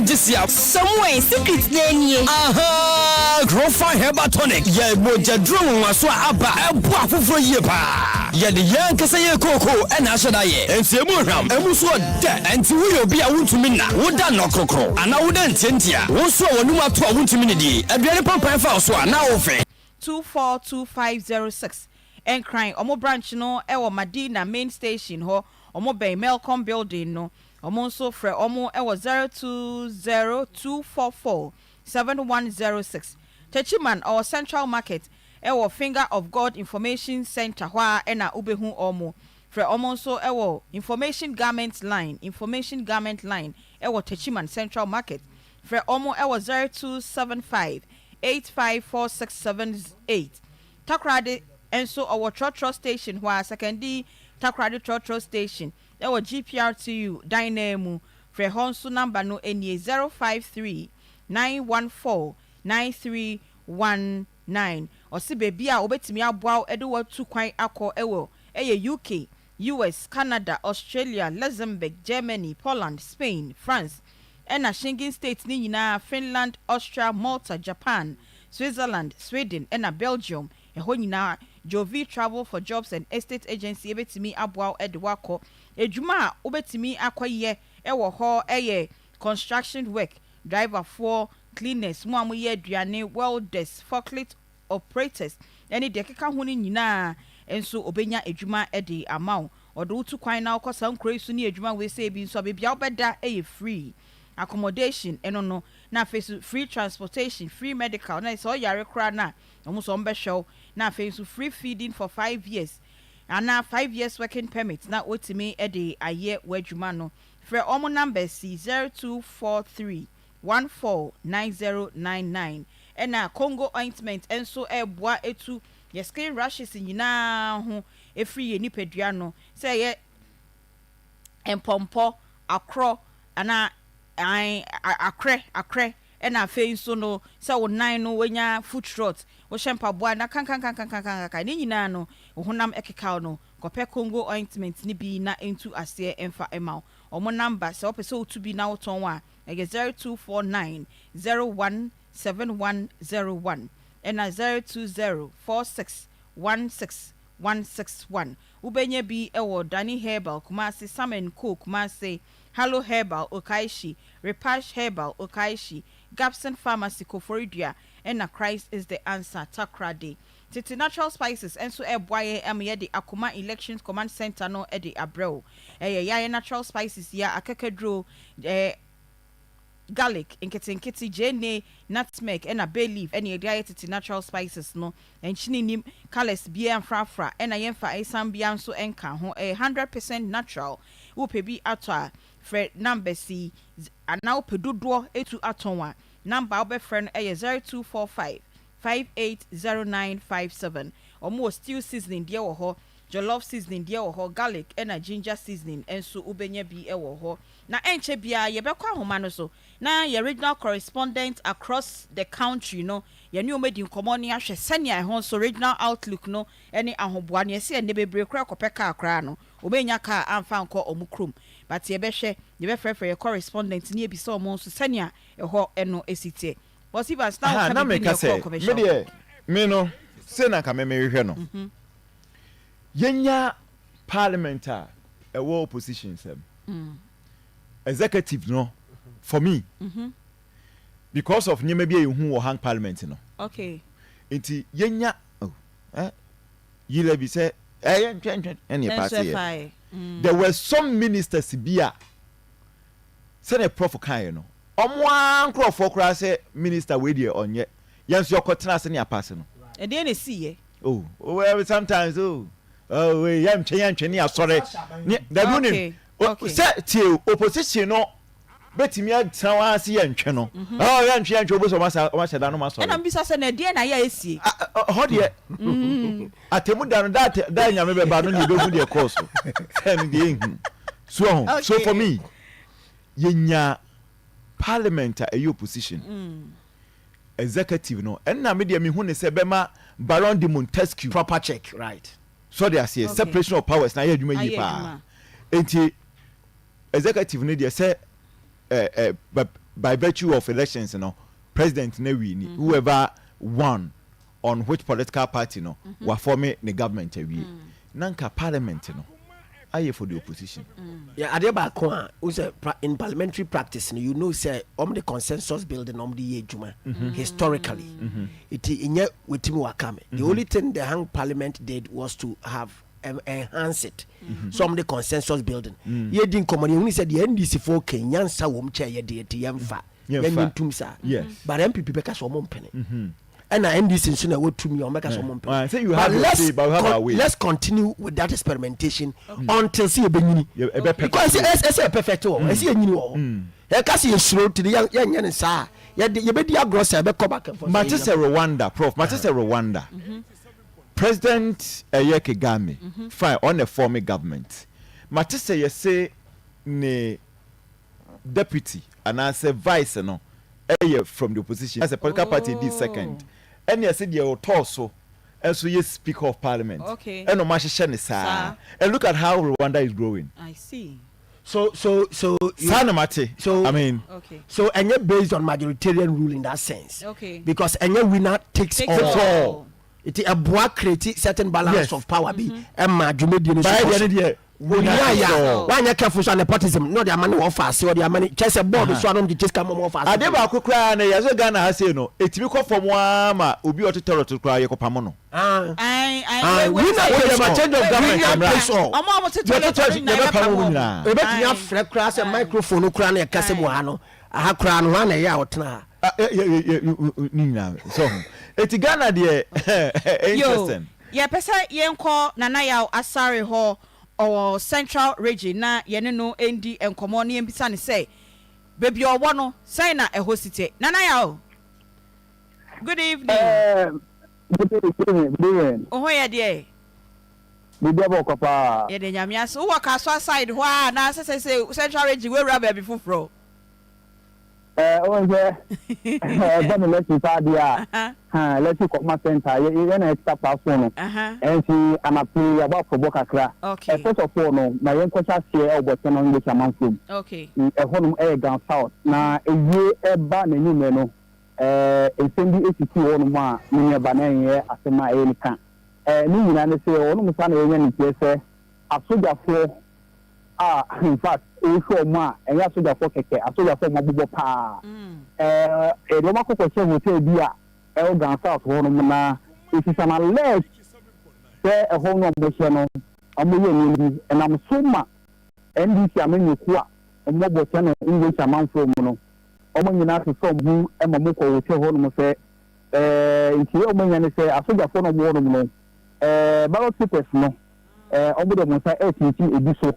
just ya. Somewhere secret dey. Aha, grow fine herbal tonic. Yeah, moja drum wa so aba ebo afoforo ye pa. Yeah, the young kasa ye koko e na so da ye. Ense mu hwam, emu so da. Enti wo ye obi a wuntumi na. Wo da no krokro. Ana wo da ntientia. Wo so wonu ato a wuntumi ne di. Aduane pampan fa so na wo fe. 242506 and crying omo branch no ewo Madina main station ho omo bay Melcom building no omo so fre omo ewo 0202447106 Techiman or Central Market ewo Finger of God Information Center hwa ena ubehu omo fre omo so ewo information garment line ewo Techiman Central Market fre omo ewo 0275 854678 Takrade enso our Trotro station where secondly Takrade Trotro station our GPRTU dynamo for honsu number no any 053-914-9319 or si baby a obetimi aboa edo tu kwan akọ ewo UK US Canada Australia Luxembourg Germany Poland Spain France ena Schengen states ni nyina Finland, Austria, Malta, Japan, Switzerland, Sweden ena Belgium eho nyina Jovi Travel for Jobs and Estate Agency ebetimi aboa edwako ejuma obetimi akoye ewo ho eye construction work driver for cleaners mo amoye aduane welders forklift operators eni de keka ho ni nyina enso obenya ejuma ede amount odo utu kwan na okosa nkro isu ni ejuma we say bi nso bebia obeda eye free accommodation no na face free transportation free medical na so yare kra na omo so mbe show na face free feeding for 5 years and na 5 years working permit na otimi e de aye wadwuma no frɛ omo number C 0243149099 ena Congo ointment enso eboa etu ye skin rashes nyina ho efri ye nipadua no say ye empompo akro ana akre ena afei nso no se wo nan no wenya foot rot wo shempa boa na kan ni nyina no honam ekeka no kope Congo ointment ni bi na entu ase emfa ema omo number se opese otu bi na woton wa ege 0249017101 ena 0204616161 ubenye bi ewo Dani Herbal Kumasi Samen Co Kumasi Hello Herbal Okaishi, Repash Herbal Okaishi, Gapson Pharmacy Koforidua, and Christ is the answer. Takrade. Titi Natural Spices, and so boye the Akoma Elections Command Center no edi abreu. Ya Natural Spices ya akekedro garlic, inketi jene, nutmeg, and a bay leaf, and ya Titi Natural Spices no, and chininim colors beer and frafra, and a yemfa a sambian so enka, 100% natural, upe be atwa. Fred number C and now pedudo etu atonwa number obe friend 0245580957 or more stew seasoning dear ho jollof seasoning dear ho garlic and a ginger seasoning and so ubenya bi ewo ho na enche bia ye be kwa homa no so na your regional correspondent across the country no ye new made in common ya hwe senia ho so regional outlook no any ahoboa no ye se ne bebre kra kopeka akra no obenya ka amfa nko omukrum but ye be hwe ye be frefre your correspondent ni ebisa omo so senia eho eno esite but if I start na make say me no se na ka me hwe no yenya parliamentar ewo opposition sem executive no for me because of nyeme bi ehu wo hang parliament no okay enti yenya yile bi say ntwentwen ene party there were some ministers bia say the prof kan no omo ankrofo kura say minister we dey onye yenso yokotena se ne apase no e dey na siye well sometimes we yantwe ne asore da do ne say tie opposition no betimi atsawa ase yantwe no yantwe oboso ma sheda no ma so na mbisa se na dey na ya esie ho de atemu da no da nyame be ba no ne behu de course and dey so for me yenya parliament a opposition executive no and na media me hu ne se be ma Baron de Montesquieu proper check right so they say separation of powers na yadwuma yi pa enti executive ne dey say by virtue of elections no president na win whoever won on which political party no wa form the government we nanka parliament no aye for the opposition yeah ade ba ko a we say in parliamentary practice you know say the consensus building the ejuma historically it inye wetimi wakame the only thing the hang parliament did was to have enhance it some the consensus building ye din common you said the NDC for Kenya sa wom che ye de yemfa yentum sa but MPP be ka so mo mpene and NDC so na wotumi o make so mo mpene say you have to say but we have our way. Let's continue with that experimentation until see ebenyini because it's a perfect o see enyini o e ka see esuro to the yan ne sa ye be di agro say be come back for Manchester Rwanda prof Manchester Rwanda President Kagame fine on a former government Manchester you say ne deputy and as a vice no from the opposition as a political party this second and you said you torso and so you speaker of parliament and no and look at how Rwanda is growing. I see. So I mean so and you're based on majoritarian rule in that sense because and your winner takes all. It a boa create certain balance of power be and majumedi why you careful so nepotism no the money offers or the money just a board so no just come more fast ade ba kokra na yaso Ghana ha say no etimi ko fom ama obi ototoro to kra yekopamo no we not change of government omo ototoro na ebetimi afre kra say microphone kra na yakase mu ha no aha kra no ha na ya otena so eti Ghana de interesting ye pesa yenko nana ya asare ho or central region na yene no endi enkomo ne mbisa ne say baby owo no sign na e hosite nana ya good evening good evening oh ya de bibi abokapa ye de nyamias wo waka so side ho a na say central region we rubber be fufuro onje then let's start there let's come center you na extra platform and see amapi about for bokakra first of all no na yen kwacha share obote no English amanfom honum down south na ewie eba na nyume no ensendi 82 honum a me ba na yen asema elika ni nyina ne se honum sa na yen ni pese asojafo in fact if ma and ya soja for keke asoja for mabubo pa do ma kokko che hotel bi a down south honum na it is an alleged say a honum bo che no amoye ni and am so ma NDC amenyoku a omobo che no English amanfo mu no omo nyina so so bu e mamu ko hotel honum se nti omo nyane se asoja for no bo honum no ballot papers no omo de mo sa etiti ebi so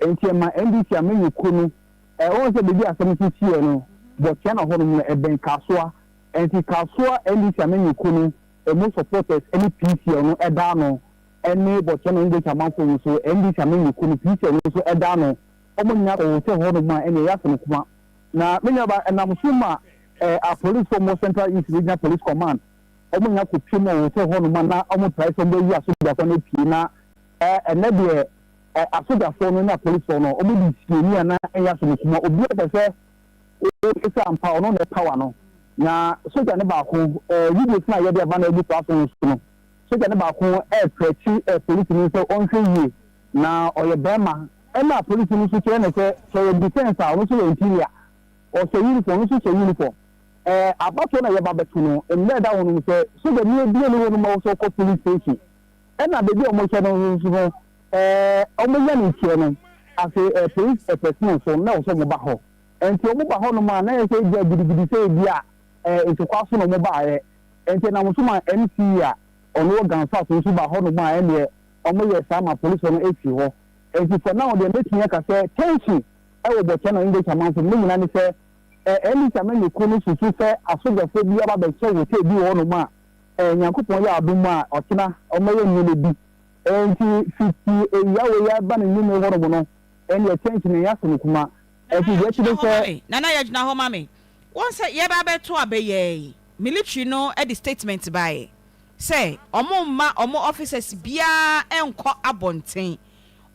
entiema NDC amenyoku no o se bebi asem tie no but yana honum no eben kasoa enti kasoa NDC amenyoku no most supporters any PC no eda no any but no English amanfo so NDC amenyoku no PC no so eda no omo nya ko se honum ma ene ya so kuma na menya ba enam suma a police from Central East Regional Police Command omo nya ko twemo se honum na omo try so be yi aso da ko na pi na ene de asoja for no na police for no omo di sieni na eya so kuma obi e se ese ampa no na power no na soja ne ba ko video na ye de ba na ebi platform no soja ne ba ko prechi police ni so on hwe na oye bema e na police ni so che na se so defense a no so interior o so uniform so uniform about when I have a tuno, and let down say, so the new deal with also called police station. And I be almost on the channel as a police person, so now some about and so mobile man, I say, it's a question of mobile, and then I was my MC on no gun south to Honoma and only some police on ACO. And for now, they're making a say, tension. I will be channel English amount of million and say, any time you couldn't say, I saw the phobia about the show will take you on ma, and Yakupoya Duma or Tina or Mayan be. And 50 a year banning you know what and you're changing the Yasunukuma. And he actually say, Nana Yajna Homami. Once a Yababe to obey, military no at the statement by. Say, Omo officers bia and call abontain.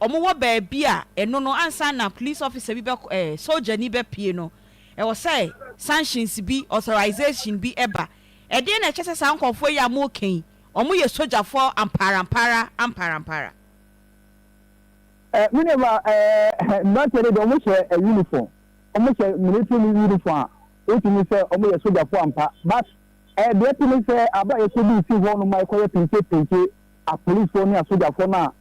Omo bia and no answer na police officer be soldier ni be piano. E was say sanctions be authorization be eba. E dey na chese san konfo ya mo ken. Omo ye soldier for ampara. We never not really don't share a uniform. Omo share military uniform. It means say omo ye soldier for ampa. But the thing say about you could see one of my quiet pinche a police phone a soldier for na.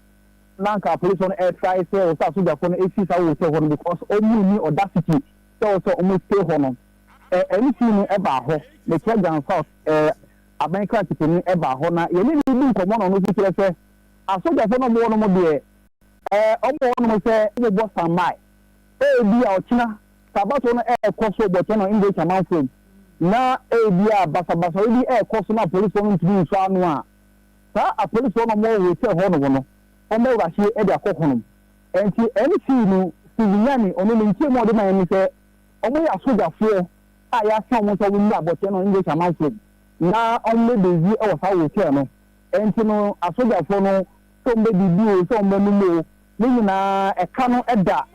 Nanka police on air try say or soldier for 80 hours because only me audacity. So almost stay home. Anything about her, the check down south, America to about her. Now, you need to come on the say, I saw that one more there. Almost say, the boss and my. Be our China, Sabat on air cost over channel English amount from. Now, be a basa air cost on a police woman to do so noir. A police woman more will tell Honono. Omo Rashi Edia Coconum. And see anything, Sivani, only in 2 more than I say. Omo ya soldier for I ask someone to win about English amount of now only the year of our channel and you know a soldier for no somebody do so many na a canon at that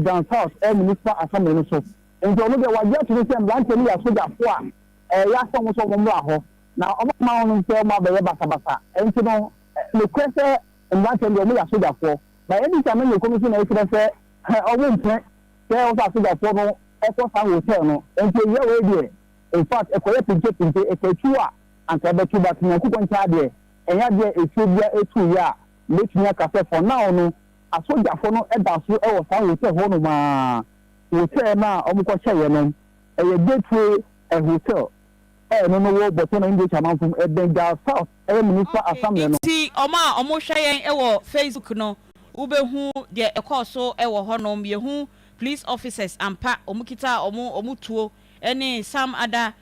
down south and minister assembly so and so look at what you have to say and tell you a soldier for ya someone so mumraho now omo ma say ma be basa and you know the question and one tell you a soldier for by any time you come to na say omo say also soldier for no echo san hotel no enti ye we dey in fact ekoye pinche eketua anka betu but na ku koncha de enya de efibia etu ya letumi aka say for now no asoja for no eda so e wo san hotel ho no ma hotel na omukọ cheye no eye gateway a hotel no wo but no English amount from Bengal South minister assembly no ti omo hwe yen e wo Facebook no ubehu de ekoso e wo ho no yehu police officers ampa omukita omutuo any some other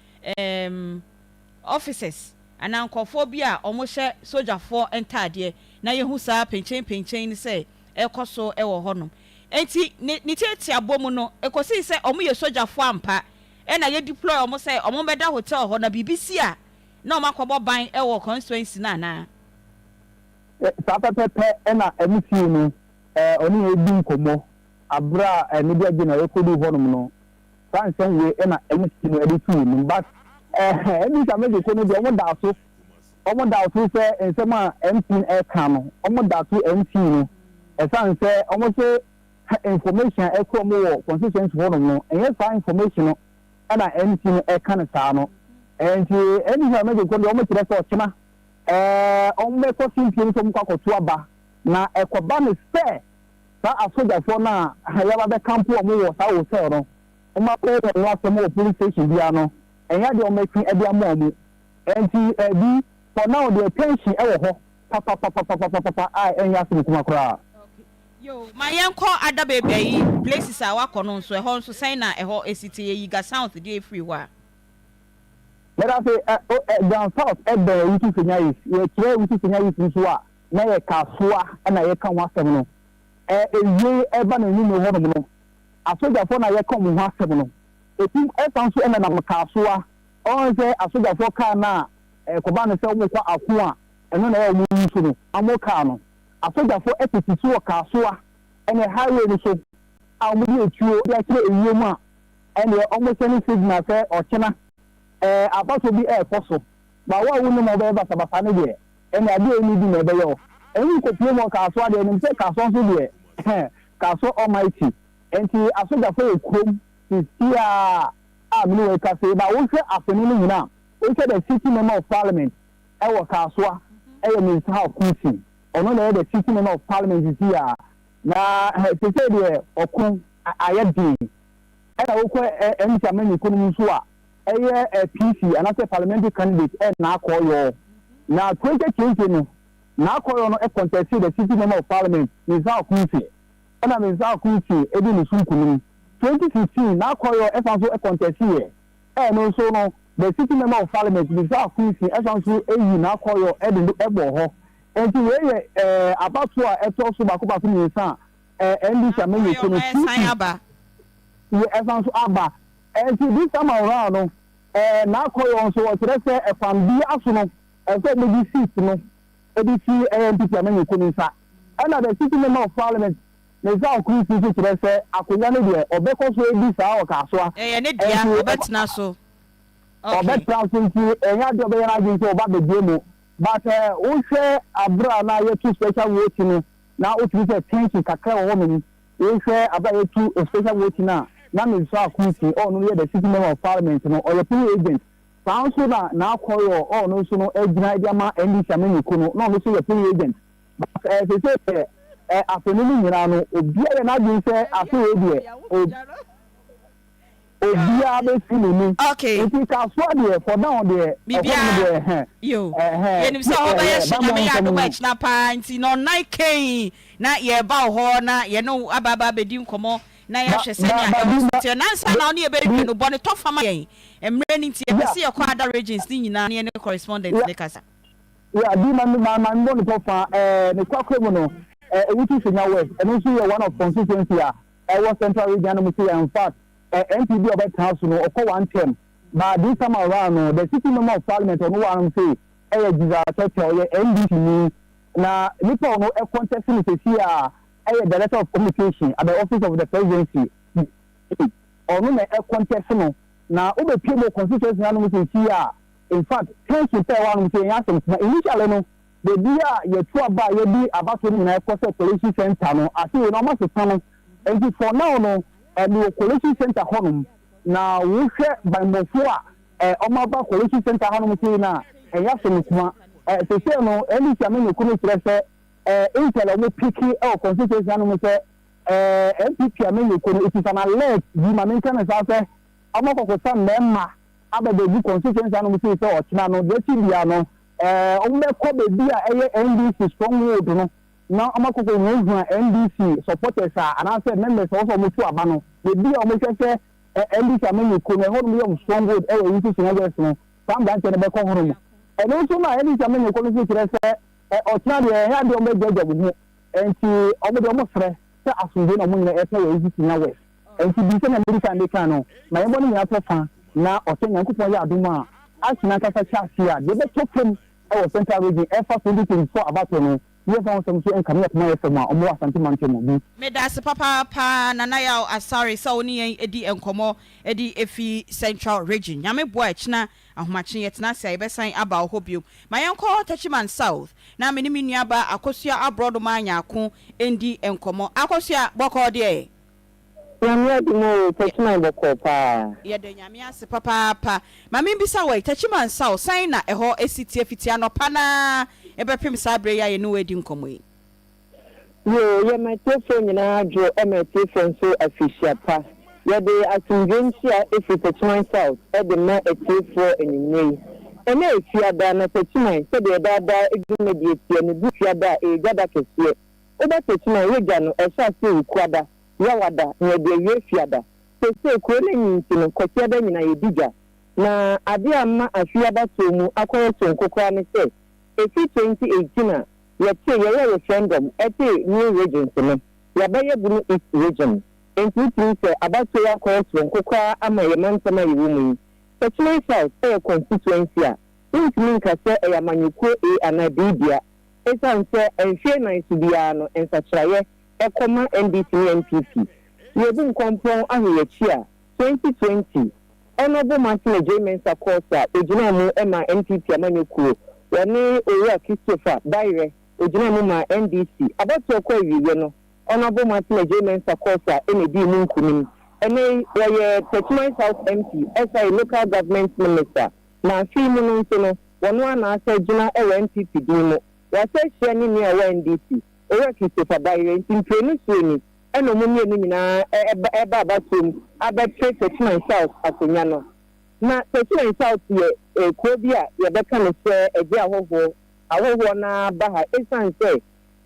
officers anankofobia omohye soldier for entade na yehu sa penchen ni say ekoso e wo honom enti ni tete abomu no ekosi say omoye soldier for ampa na ye deploy omo say omo beda hotel ho na BBC a na omakobo ban e wo constituency na sa pepe na MC ni oni ebi nkomo abra media gina rekodi honum no sansen we na MC no editu ni but any time they ko no de omo da so say ensema MC e kan no omo da so MC no sanse omo say information e ko mo constituency honum no enye sa information no na MC no e kan sa no enti any time they ko de omo tire so chima omo ko simpie so mo kwakoto aba na ekoba ne say sa asoja for na ya ba campo omo wo sa hotel no omo ko no asemo police station bia no enya de omo kin e bia mo mu enti bi for now the attention e wo ho papa ai enya so kuma kra yo mayenko ada bebe yi places a wakono nso e ho nso sai na e ho esiti yi ga south dey free wa let us say down south e be wutu fenya yi ye kire wutu fenya yi nso a na ye kasoa na ye kan wasem no ewie eba na ni no ho no asoja for na ye kan mu wasem no etim esan so na makasoa on say asoja for kan na koba na se wo kwa ako a eno na ye mu nso no amoka no asoja for etiti so kasoa ene highway no so amudi etuo ya kire ewie mu a ene almost any signal say ochena about to be koso ba wa wo no mo be ba sabasa ne de ene ade eni bi na be yo eni ko pie mo kasoa de eni se kasoa so de kaso almighty enti asoja for ekrom tia mini cafe ba wo hwe afenu no nyina wo hwe the city member of parliament e wo kasoa e minister of council ono na the city member of parliament is here na se say de okun ayedi e na wo ko minister mani kunu so a eye PC and as a parliamentary candidate na akoyo na 2020 no na akoyo no e contest the city member of parliament minister of council na minister of council e di nusunkunu 2015 na akoyo e fan so e contest here no so no the city member of parliament minister of council e fan so e yi na akoyo e de e bo ho enti we ye abato a e to so ba ko ba so minister ND Chamele ko no sign aba ye e fan so aba enti this time around no na akoyo so o tere se e fan bi aso no e so me seat no e di si ND Chamele ko no sa and the city member of parliament Neza okusi so kire se akonya ne de obekọ so ebi sa o ka so a ne dia obetna so obetna so nti enya de obeyara agin so oba bedie mu but wo hwe abra na ye two special vote no na o tiri se tension kakra wo me wo hwe abra ye two special vote na Neza okusi o no ye the city member of parliament no or your agent so na akoyo o no so no ejina dia ma ND Chamele ko no no so your agent but they say afenunu nyina no obiara na gbe se afi odie obiara be finunu okay nti ka so de for down de bibia yo yenim se ho ba ye shina me ya do ba china pa nti no 9k na ye ba ho na ye no ababa bedi nkomo na ya hwe se nya na nsa na oni e be dwe no bone to fama yen emre ni nti e be se ye kwa other regions ni nyina ne correspondent ne kasa ya di ma ndo to fa ne kwa kwemu no which is in our west, and also one of constituency was central region in fact NPB of that house no or one term but this time around the city member of parliament on one say NDC na nipa no e contest ni se here director of communication at the office of the presidency ono na e contest no na obe pie constituency na no se here in fact things to say one say yasem na initially no the dia ye to aba ye bi abato ni na ekose collection center no ase we no ma se tan and for now no the collection center honum na wo hwe banmofo a omaba collection center honum say na eya so nkuma se say no eni Chamele ko no kire se intel mo piki e constituency honum say MPP Chamele ko it is an alert di ma menka na sa say amako sam memma abebe di constituency honum say o china no de ti bia no omeko bebi a NDC stronghold no na amakoko nwa NDC supporters and I said members also mo tu aba no bebi a mo hwese NDC Chamele ko no ho no stronghold e we use sinagers no sam dan tene be ko horo mo and also na NDC Chamele ko no kire se o tina de ya de o be gege bu enti o be de mo frɛ se asunje na mo nyina e pe we use sinagers enti bi se na America de kan no na yebo ni ya tofa na o te nyankopon ya adoma asina kasa chasia de be tofem our central region effort 2024 about no ye fa some so enka me kuma FM a omo asante mante mo bi me da se papa pa na ya asari so oni yen edi enkomo edi efi central region nyame bo a china ahomache yetna sai be san aba hobio mayenko tachiman south na me ni menua ba akosua abroad ma anya ko endi enkomo akosua boko de Nyamia di mo tachiman boko pa ye de nyamia se papa pa mame bisa we tachiman south san na eho esiti afitia no pa na ebepem sabre ya ye no edi nkomo yi yo ye ma telefone nyina adwo e ma telefone so official pa ye de atungensi a efi tachiman south e de na etifo enyimei ene efiada na tachiman se de dada edumedi etia ne bufiada e gada kese oba tachiman yega no e sha se ukwada yawada ne de yefiada se ko ne nyinti no kwakiada nyina yediga na ade amma afiada to mu akoyo to nkokwa ne se efi 2018 ye referendum ete new region no ya baye bunu east region enti se abato ya akoyo to nkokwa ama ye mantama ye wumu Tachiman south e constituency a ntimi nkase e yamanyuko e anabibia esanse enfie na isubia no ensachraye Akoma NDC NPP. Yebu nkompon ahuyechi a 2020 Honorable Martin Ejemensa Kosa ejina mu ema NPP amanyukuo wani Oya Christopher Daire ejina mu ma NDC abato kwa wiye no Honorable Martin Ejemensa Kosa enedi mu nkunim ɛne wɔyɛ Techman South MP ɛsɛ local government minister na afi mu no nso no wɔn anaasɛ gyina ɛwɔ NPP din mu wɔsɛ hyia ne nea ɛwɔ NDC ɛwɔ Christopher Bayere nti mprenu suo ni ɛna ɔmo mmienu nyinaa ɛba abatom abɛtwe Techman South akonnwa no na Techman South yɛ kuo bi a yɛbɛka no sɛ ɛgye ahohoɔ na ba ha ɛsan sɛ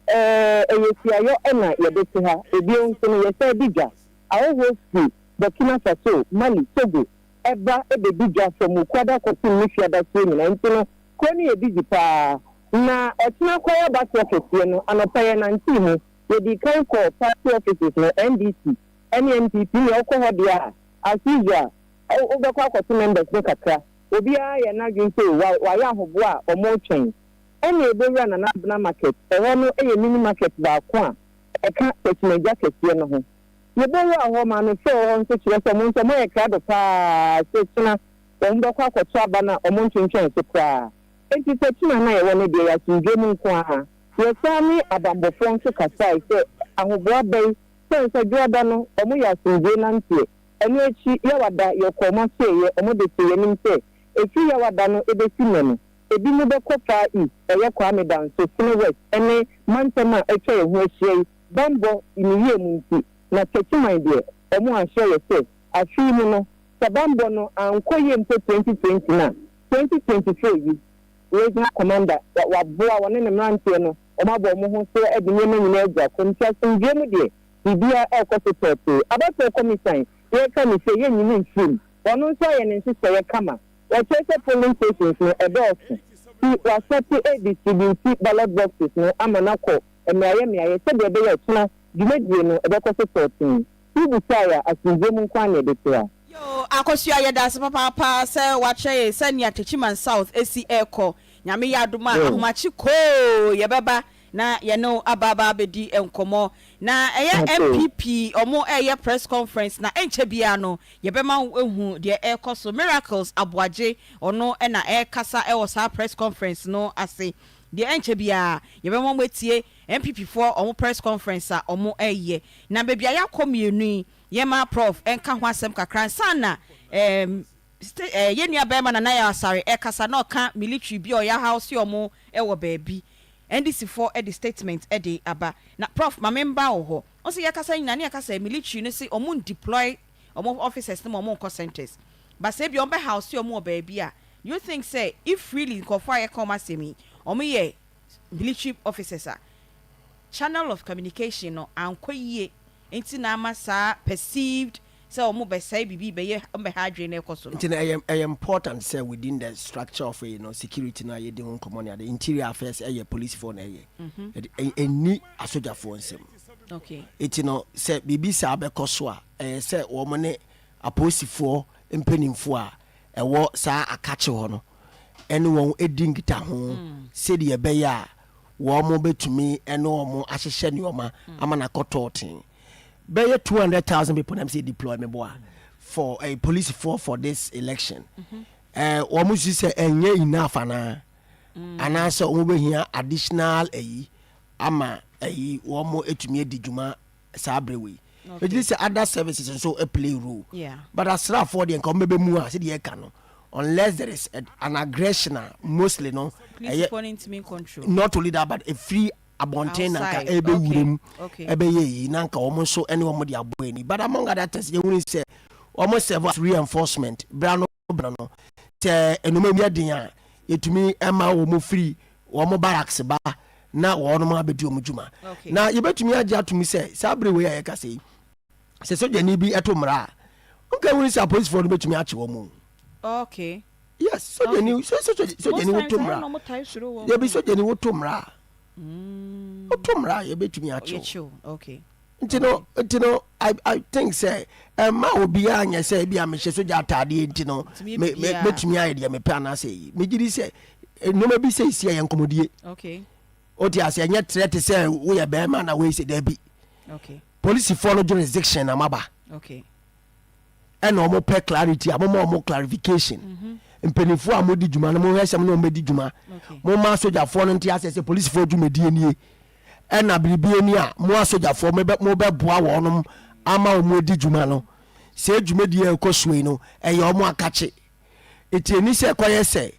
ɛyɛ siayɔ ɛna yɛbɛte ha ebi nso no yɛsɛ bi dwa ahohoɔ firi Burkina Faso Mali Togo ɛba ɛbɛbi dwa fam kwada kɔtum ne fiada so nyinaa nti no kuro no yɛ busy paa na ɔtena kɔyɛ bato office no anɔpa yɛ nante mu yɛdi kan kɔ party offices no NDC ɛne NPP ne ɔkɔ hɔ deɛ a as usual wobɛkɔ akɔto members no kakra obiara yɛ n'adwene sɛ wayɛ ahoboa a ɔmo twɛn ɛne ebewura na Nabena market ɛhɔ no ɛyɛ mini market baako a ɛka tɛkyimagya kɛseɛ no ho yɛbɛwura hɔ ma no sɛ ɔhɔ nso kyerɛ sɛ ɔmo nso ɔmo yɛ krado paa sɛ kyina ɔmo bɛkɔ akɔto aba na ɔmo ntwentwɛn so koraa enti tɛkyima na yɛwɔ no deɛ yɛasomdwe mu nko aha yɛsaa ne abambɔfoɔ nso kasae sɛ ahoboa bɛyi sɛ dwoada no ɔmo yɛ asomdwe nanteɛ ɛno akyi yɛwada yɛkɔ ɔmo aseeyɛ ɔmo de sɛ yɛnim sɛ ɛfiri yɛwada no ɛbɛsi nɛ no ebi mo bɛkɔ far east ɛyɛ Kwame Danso Sine West ɛne mantam a ɛtwa yɛn ho ahyia yi bambɔ iniwie mu nti na tɛkyiman deɛ ɔmo ahyɛ yɛ sɛ afei mu no sɛ bambɔ no ankɔ yɛ mpo 2020 na 2024 yi regional commander waboa wɔne ne mmeranteɛ no ɔmo abɔ ɔmo ho so ɛde nneɛma nyinaa agu akɔm nti asomdwe mu deɛ biribiara ɛrekɔ so tɔɔtɔɔ abɛtɔ kɔmisan yɛka ne sɛ yɛnyini mfirim ɔno nso ayɛ ne nhyehyɛeɛ kama wɔkyerɛ sɛ polling stations no ɛdɔɔso ti wasɛte distribute ballot boxes no ama no akɔ mmeayɛ sɛdeɛ ɛbɛyɛ ɔtena dwumadie no ɛbɛkɔ so tɔɔtɔɔ tibusae a asomdwe mu nkwa ne ɛde toa akɔsua yɛda ase papaapa sɛ wakyerɛ yɛ sɛnea Techman South esi ɛkɔ nyame yɛ adom a ahomakye koo yɛbɛba na yɛno ababa abɛdi nkɔmmɔ na ɛyɛ MPP ɔmo ɛyɛ press conference na ɛnkyɛ biara no yɛbɛma ehu deɛ ɛkɔ so Miracles Aboagye ɔno ɛna ɛkasa ɛwɔ saa press conference no ase deɛ ɛnkyɛ biara yɛbɛma mo etie MPP for ɔmo press conference a ɔmo ɛyɛ na baabi a yɛakɔ mmienu yɛma prof ɛnka ho asɛm kakra sana yɛnua bɛrima na yɛ asare ɛkasa na ɔka military bi ɔyɛ house ɔmo ɛwɔ baabi NDC for the statement de aba na prof mamemba wo ho o se yakasa nyina ne yakasa military no se omo deploy omo officers no omo call centers but say bi ombe house omo baabi a you think say if really nkofo Akoma semi omo ye military officers a channel of communication no ankoyie enti na amasa perceived say omo be say bibi be ye ombe hadwe na ekoso no enti na important say within the structure of security na ye de nkomo the interior affairs police for na ye any asoja for nsem okay enti no say bibi sa abekoso a say wo mo ne aposifo mpanimfo a ewo sa akache ho no ene won edingita ho se de be ya wo mo betumi ene wo mo ahyehye ne oma amana kototin be 200,000 people them say deploy me boy for a police for this election wo mo say enye enough ana ana so wo be here additional ama wo mo etumi edijuma sa abrewe it is other services and so a play role but as ra for the come be mu a say the can no unless there is an aggression mostly no police wanting to control not only that but a free abonten nanka ebe wurem ebe ye nanka omo so ene omo de aboani but among other things you will say almost serve reinforcement brano te enoma mi adin a yetumi ema omo free omo barracks ba na wono ma bedi omo juma na yebetumi agya atumi say sabre we ya ka say se so jani bi etomra nka woni say police for betumi ache omo okay yes so jani wotomra ye bi so jani wotomra otomra ye betumi ache okay ntino I think say ma obi anya say bia me hye so ja atade ntino betumi aye de me pa na say me giri say no ma bi say sia ye nkomodie okay oti ase anya threat say we ye be ma na we say da bi okay police follow jurisdiction amaba okay and omo pe clarity omo clarification mpenifo amodi djuma no mo hwesem no medi djuma mo ma sojafo no ntia say police fo djumadi anie na biribi ani a mo asojafo mo be boa wonom ama omo di djuma no sɛ dwumadi ɛkɔ suo no ɛyɛ ɔmo akakye ɛti ɛni sɛ ɛkɔyɛ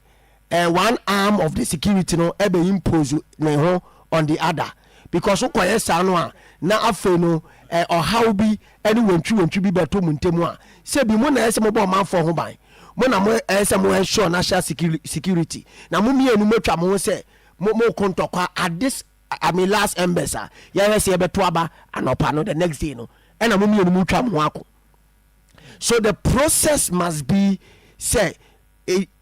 sɛ one arm of the security no ɛbɛ impose ne ho on the other because wokɔyɛ saa no a na afei no ɔhaw bi ɛne wantwi bi bɛto mu ntɛmu a sɛ bi mo na ɛsɛ mobɔ ɔmanfoɔ ho ban mo na mo ɛsɛ mo ensure national security na mo mmienu matwa mo ho sɛ mo kontɔkwa at this last embassy yɛhwɛ sɛ yɛbɛto aba anɔpa no the next day no ɛna mo mmienu mo twa mo ho ako so the process must be say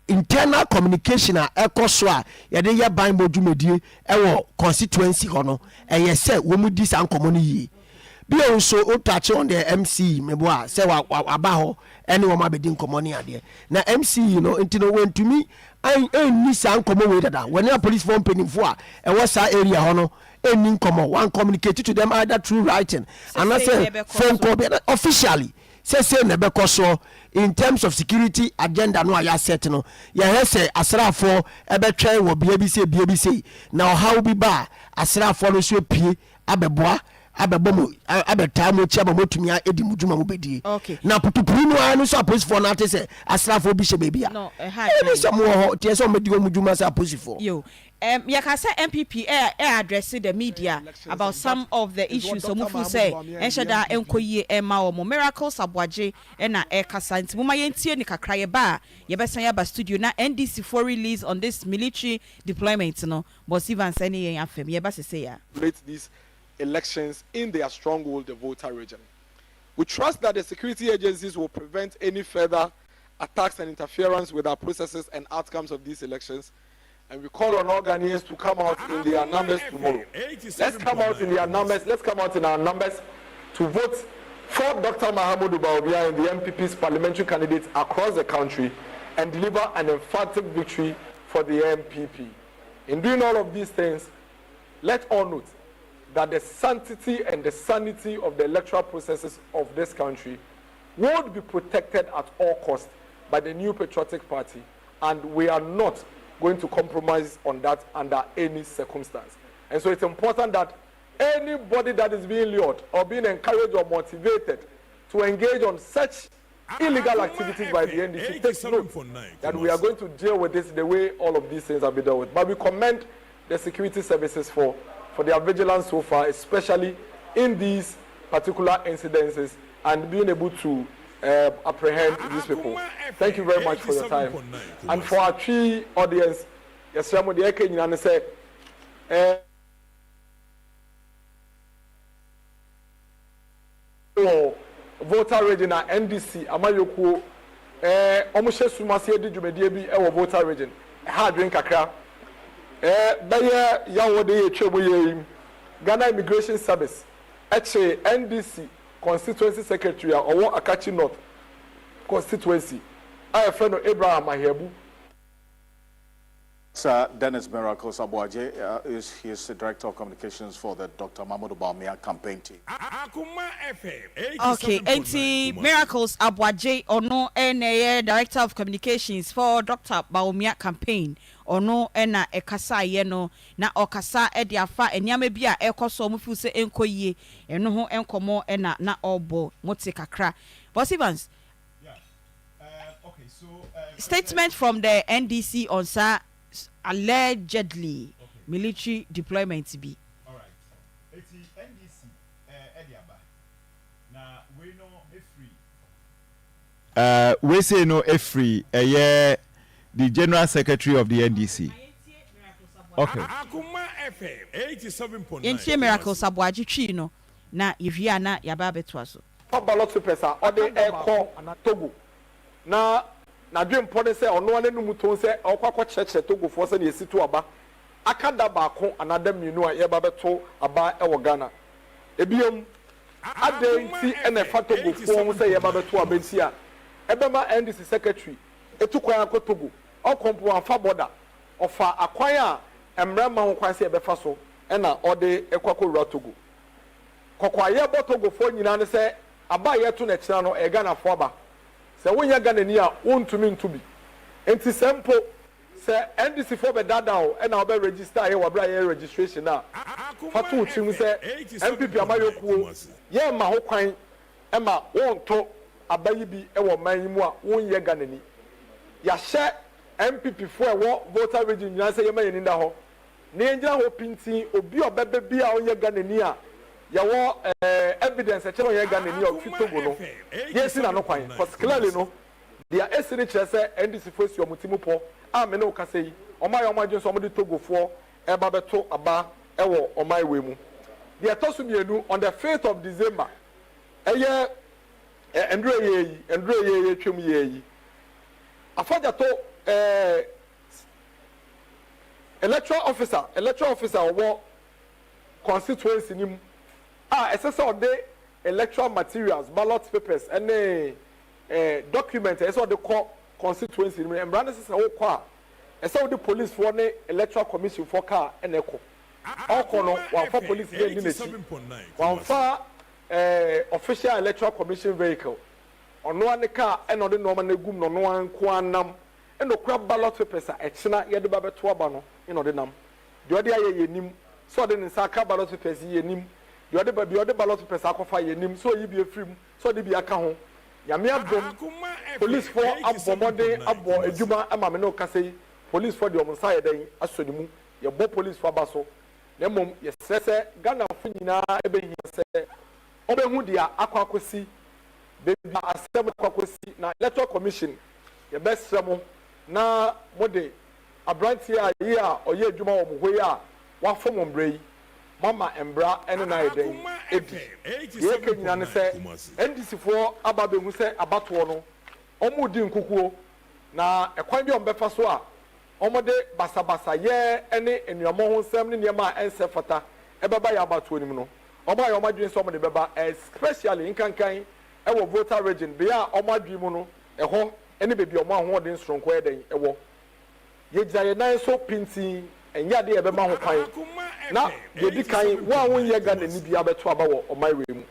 internal communication a ɛkɔ so a yɛde yɛ ban bɔ dwumadie ɛwɔ constituency hɔ no ɛyɛ sɛ wɔn mu di saa nkɔmɔ no yie bi a nso o touch on the MC mebo a sɛ waba hɔ ɛne wɔn abɛdi nkɔmɔ ne adeɛ na MC no nti no wɔntumi ɛnni saa nkɔmɔ wei dada wɔne a police form mpanimfoɔ a ɛwɔ saa area hɔ no ɛnni nkɔmɔ one communicate to them either through writing anaasɛ phone call officially say never so in terms of security agenda no aya set no ya hese asrafo ebe twen wo bia bi say na how bi ba asrafo no so pie abeboa abebomo abeta mo chia motumi edi mudwuma mo bedie na putupuru no anu so aposifo na ate say asrafo bi hye bebia no e so mo ho tie so medi mudwuma sa aposifo yo yakasa MPP address the media about some of the issues so mufu say enshada enkoyie ema wo miracles abwaje na kasa nti muma yentie ni kakra ye ba ye besan ya ba studio na NDC for release on this military deployment no but even sany yen afem ye ba say ya these elections in their stronghold, the Volta region. We trust that the security agencies will prevent any further attacks and interference with our processes and outcomes of these elections. And we call on all Ghanaians to come out in their numbers tomorrow. Let's come out in their numbers. Let's come out in our numbers to vote for Dr. Mahamudu Bawumia and the MPP's parliamentary candidates across the country and deliver an emphatic victory for the MPP. In doing all of these things, let all note that the sanctity and the sanity of the electoral processes of this country would be protected at all costs by the New Patriotic Party, and we are not going to compromise on that under any circumstance. And so it's important that anybody that is being lured or being encouraged or motivated to engage on such illegal activities by the NDC takes note that we are going to deal with this the way all of these things have been dealt with. But we commend the security services for their vigilance so far, especially in these particular incidences, and being able to apprehend these people. Thank you very much for your time. And for our Tree audience, yes, I'm with the Kenyan and say, voter region at NDC, Amayoko, almost Sumasi Djumedi bi voter region. Hard drink akra. Baya Yawode Cheboye Ghana Immigration Service NDC Constituency Secretary or Akachi North Constituency. I have friend of Abraham Mahebu. Sir Dennis Miracles Abuaje he is the Director of Communications for the Dr. Mahamudu Bawumia campaign team. Akoma FM. Okay, anti Miracles Abuaje ono Director of Communications for Dr. Bawumia campaign. Ono ena ekasa ye no na okasa e de afa enyame bia ekoso mu fu se enkoyie eno ho enkomo ena na obo mote kakra. Boss Evans. Yeah. Okay, so statement from the NDC on sa allegedly military deployment be. All right. It's NDC Ediaba. Na we know free. We say no free. The General Secretary of the NDC. Okay. Akoma FM 87.9. Yentie Miracles Abuaji Chi no na yevia na yaba betwa so. Ballot papers are the aircon Togo. Na dream pode say ono ane numu ton say okwa cheche Togo for say yesi to aba. Akada ba kon another minu a yeba beto aba e wo Ghana. Ebiom adenti ene fa Togo for say yeba beto aba nti a ebema NDC secretary etukwan akọ Togo okompo anfa border ofa akwan a emrema ho kwan se ebefa so na ode ekwakọ Togo kokwaye bo Togo fo nyina ne se aba ye to na kira no e Ghana fo aba se wonya Ghana ni a wontumi ntubi enti sempo se NDC fo be dada o na obe register ye wabra ye registration na fatu uchim se MPP amayokuo ye ma ho kwan ma wonto abayi bi ɛwɔ man yi mu a wonyɛ Ghana ni yɛahyɛ MPP fo ɛwɔ voter region nyinaa sɛ yɛma yɛni da hɔ ne yɛngyina hɔ pintin obi ɔbɛbɛ bi a ɔnyɛ Ghana ni a yɛwɔ evidence ɛkyerɛ ɔnyɛ Ghana ni a ɔfi Togo no yɛsi na no kwan cause clearly no deɛ esi ne kyerɛ sɛ NDC fo esi ɔmo ti mu pɔ a me ne okasa yi ɔmo ayɛ ɔmo adwene so ɔmo de Togo foɔ ɛba bɛto aba ɛwɔ ɔmo ayiwe mu deɛ ɛtɔ so mmienu on the 5th of December ɛyɛ nduro yɛ yi twɛm yɛ yi afɔgyato electoral officer ɔwɔ constituency ni mu a ɛsɛ sɛ ɔde electoral materials ballot papers ɛne document ɛsɛ ɔde kɔ constituency ni mu mbra ne sɛ ɔkɔ a ɛsɛ ɔde police foɔ ne electoral commission foɔ kaa ɛna ɛkɔ ɔkɔ no wɔafa police yɛ ni n'akyi wɔafa official electoral commission vehicle ɔnoa ne kaa ɛna ɔde nɔɔma no egum na ɔnoa nko anam ɛna ɔkura ballot papers a ɛkyina yɛde ba bɛto aba no ɛna ɔde nam deɛ ɔde ayɛ yɛ nim sɛ ɔde ne nsa aka ballot papers yɛ nim deɛ ɔde ballot papers akɔfa yɛ nim sɛ ɔyi bi efiri mu sɛ ɔde bi aka ho nyame adom police foɔ abɔ mmɔden abɔ adwuma ama me ne ɔkasa yi police foɔ deɛ ɔmo nsa yɛ dɛn asɔ ne mu yɛbɔ police foɔ aba so na mmom yɛsrɛ sɛ Ghana fo nyinaa ɛbɛhia sɛ ɔbɛhu deɛ akɔ akɔsi beebi asɛm akɔ akɔsi na electoral commission yɛbɛsrɛ mo na mo de aberanteɛ a yi a ɔyɛ adwuma wɔ mo hɔ yi a wafɔ mo mbra yi mama mbra ɛne na yɛ dɛn edi deɛ ɛka nyina ne sɛ NDC foɔ aba bɛhu sɛ abatoɔ no ɔmo di nkukuo na ɛkwan bi a ɔmo bɛfa so a ɔmo de basabasa yɛ ɛne nnuamɔ ho nsɛm ne nneɛma a ɛnsɛ fata ɛbɛba yɛ abatoɔ nim no ɔmo ayɛ ɔmo adwene sɛ ɔmo de bɛba especially nkankan ɛwɔ voter region bea a ɔmo adwene mu no ɛhɔ ɛne beebi a ɔmo ahoɔden soronko yɛ dɛn ɛwɔ yɛgyina yɛn nan so pintin ɛnyɛ adeɛ ɛbɛma ho kwan na yɛdi kan wo a wonyɛ Ghana ni bi abɛto aba wɔ ɔman wei mu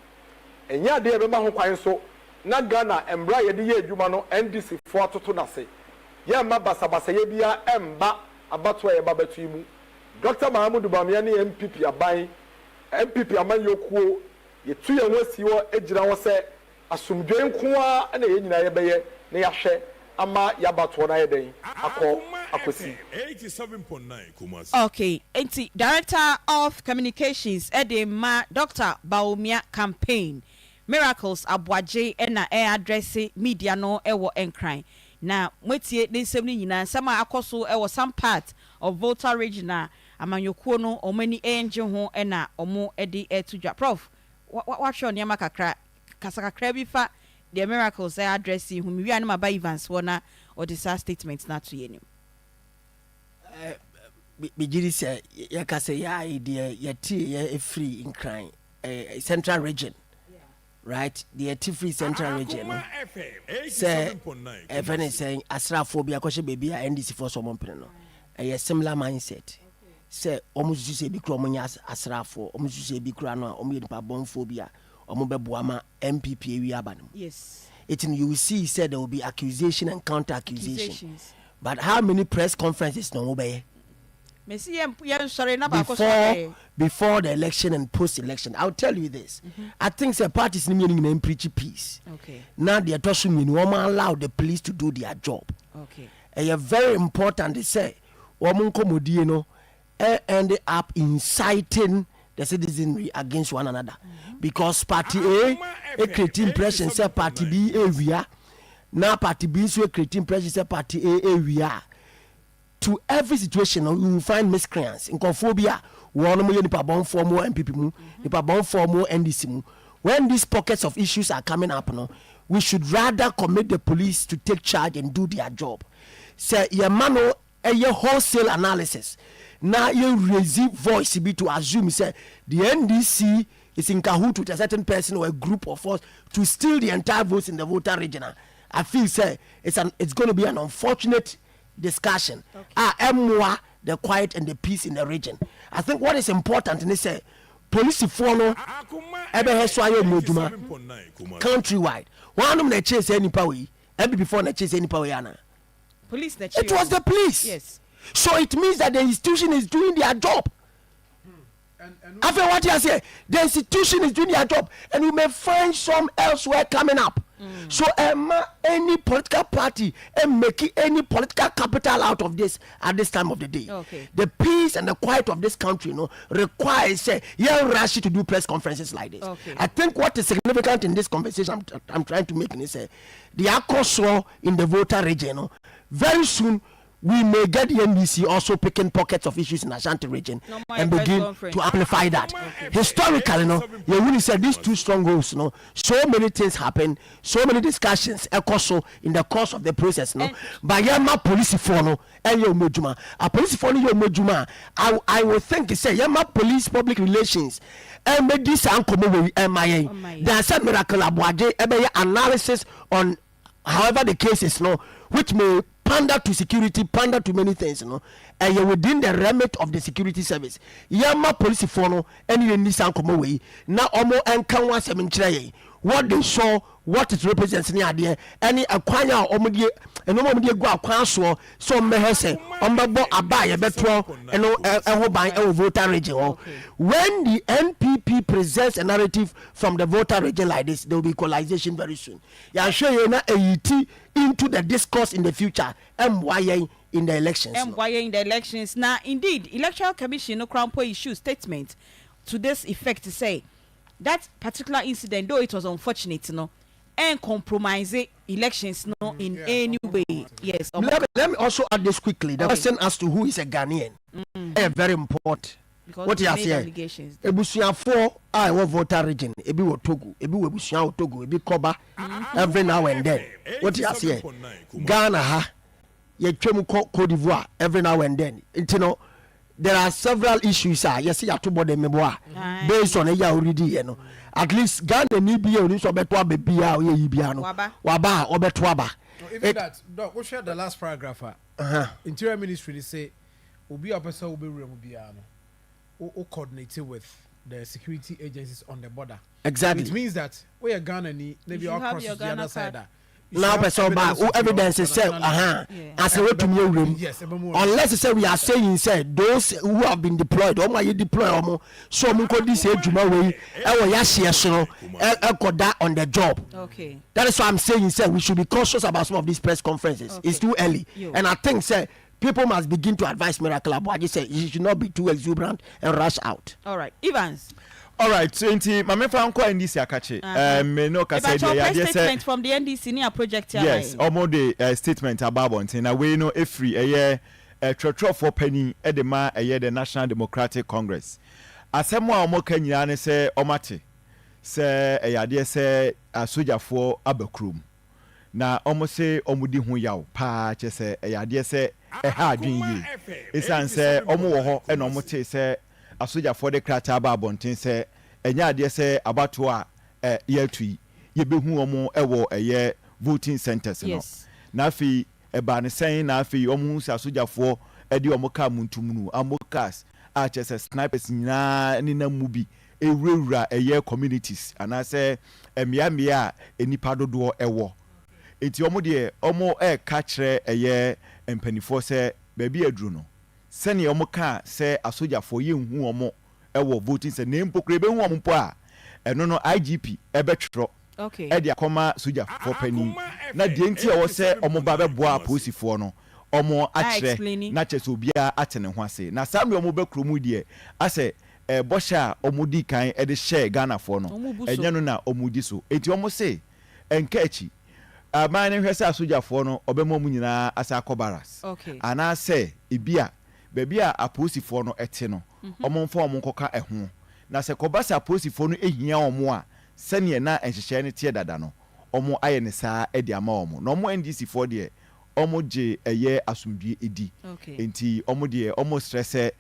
ɛnyɛ adeɛ ɛbɛma ho kwan so na Ghana mbra yɛde yɛ adwuma no NDC foɔ atoto n'ase yɛmma basabasa yɛ bia ɛmba abatoɔ a yɛba bɛto yi mu Dr. Mahamudu Bawumia ne MPP aban MPP aman yokuo yɛtu yɛn ho asi hɔ agyina hɔ sɛ asomdwe nko a ɛna yɛn nyinaa yɛbɛyɛ na yɛahwɛ ama yabatoɔ na yɛ dɛn akosi 87.9 Kumasi. Okay, enti Director of Communications Edema Dr. Bawumia campaign Miracles Abwaje ena address media no ewo enkran na mwetie ne nsɛm no nyinaa nsɛm a akɔso ewo some part of voter region na amanyokuo no omani enje ho ena omo ede etudwa prof wahwe oniama kakra kasa kakra bi fa the Miracles address hu mi wi anama ba Evans wona or the statement na to yenim bigiri say ya kasa ya idea ya ti ya free in crime central region right the free central region say even saying asraphobia kwashe baby a NDC for some no a similar mindset say almost say bi kro omunya asrafo almost say bi kro no omu yedipa bonphobia omu beboama MPP wi aba no yes it you will see said there will be accusation and counter accusation but how many press conferences no obey before the election and post election? I'll tell you this. I think the parties in preach peace. Okay. Now they are talking allow the police to do their job. Okay. And it's very important to say woman komodino end up inciting the citizenry against one another. Because party A create impression say party B area. Now party B so create impression say party A area. To every situation, you will find miscreants. In Conphobia, one more nipa born for more MPP mu, nipa born for more NDC mu. When these pockets of issues are coming up, no, we should rather commit the police to take charge and do their job. Say, your mano, a wholesale analysis. Now you receive voice be to assume say the NDC is in cahoots with a certain person or a group of us to steal the entire votes in the voter region. I feel say it's going to be an unfortunate discussion. Okay. The quiet and the peace in the region. I think what is important is say police follow countrywide. One of them chase any power, and before they chase any power. Police it was the police. Yes. So it means that the institution is doing their job. After what you say, the institution is doing their job, and we may find some elsewhere coming up. So any political party and making any political capital out of this at this time of the day. The peace and the quiet of this country, requires rush to do press conferences like this. I think what is significant in this conversation I'm trying to make is the Akoma in the voter region. Very soon we may get the NDC also picking pockets of issues in Ashanti region and begin to amplify that. Historically, you really said these two strongholds, so many things happen, so many discussions also in the course of the process. But Yama police for and your mojuma, a police for your mojuma. I would think to say Yama police public relations and make this Akoma MIA. There are some miracle analysis on however the case is, which may pander to security, pander to many things, and you're within the remit of the security service. Yama police for and you need some come away. Now, almost and can once what they saw, what it represents in the idea, any acquire omedi and no go acquire so mehese, abai a better and by our voter region. When the NPP presents a narrative from the voter region like this, there will be equalization very soon. Yeah, sure you're not into the discourse in the future. MYA in the elections. MYA in the elections. Now, indeed, Electoral Commission no Crown Point issue statement to this effect to say that particular incident, though it was unfortunate, and compromise elections in any way. Yes. Let me also add this quickly. The question as to who is a Ghanaian very important. Because what you are saying? Ebusia 4 I want voter region. Ebi wo Togo, ebi wo Ebusia Togo, ebi Koba. Every now and then. What you are saying? Ghana ha. Ye twemu Cote d'Ivoire every now and then. There are several issues. Yes, you have to body memoir based on already. At least Ghana need be a so better baby or Yibiano. Waba or Betwaba. Even that, Doc, we share the last paragraph. Interior Ministry they say, "Ubi opesa ubi remubiano." Who coordinated with the security agencies on the border. Exactly. It means that we are Ghana maybe all cross the other side. Now, evidence is said, as a way to me, unless you say we are saying, said those who have been deployed, or my deploy, so Munko this age, way, that on the job. Okay. That is why I'm saying, said we should be cautious about some of these press conferences. It's too early, and I think, say, people must begin to advise Miracle Abuaji say you should not be too exuberant and rush out. All right, Evans. All right, so my member uncle NDC akache. Me no ka say the statement from the NDC near project here. Yes, almost the statement about bontin. Na we no every trotro for penny edema the National Democratic Congress. Asemo omo ka nyina ne say omate. Say eyade say asoja for abakrum. Na omo say omudi hu yaw pa che say eyade say ha adwen yi. Isan say omo wo ho e no omote say asoja for the krata ba bonten say enya ade say abato a yatui yebehu omo ewo voting centers no na afi eba ne sen na afi omo hu asoja for edi omo ka muntumunu amokas a che say snipers nyina ni na mu bi ewura communities ana say emia enipa dodo ewo eti omo de omo ka kire empanifo say baby aduru no sani omo ka say asoja for ye hu omo ewo voting say na mpokre be hu omo po a eno no IGP ebetro okay e de akoma soja for pani na de nti e wo say omo ba be boa aposifo no omo akire na chese obia atene ho ase na sam de omo be kromu de ase bosha omo di kan e de share Ghana for no enya no na omo di so eti omo say enkachi amane hwese asoja for no obemo mu nyina asa akobaras okay ana say ibia baby a aposifo no ete no omonfo omonkoka eho na se kobasa aposifo no ehia omo a sene na enhyehyɛ ne tie dada no omo aye ne saa edi ama omo no omo NDC for de omo je asumdue edi enti omo de omo stress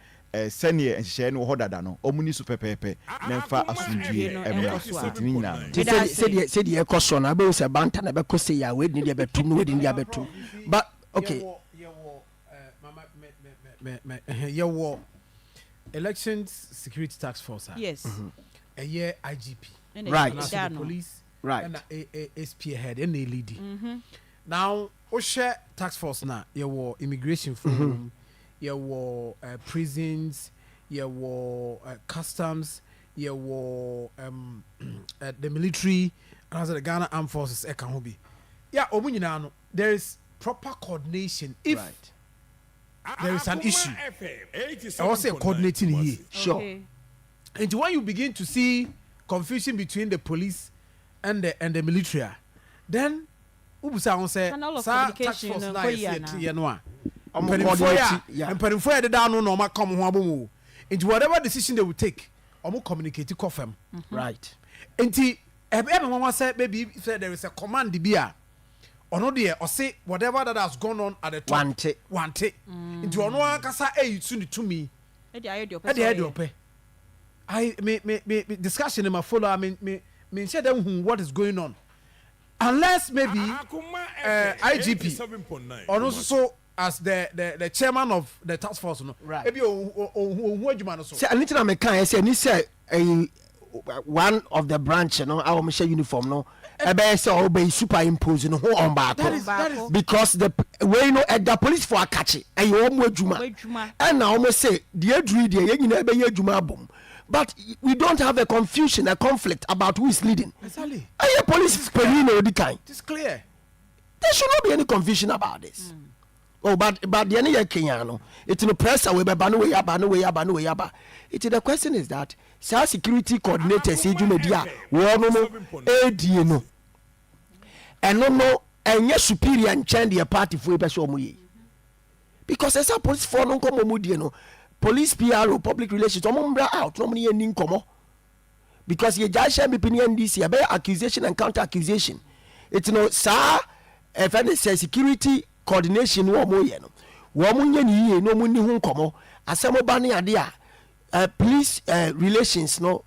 sene enhyehyɛ ne ho dada no omo ni so pepepe na mfa asumdue emra ntini nyina se de ekoso na be se banta na be kose ya we ni de betum no we ni de betum but okay your elections security task force yes a year IGP right the police right and a spearhead and a lead now share task force now your immigration forum your prisons your customs your the military and the Ghana Armed Forces Ekahobi. Yeah, Omuninano, there is proper coordination. If there is an issue, I was say coordinating here. Sure. Okay. And when you begin to see confusion between the police and the military, then ubusa on say Channel of tax communication, force no, na go yes here yet no a Yeah. mpanyinfoɔ de da no na ɔma come ho abomu nti whatever decision they will take ɔmo communicate kɔ fam Right. nti ebe mama say maybe say there is a command bi a ɔno deɛ ɔse whatever that has gone on at the top wante nti ɔno akasa eyi tu ne tumi E dey ayo dey opɛ I me discussion in my follow I mean share them what is going on unless maybe IGP or also as the chairman of the task force no maybe ohun adwuma no so say anything I make can say ni say one of the branch no our mission uniform no ebe say obey superimpose no ho on back because the way no the police for akachi and you omo adwuma and now almost say the adru the yen nyina ebe adwuma abom. But we don't have a confusion, a conflict about who is leading. Exactly. And your police is the kind. It's clear. There should not be any confusion about this. Oh, but the any Kenyano, it's in the press away by Banu Yaba. The question is that security coordinators, media, we no, and no, and yes, superior and change their party for a because as a police for no come police PRO public relations omombra out no money any nkomo because ye jasha me pini NDC about accusation and counter accusation it no sa if any say security coordination wo mo ye no wo mo nya ni ye no mo ni hu nkomo asemo ba ne ade a police relations no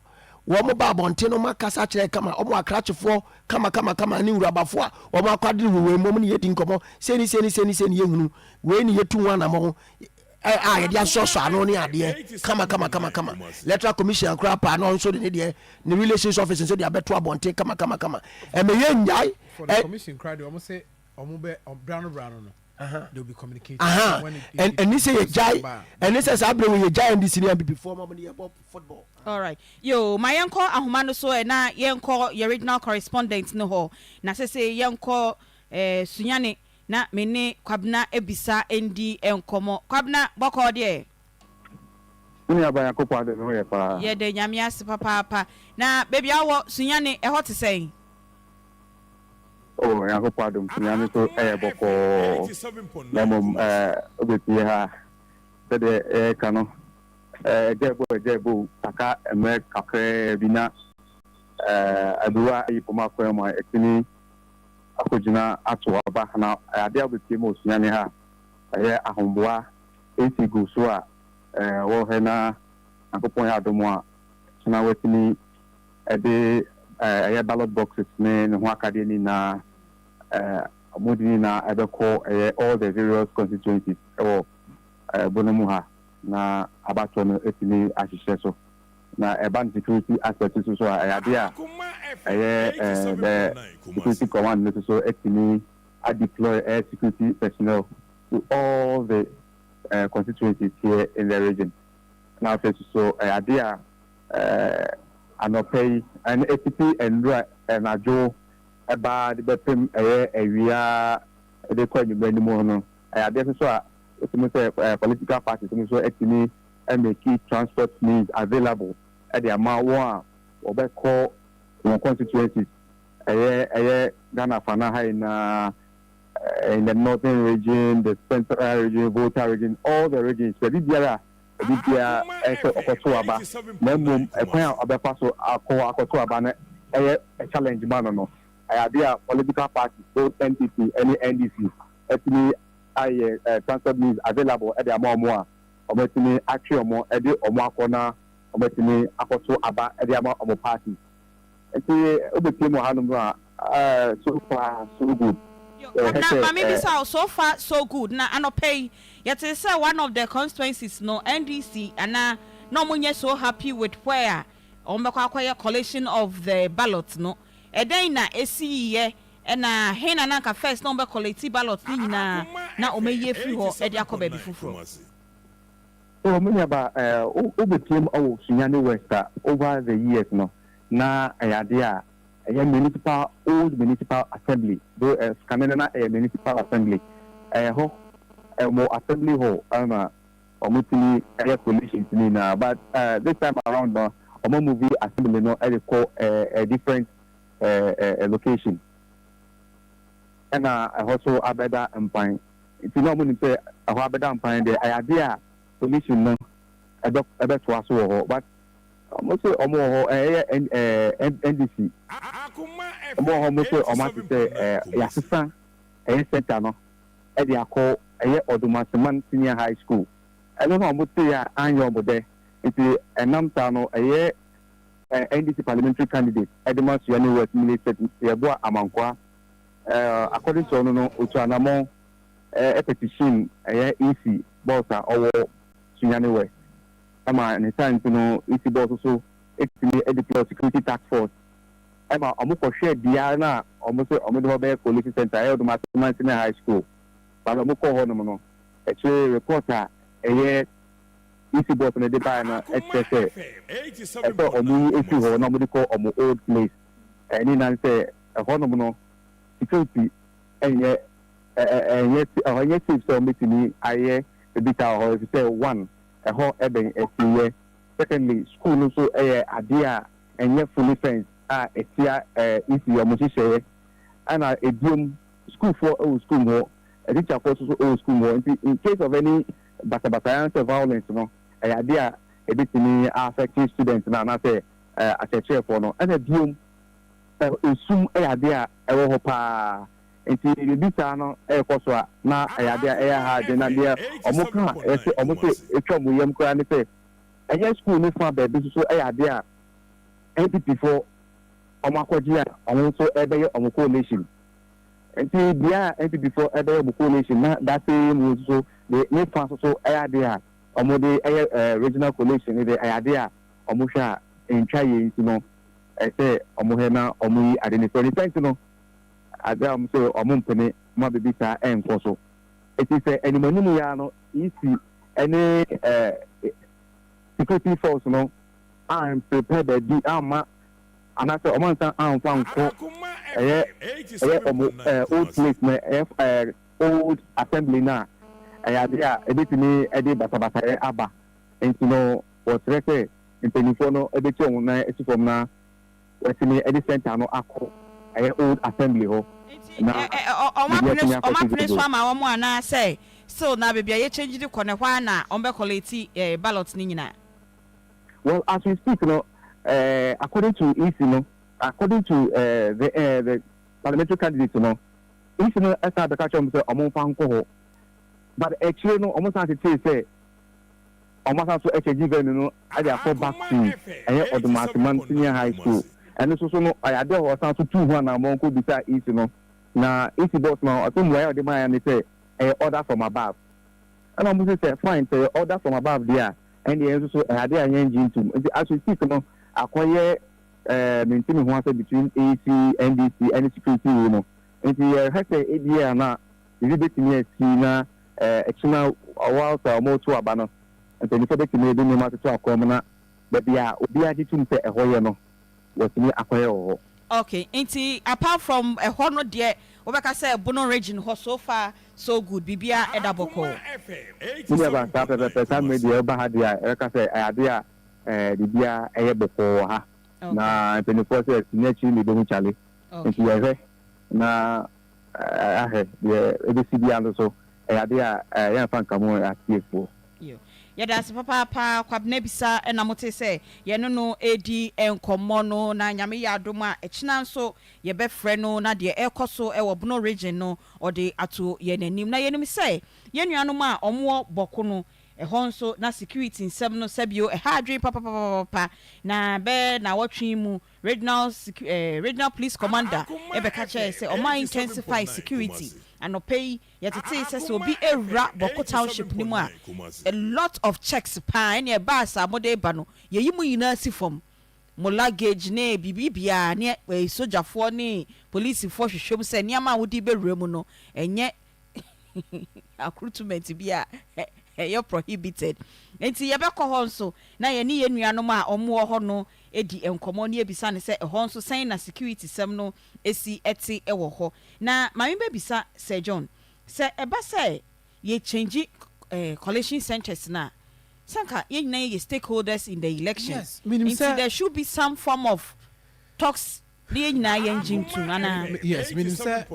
wo mo ba bonte no makasa kire kama omo akrachefo kama ni urabafo a wo mo akwadire wo mo ni ye di nkomo seni ye hunu we ni ye tu wan na mo they are so come. Electoral Commission crap and also the relations office and so they are better abonte come. And for the commission cried almost say brown they'll be communicating and this say jai and this is abro we jai and this before money about football. All right. Yo, my uncle Ahumano so na yenko your original correspondent no ho. Na say yenko Sunyane na mene kwabna ebisa endi enkomo kwabna boko de Uni abaya ko pa de no ye pa ye de nyame ase papa na baby awo Sunyane e hot say oh ya ko pa dum Sunyane so boko na mom obeti ha de kano jebo taka me kakre bina aduwa ipoma ko ma ekini akojina atwa ba na ade abeti mo Sunyane ha aye ahomboa etigu so a wo he na akopon ya domo a na wetini ede aye ballot boxes ne ho akade ni na amodini na ebeko all the various constituencies bonomu ha na abato no etini ahihye so na urban security aspect so ade a the security command no so etini deploy air security personnel to all the constituencies here in the region. Now, so ade a anopay and etiti and ajo eba the bepem area de kwa nyumani mo no ade so a political parties so etini make transport means available at the amount one obeko constituencies Ghana Fana in the northern region, the central region, Volta region, all the regions. But this year, a challenge man no. I political parties, both NDC, any NDC, actually, transport means available at the amount more. Or actually more at the Omar corner, or aba at the amount of parties. So far, so good. Maybe so far so good. Na anopay yet is one of the constituencies no NDC and no munye so happy with where acquire collection of the ballots no. E then na esi and hen and anka first number collect ballots na omeye free ho e dia ko baby fufu. So many about became Sunyane West over the years no na idea municipal old municipal assembly do Canada municipal assembly ho more assembly ho omutili coalition na but this time around movie assembly no call a different location and also abeda empire it's not when say abeda empire the idea coalition no ebe to aso but almost NDC almost assistant center no e call Odumaseman Senior High School I don't know almost annual bode it's enamta NDC parliamentary candidate Edmonds Yoni West Militant Yeboa Amankwa according to no Utuanamo a petition EC Bosa or Sunyani West and time to know EC Boss also it's the security task force Emma Omuko shared Diana almost police center Odumaseman Senior High School but Omuko Honomono actually reporter EC Boss on the debate HSA Omu issue or nobody call Omu old place and in answer a honomono security and yet so meeting I a bit or if you say one a whole ebony a secondly school also idea and yet fully friends a tia EC or Mushisha and a doom school for old school more a teacher for old school more in case of any but violence no idea a bit me affecting students now I say as a chair for no and a doom assume idea a pa nti bibisa no ekoswa na idea hard na dia omuka omuke etwa yam kra ne say enya school no fa ba bi so idea NPP for omakwaji a so ebeye omukọ nation nti bia NPP for ebeye omukọ nation na that same so the fa so idea omode regional coalition the idea omusha entwa ye no say omuhena omuyi adenifo ni thank you no Adam say omumpene ma bibisa enkoso it is animanimu ya no isi any security force no I'm prepared the ama and I say omansan anfa nko old place na old assembly na idea ebitini ede basabasa aba enti no was rete impenifo no ebeti on na esifom na wesini ede center no akọ old assembly ho na omapene so ama wo ana say so na bebia ye change the corner kwa na ombe collect ballot ni nyina. Well, as we speak no according to EC no according to the parliamentary candidates no EC no esa be catch am say omfa nko ho but actually no omo san say omo san so HG venue no I dey go back to Odumaseman Senior High School and so no I dey ho san so 2 na mo ko bisa EC no na EC boss no atum where the man and say order from above and I'm say fine say order from above there and the so I dey engine to as we speak no acquire maintaining one between AC NDC and security you know and the has a idea na is bit me na external while more to abano and the bit me do me to Akoma na but bia obi agitum say ehoye no what me acquire ho. Okay, nti apart from a hono there obeka say Bono region ho so far so good bibia edaboko we never start the media ba ha dia eka say idea bibia eyeboko ha na penifo say nechi ni do chale nti ye na the ebcd and so idea ya fan kamo atiefo yo yɛda papa kwabna bisa na mote sɛ yɛno no edi enkomo no na nyame yɛ adom a ɛkyina nso yɛbɛfrɛ no na deɛ ɛkɔ ɛwɔ Bono region no ɔde ato yɛnanim na yɛnim sɛ yɛnuanom a ɔmo bɔko no ɛhɔ nso na security nsɛm no sɛbio ɛhadwe papa na bɛ na wɔtwe mu regional police commander ɛbɛka kyerɛ sɛ ɔma intensify security anopei yɛtete sɛ sɛ obi ewura Boko township ni mu a lot of checks pa ɛne ɛba asa mode ba no yɛyi mu nyinaa si fam mo luggage ne bibibia ne sojafoɔ ne policefoɔ hwehwɛm sɛ nneɛma a wodi bɛwura mu no ɛnyɛ recruitment bi a you're prohibited. And see, Yabako Honso, now you need Yanoma or more hono, Eddie and Comonia Bisan said a Honso saying a security semno, esi eti ewoho. Now, my baby Sir John, say, Eba say, ye change collation centers now. Sanka, ye stakeholders in the election. Yes, there should be some form of talks. Yes, meaning say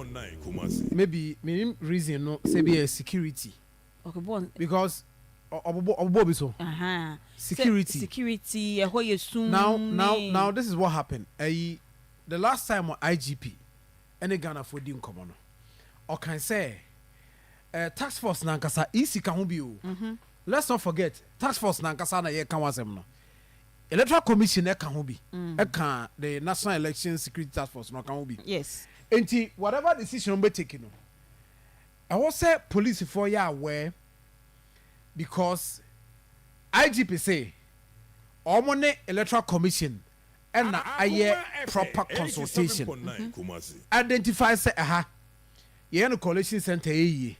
maybe reason no say be security. Okay, bon. Because obobo so. Security. Now this is what happened. The last time on IGP, any Ghana for din komo no. Or can say task force nankasa isi ka ho bi o. Let's not forget task force nankasa na ye kan wasem no. Electoral Commission can be the National Election Security Task Force no can be. Yes. And whatever decision be taken, I will say police for you aware because IGP say Omone Electoral Commission and a proper consultation. Identify say ye no coalition center ye.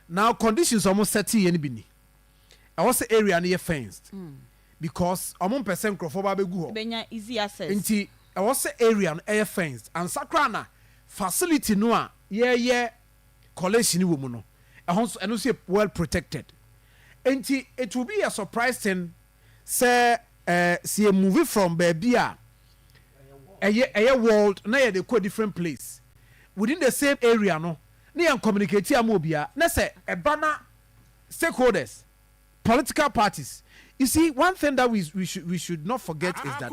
Now conditions almost set any bini. I was say area near fenced. Because among percent crofoba be go benya easy access nti I was say area no air fenced and sakrana facility no a ye collection wo mu no ehon say well protected nti it will be a surprise thing say see a movie from baby a world na ye dey go different place within the same area no na yan communicate am obia na say e bana stakeholders political parties. You see, one thing that we should not forget is that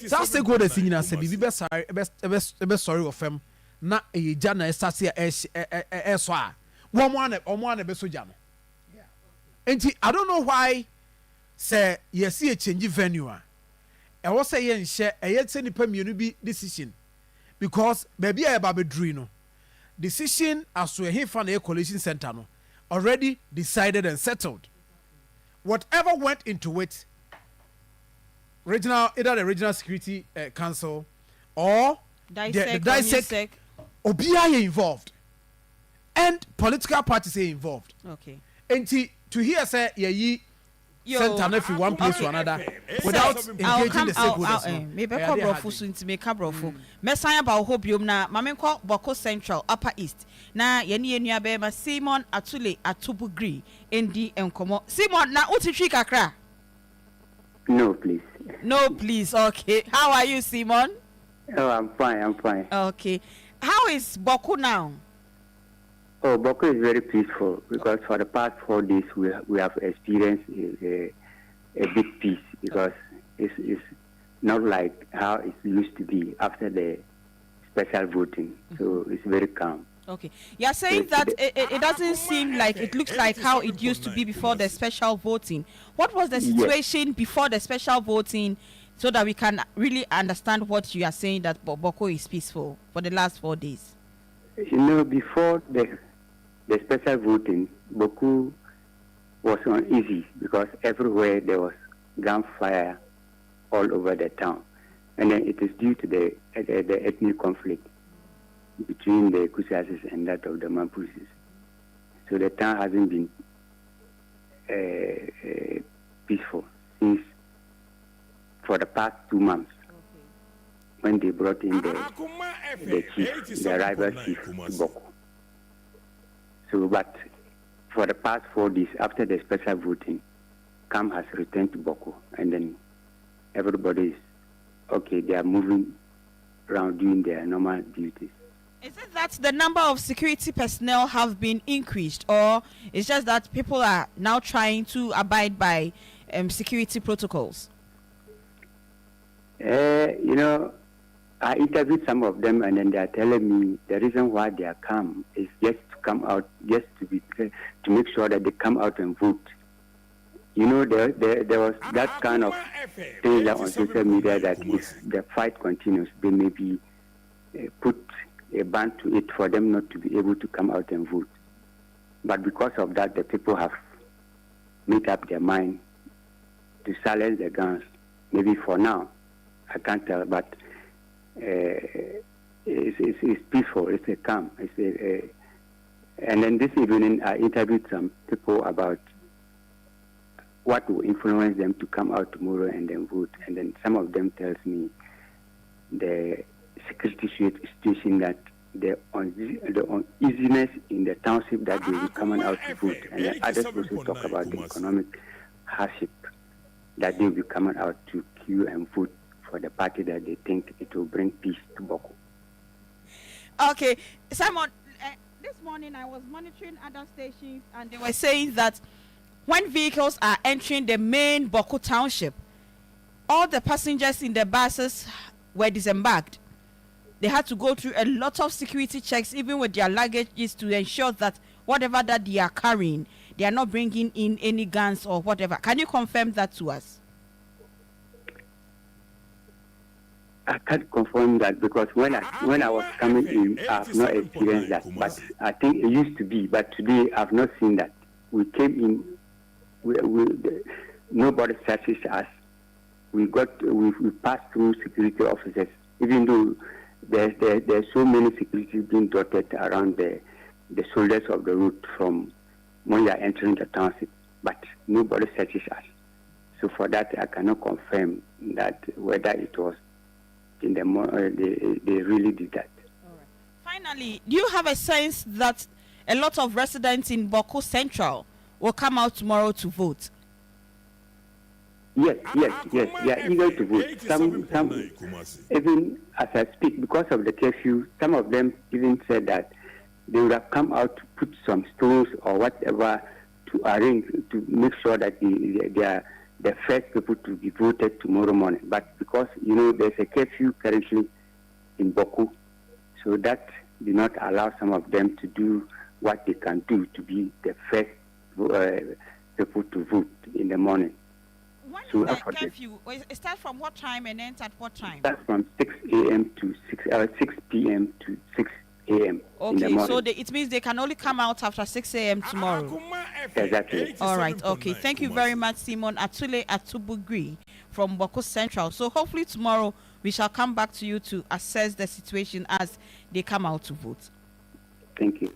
some stakeholders in say bibi be sorry of them na e jana estase so a one be so jana. Enti I don't know why say yes see a change venue a e wo say yen hye e yet say nipa mienu bi decision because baby e ba be dru no decision as to he fan a coalition center no already decided and settled. Whatever went into it, either the regional security council or the DISEC, Obia involved, and political parties are involved. Okay. And to hear say center if one place to another without engaging the stakeholders. Maybe Cabrofu soon to make Cabrofu. Messiah about Hobium na Mamenko Boko Central Upper East. Na yeni bema Simon Atule Atubugri Ndi Enkomo. Simon na utichi kakra. No, please. No, please. Okay. How are you, Simon? Oh, I'm fine. Okay. How is Boko now? Oh, Boko is very peaceful because for the past 4 days we have experienced a big peace because it's not like how it used to be after the special voting. So it's very calm. Okay. You're saying that it doesn't seem like it looks like how it used to be before the special voting. What was the situation before the special voting so that we can really understand what you are saying that Boko is peaceful for the last 4 days? You know, before the special voting, Boko was uneasy because everywhere there was gunfire all over the town. And then it is due to the ethnic conflict between the Kusasis and that of the Mampusis. So the town hasn't been peaceful since for the past 2 months when they brought in the rival chief Boko. So, but for the past 4 days after the special voting, Kam has returned to Boko, and then everybody is okay. They are moving around doing their normal duties. Is it that the number of security personnel have been increased, or it's just that people are now trying to abide by security protocols? You know, I interviewed some of them, and then they are telling me the reason why they are calm is just to come out, just to make sure that they come out and vote. You know, there was that kind of thing on social media that if the fight continues, they may be put a ban to it for them not to be able to come out and vote. But because of that, the people have made up their mind to silence the guns. Maybe for now, I can't tell, but it's peaceful. It's a calm. It's And then this evening, I interviewed some people about what will influence them to come out tomorrow and then vote. And then some of them tells me the security situation, that the uneasiness in the township that they will be coming out to vote. And then others also talk about the economic hardship that they will be coming out to queue and vote for the party that they think it will bring peace to Boko. Okay, Simon, this morning I was monitoring other stations and they were saying that when vehicles are entering the main Boko township, all the passengers in the buses were disembarked. They had to go through a lot of security checks, even with their luggage, to ensure that whatever that they are carrying, they are not bringing in any guns or whatever. Can you confirm that to us? I can't confirm that because when I was coming in, I have not experienced that. But I think it used to be. But today, I've not seen that. We came in, nobody searches us. We passed through security officers, even though there's so many security being dotted around the shoulders of the road from when you are entering the township. But nobody searches us. So for that, I cannot confirm that whether it was in the they really did that. Finally, do you have a sense that a lot of residents in Boko Central will come out tomorrow to vote? Yes, they are eager to vote. Some even as I speak, because of the curfew, some of them even said that they would have come out to put some stones or whatever to arrange to make sure that they are the first people to be voted tomorrow morning. But because, there's a curfew currently in Boko, so that did not allow some of them to do what they can do to be the first people to vote in the morning. When is the curfew? It starts from what time and ends at what time? It starts from 6 a.m. to 6 p.m. to 6 a.m. in the morning. So it means they can only come out after 6 a.m. tomorrow. Exactly. All right. Okay. Thank you very much, Simon Atule Atubugri from Boko Central. So hopefully tomorrow we shall come back to you to assess the situation as they come out to vote. Thank you.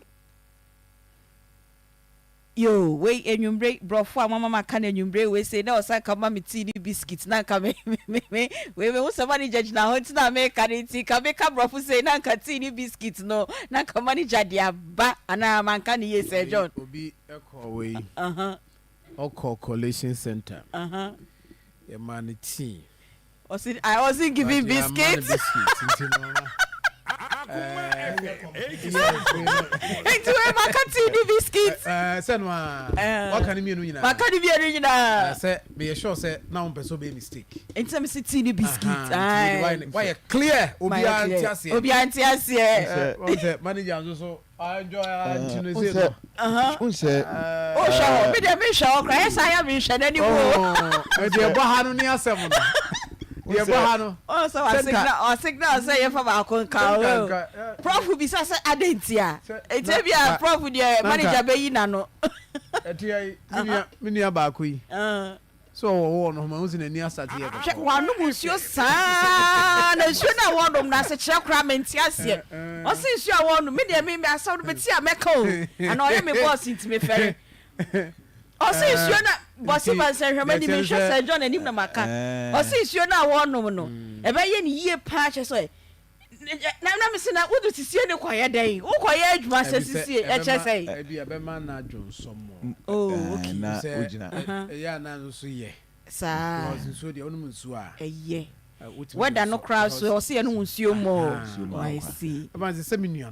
Yo, wait, enyumbre, bro, for mama can enyumbre, we say, no, sir, come me tea biscuits, na come me, we will somebody judge now, it's not make carity, come make a bro, say, na tea biscuits, no, na come manager, dia ba, and a man can ye say, John. Will be a or call collation center. A man tea. I wasn't giving biscuits. Send what can you mean? What can you be? Say, be sure, say, now person be mistake. And some city biscuit. Why clear? Obi antiasie. Manager also. I enjoy it. Who said? Oh, show me the show. Crash, I am in Shannon. Oh, dear Bahano near 7. Dear Bahano. Oh, so I signal say for our concar. Prof will be such a dentia. It's a prof with your manager Bayinano. Minia Bakui. So, one of my in a near Saturday. One was your son. I should not want them as a chakram and tiasia. Or since you want to meet me, I saw the Betia Meko. And I am a boss into me fair. Or since you're not bossy myself, how many mentions John and Ibn Macan. Or since you're not one no. A very year patch as well. Now, I'm saying, I would to see the quiet day. Oh, quiet, Master CC, HSA. I be a man, not John some more. Oh, okay. Yeah, now, so yeah. Sir, so the ornaments were a year. What are no crowds or see and won't see more? I see. About the seminary,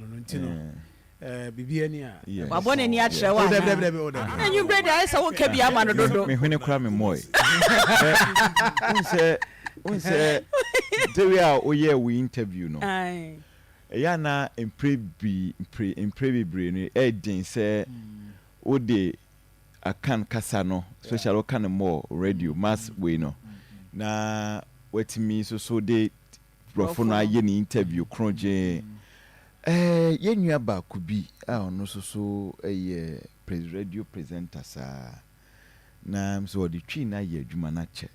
Bibiania. I want any actual one. And you read I saw what can be a man. When you cry me more. There we are. Oh yeah, we interview no. Aye. Yana imprebi brain. Edin say, "O de akan kasano, special akan more radio mass we no." Na wait me so de profona ye ni interview kronje. Yenua ba kubi no so radio presenter sa. Na so the twi na ye adwuma na che.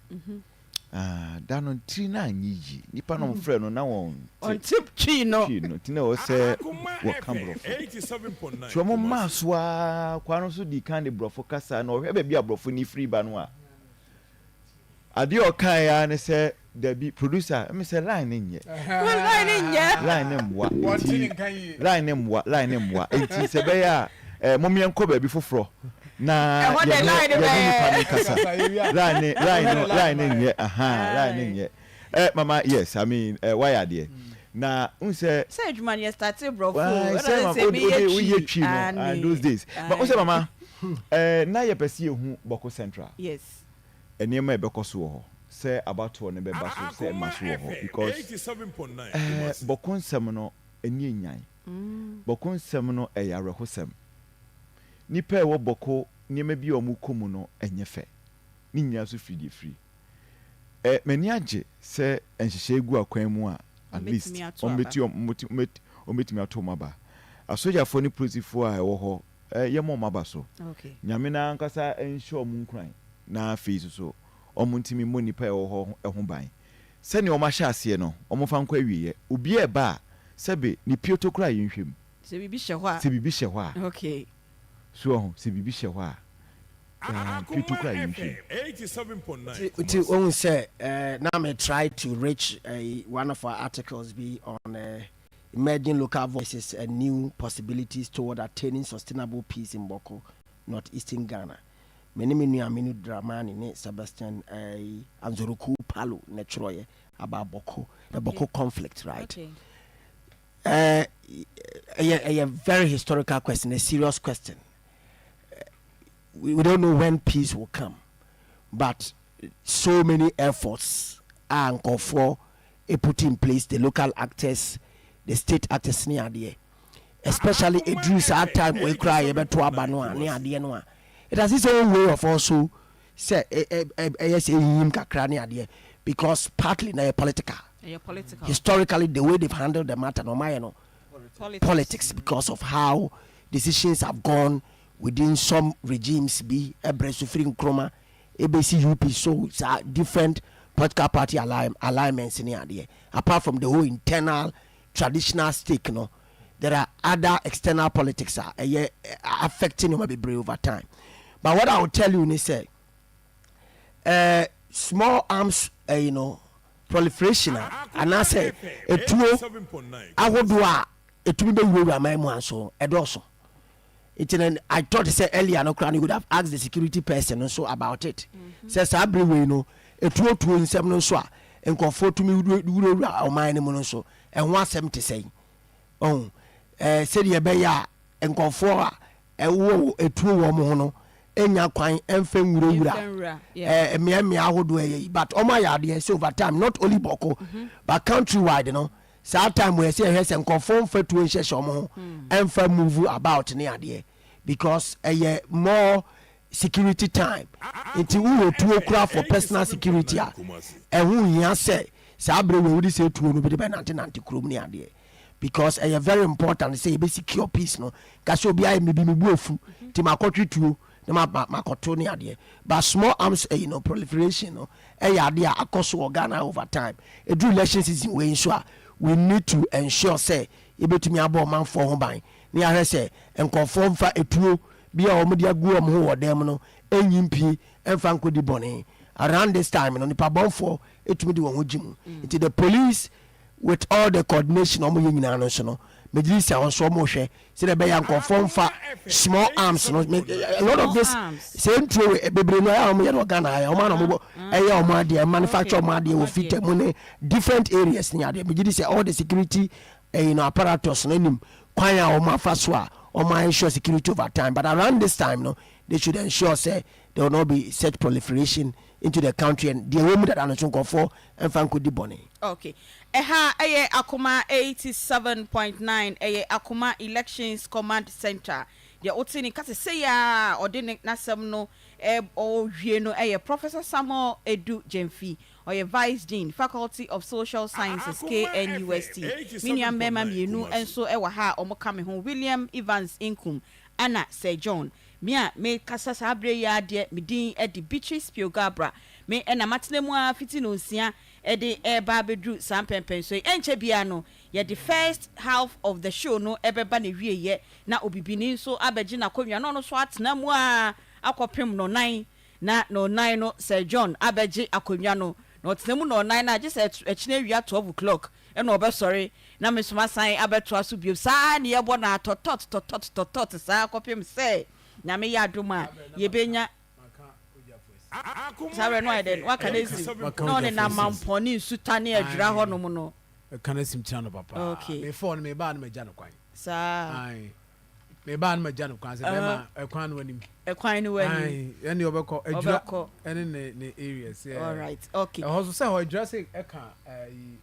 Danon Tina Niji, Nippon friend on now on tip chino, Tina was said, what come of 87.9. Chomo Maswa, Quanosu di Candy Brofocasa, or ever be a brofuni free banwa. Adio Kaya and say, there be producer, I say line in yet. Line them what? Line them what? Line them what? It is a bear, Mommy and Kobe before fro. Na line in yet, line in yet. Mama, yes, I mean, why are they? Na unse say man you started bro we cheap and those days. But unse mama, na ye pesi hu Boko Central. Yes. Enema ebeko so say about to ne be baso say maso ho because 87.9 Boko nsem no eni nyan. Boko nsem no eyarehosem. Nipa e wo Boko niema bi omukomu no enyefe. Ni nyina so free. Mani age say enhyehyɛ egu akwan mu a at least ombeti mi ato maba. Asojafo ni politifo a ewo ho yemo maba so. Okay. Nyame na nkasa ensure mu nkran na face so omuntimi monipa ewo ho ehun ban. Se ne omahye ase no omofa nkwa wiye obi e ba sebe ni pioto kra yenhwem. Se bibi hye ho a. Okay. So se bibi hye ho a. Pioto kra yenhwem. 87.9. When we say now me try to reach one of our articles be on emerging local voices and new possibilities toward attaining sustainable peace in Boko, northeastern Ghana. Many aminu dramani ne Sebastian Anzoruku Palu Netroye about Boko, the Boko conflict, right? Okay. A very historical question, a serious question. We don't know when peace will come, but so many efforts are for put in place, the local actors, the state actors near there, especially a Drew's hard time we cry about to Abanua near the Noa. It has its own way of also say because partly na political. Historically, the way they've handled the matter, no politics because of how decisions have gone within some regimes. Be a Supreme Chroma, ABC, UP, so it's a different political party alignments in here. Apart from the whole internal traditional stake, there are other external politics affecting them over time. But what I will tell you is small arms, proliferation, and I say a two I would do a two million so and also. I thought to say earlier, no crown, you would have asked the security person also about it. Says I bring a 2 in 7 so and comfort to me or mine monoso and 170 say. Oh, said ye beya and comfort a 2 woman. Enya kwan emfem wura me ahodo but o my idea so over time not only Boko but countrywide so time we say here and conform for to nhye emfa move about ne ade because more security time nti wo tuo kura for personal security a hu hia say sabre we would say tuo no be de nante krom ne ade because very important say be secure peace no ka so bi ai me bi me buafu ti makotwe tuo but small arms proliferation across Ghana over time election season we need to ensure say ebetumi abo man for ho ban na ya say enkonform fa etuo bia omodia gu omo ho dem no enyimpi emfa nkodi bone around this time nipa bonfo etumi di won ho gimu it the police with all the coordination omo nyina no so no Medlisa on so much, say the Bayan conform for small arms. A lot of this same true, a baby, no, Ghana, manufacture money will fit money, different areas near the Medlisa, all the security apparatus, name, choir or mafaswa, or my ensure security over time. But around this time, they should ensure, say, there will not be such proliferation into the country and the women that are not for and Franco Di Bonnie. Okay. Akoma 87.9 Akoma Elections Command Center. The Otini Kase say ya or didn't nasam no or Professor Samuel Edu Jemfi or a Vice Dean, Faculty of Social Sciences, KNUST. Miniam Mema Mienu and so Ewaha or Mokame William Evans Inkum, Anna Sir John. me kasa sabre ya de me din e de Beatrice Piogabra me e na matena mu a fiti no nsia e de e ba bedru sampempen so enche bia no ye the first half of the show no e beba na wie ye na obibini so abeji na konwa no so atena mu a akopem no nan na no nan no Sir John abeji akonwa no no atena mu no nan na je se echine wia 12 o'clock e no obe sorry na me soma san abeto aso bio sa na ye bo na totot sa akopem say na me ya duma ye benya Sorry, no, I didn't. What can I say? No, na mamponi sutani adra ho no no. Can I sim channel papa? Okay. Me phone me ban me jano kwan. Sa. Ai. Me ban me jano kwan se be ma ekwan wanim. Ekwan no wanim. Ai, ene obekọ adra ene ne areas. All right. Okay. Also say ho address e ka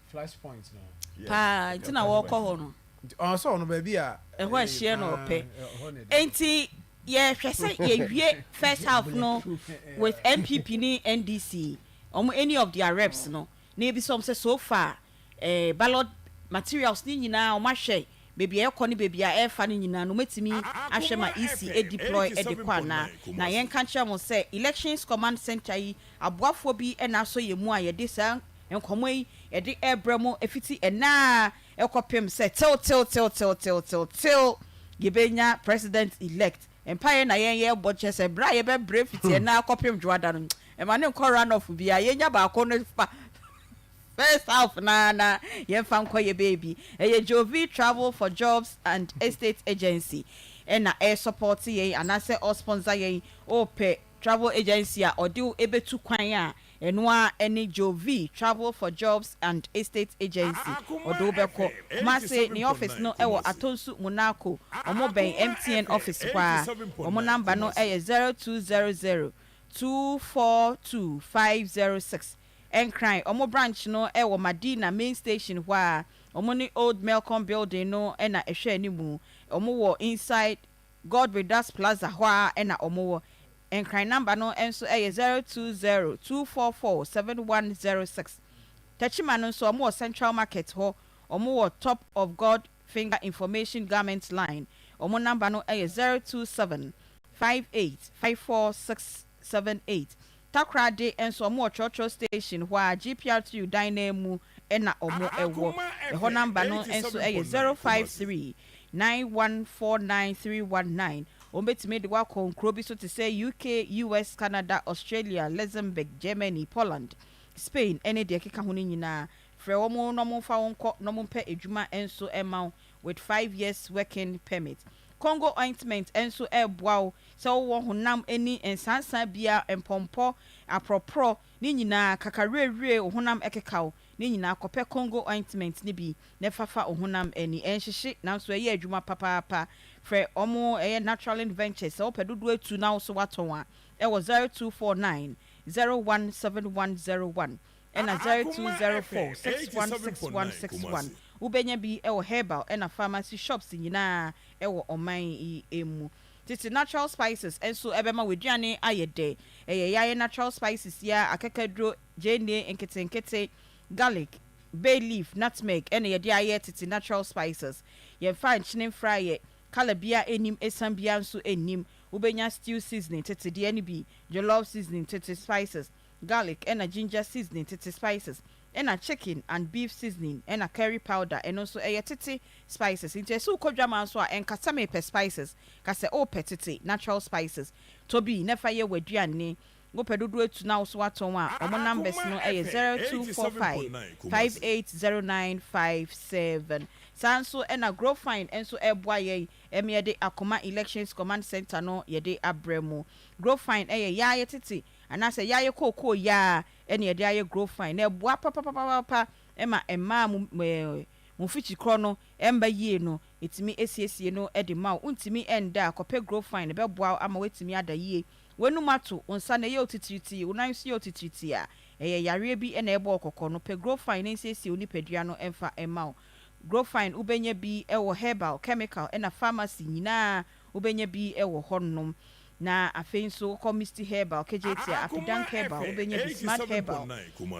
flash points no. Pa, tina wo ko ho no. Oh, so no ba bia. E ho ahie no pe. Enti yeah, yeah, first half no with MPP ni NDC. Any of their reps no. Maybe some say so far ballot materials ni nyina o ma hwe baby e kɔ ni baby a e fa ni nyina no metimi ahwe ma EC e deploy e de kwa na yen kan kya mo say elections command center yi aboafo bi e na so ye mu a ye de sa enkomo yi e de ebramo efiti e na e kopem say till gibenya president elect empire na yen budget say bra ye be brave fiti na kopem dwada no e ma ne nkɔ run off bi a yenya ba ko no first half na yen fan ko ye baby e Jovi Travel for Jobs and Estate Agency e na air support ye anase or sponsor ye o pe travel agency a odi ebetu kwan a enwa ene Jovi Travel for Jobs and Estate Agency odo beko mase ni office no e wo Atonsu Monaco omo ben MTN office kwa omo number no e 0200 242 506 Encry omo branch no e wo Madina main station where omo ni old Melcom building no e na ehwe animu omo wo inside God with us Plaza where e na omo wo Encry number no enso e 020 244 7106 Techima no so omo Central Market ho omo wo Top of God Finger Information Garment Line omo number no e 027 58 54678 Takrade enso omo Churchill station where GPR2 dynamo ena omo ewo the whole number no enso e 053 9149319 ombetime de wa konkro bi so to say UK, US, Canada, Australia, Luxembourg, Germany, Poland, Spain ene de keka ho nyina frɛ omo no mo fa wonko no mo pɛ adwuma enso ema with 5 years working permit. Congo ointment enso boaw so wo honam eni ensansan bia empompo apropro ni nyina kakarewe honam ekekaw ni nyina kopɛ Congo ointment ni bi ne fafa honam eni enhyehye nanso eye adwuma papa frɛ omo natural ventures so pedodo etu na so waton a e wo 0249 017101 ena 0204 616161 ubenya bi e wo herbal ena pharmacy shops nyina e wo oman emu titi natural spices enso ebema weduane ayede yaye natural spices ya akakadro jene enkete garlic bay leaf nutmeg ena yede aye titi natural spices ye fan chinin fry kalabia enim esambia nso enim ubenya stew seasoning titi de ani bi jollof seasoning titi spices garlic ena ginger seasoning titi spices ena chicken and beef seasoning ena curry powder and also titi spices into so kodwama so enkasa me pe spices kase o petite natural spices to be nefa ye waduane go pedodo etu na so aton a omo numbers no 0245 580957 sanso ena grow fine enso eboa ye emyede Akoma Elections Command Center no yede abremu grow fine ya titi anase ya koko ya ene yede aye grow fine na eboa papa ema mu fichi kro no emba yie no etimi esiesie no ede ma untimi enda kope grow fine be boa ama wetimi ada yie wenumato onsa na ye otitiriti unanso ye otitiriti a yare bi ena ebo okoko no pe grow fine esiesie onipadua no emfa ema grow fine ubenye bi ewo herbal chemical ena pharmacy nyina ubenye bi ewo honnom na afenso community herbal KJT apidan herbal ubenye bi smart herbal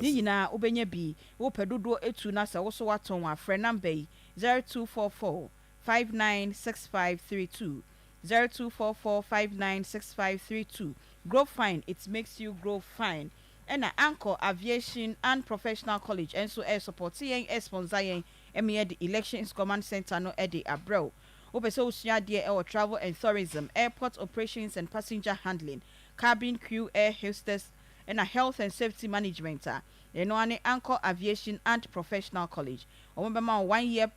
ni nyina ubenye bi wo pedodo etu na sa wo so waton wa frɛ number 0244 596532 0244596532. Grow fine, it makes you grow fine. And Anchor Aviation and Professional College and so air support yen sponsor yen the Elections Command Center no Eddie Abreu. Opeso usua dear our travel and tourism, airport operations and passenger handling, cabin crew, air hostess, and a health and safety management. You know, Anchor Aviation and Professional College. Remember 1 year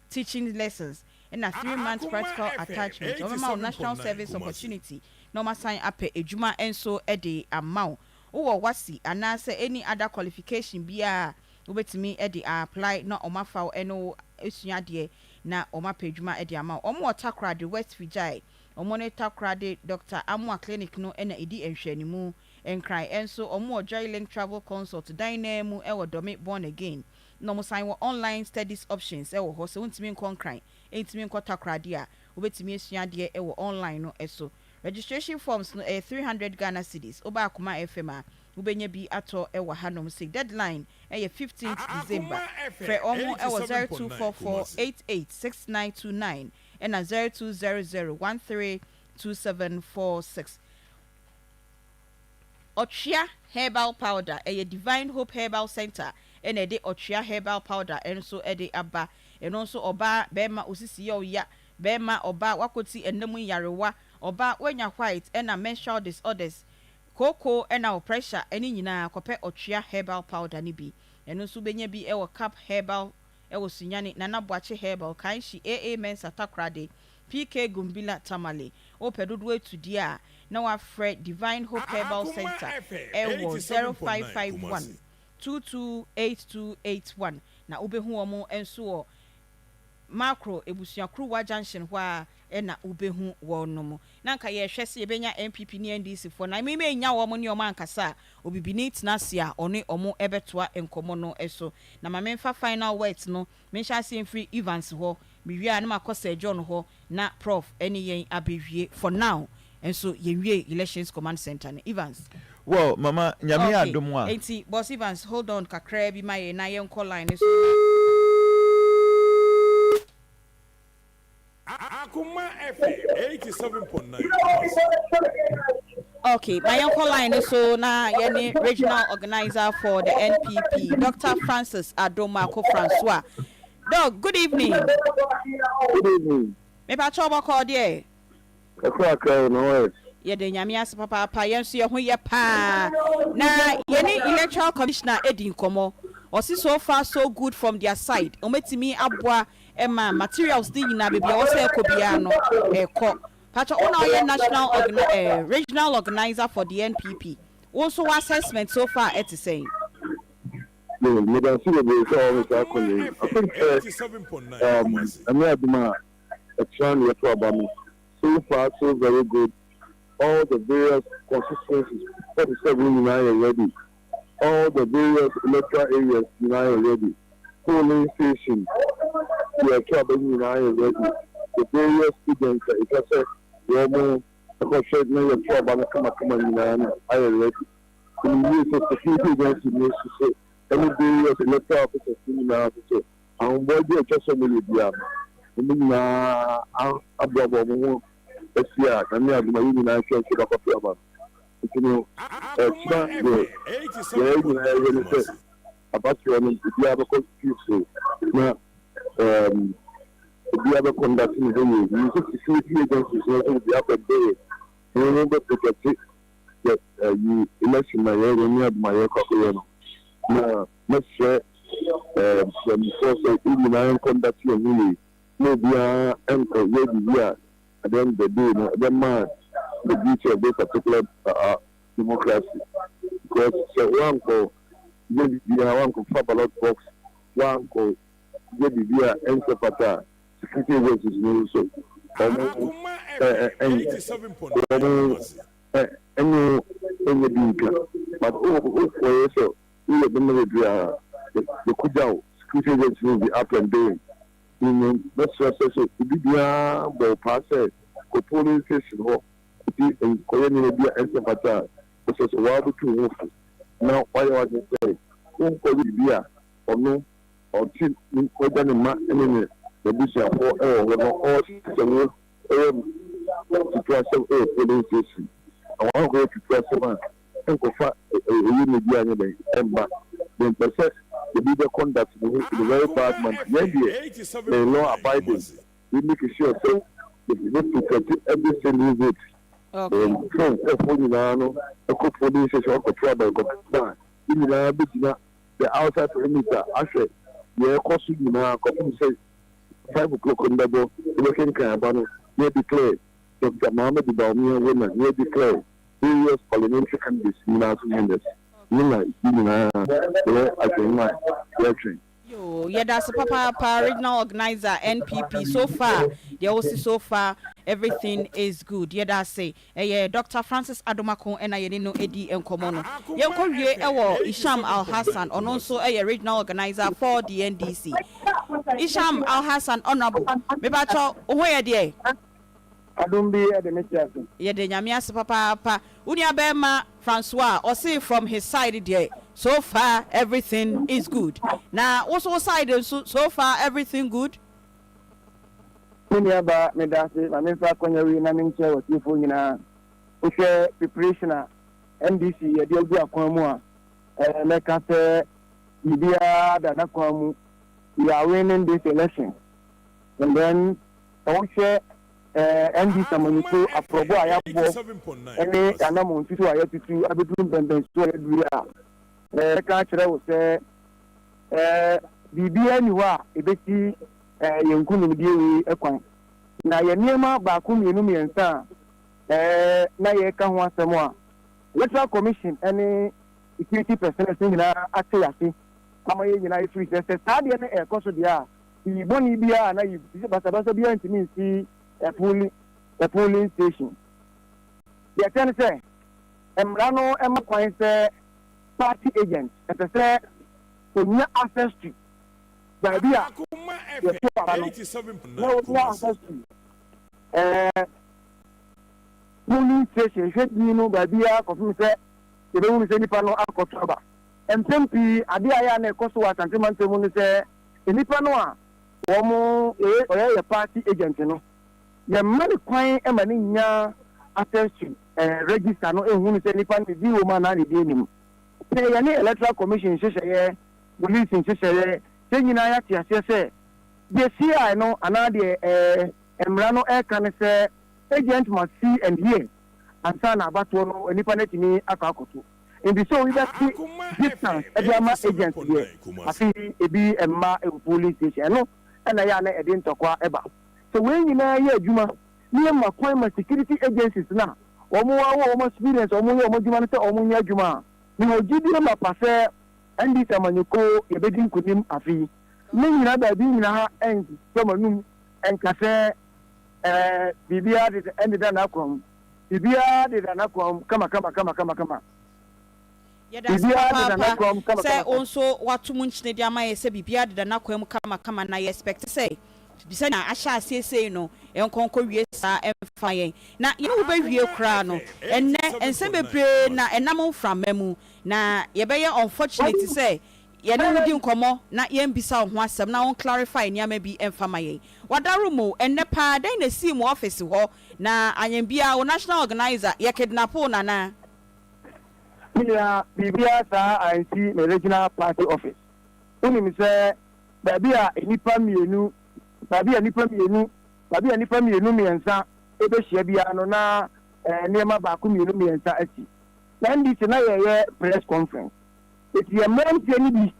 teaching lessons and a 3 months practical attachment. Remember national service opportunity. No sign up a juma and so a day amount. Oh, wasi and answer any other qualification be a wait me Eddie apply not on my foul and no usually na on my page ma Eddie amount. Or more takra the West Vijay. Or money takra de Dr. Amwa Clinic no and edi and shenimu and cry and so or more Joy Link travel consult dynamo ever domit born again. No more sign online studies options ever horse won't mean con cry. Ain't mean takra dia. Wait me usually ever online no eso. Registration forms no 300 Ghana cedis. Oba Akoma FM ubenye bi ato ewa hanom sig deadline 15th December. Fre omo ewa 0244886929 and 0200132746. Ochia Herbal Powder Divine Hope Herbal Center and de Ochia Herbal Powder and so de Abba and also Oba Bema Usisi yo ya Bema Oba Wakoti and Nemu Yarewa Oba wenya white and a menstrual disorders cocoa and our pressure any nyina kope Ochia Herbal Powder ni bi and also benye bi ewo cap herbal ewo sunyani nana boache herbal kanshi AA mensa takrade PK Gumbila Tamale o pedodo to dia na wa Fred Divine Hope Herbal Center ewo 0551 228281 na ubehu omo enso macro ebusuakruwa junction hwa ena ubehu wonomo nanka ye hwese ebenya MPP ni NDC for na me nya wo mo ni omo ankasa obibini tnasia oni omo ebetoa enkomo no eso na ma memfa final words no me sha see free Evans ho miwia na makosa John ho na prof eni yen abewie for now enso yewie elections command center ne Evans. Well mama nyame adomwa enti boss Evans hold on kakra bi my na yen call line so Akoma FM 87.9. Okay, my uncle line so na yani regional organizer for the NPP, Dr. Francis Adomako Francois. Dog, good evening. Good evening. Me pa chobo call there. No. Ye de nyame as papa yenso ye ho ye pa. Na yani electoral commissioner Edin Komo. Osi so far so good from their side. Ometimi aboa Emma materials di na baby also ekobia no eko pacho ona ye national regional organizer for the NPP also assessment so far at saying no me don't see the so I think 87.9 I'm aduma a trying to about me so far so very good all the various constituencies 47 already all the various electoral areas already polling station the trouble already the various students it's just normal because no trouble come I already the use of security agency needs to say any various electoral officers now to say and what they just so many dia na ababo mo esia na me aduma yini na church ka kofi aba you know it's about your the other constitution na the other conducting the use security agencies also the upper day remember protect that you election my area my copy na let's say from force in the conducting really no be and yeah at the end of the day the man the beauty of this particular democracy because one go maybe one go for ballot box one go maybe via encepata security agencies no so any big but for so we the kujao security agencies will be up and doing in that's so bibia bo pass ko polling station ho in koyeni bia encepata so wa bu tu now why was it say ko bibia ono or tin ko dani ma enene the bishop for no all situation police station. I want to go to person and go for a media and back. Then process the bigger conduct the very bad man. Maybe the law abiding. We make sure so if you need to protect everything you do. Okay. The outside perimeter, actually, the cost you now, say 5 o'clock on the boat, looking Cabano, they declare Dr. Mohammed Baumia women, they declare various parliamentary candidates in our members. I think my lecturing. Yeah, that's a papa regional organizer NPP. So far, they also so far everything is good. Yeah, that's say. Yeah, Dr. Francis Adomako and I know Eddie and Komono. Yeah, Isham Al Hassan, and also a regional organizer for the NDC. Isham Al Hassan, honorable. Maybe where they? I don't be at the Mr. Yeah, the Yamias papa. Unia Bema Francois, or say from his side there. So far, everything is good. Now, also side, so far, everything good. About Medasi, my name is Konyawi, Namin Chair, was you for preparation NDC, a deal be a Komua, make us Libya, Danakom, we are winning this election. And then, I will share NDC Samoniko, a probo, I have any Anamon, I have to do, I will do them, so we are. Catcher will say, BBN, you are a bit Yankun deal a coin. Now, your name about Bakum, Yumi and Sa, Nayaka once more. Electoral Commission, any security personnel in Atayasi, Amay United Free State, Sadian Air Cosodia, the Bonnie Bia, and I, but about Bia to me, see a polling station. The attorney say, Emrano Emma Coin say, party agents, as I said, for no access to. Baby, no access to. Polling station, should you know, baby, confirm say, the room is any panel alcohol. And simply, Adia and Kosovo and Timan say, any panel, or a party agent, you know. The money coin emanating access to register, no, and who is any panel, the woman and the denim. Say any electoral commission say police in say nyina ya say the CI no another emrano air can say agent must see and hear and sana about no nipa na timi akakoto in the so we that distance ediama agent here afi ebi emma police station no na ya na edin tokwa eba so when nyina ya adwuma ni ma kwan ma security agencies na omo wa experience omo ya omo dwuma no say omo nya adwuma ni ogidi ma pase andi samanyoko yebedi kunim afi ni nyina ba bi nyina ha en somanum en kase bibia de end da na kom bibia de da na kom kama Yes, papa. Say also what too much ne dia ma say bibia de da na kom kama na you expect to say bisa na asha say no enkonko wie sa emfa yen na ye wo ba wie kra no enne ense bebre na enam from memu na ye be unfortunate say ye no wudi nkomo na ye mbisa ho asem na won clarify ni ama bi emfa ma yen wadaru mo enne pa den na si mo office ho na anyambia wo national organizer ye kidnap na ya bibia sa anti regional party office uni mi say babia enipa mienu babia nipa mienu miensa ebe hia bia no na niema ba ku mienu miensa ati na ndi se na ye press conference eti ye menti ni bi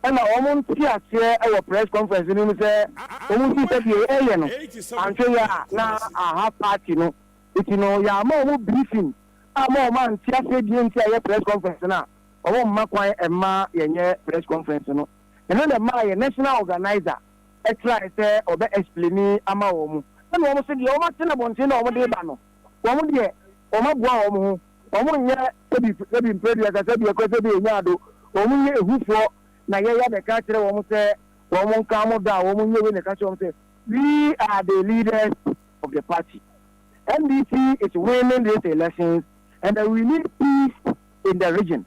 na omo nti ase e press conference ni mi se omo nti se bi ye no anche ya na aha party no eti no ya ma omo briefing ama omo nti ase bi nti ye press conference na omo mma kwan emma ye press conference no eno na ma ye national organizer try say obe explain ama omo na omo se di omo tena bonte na omo de ba no omo de omo boa omo omo nye ebi mpedi aka se bi ko se bi nyado omo nye ehufo na ye ya be ka kire omo se omo nka mo da omo nye we ne ka kire omo se we are the leaders of the party. NDC is winning these elections and we need peace in the region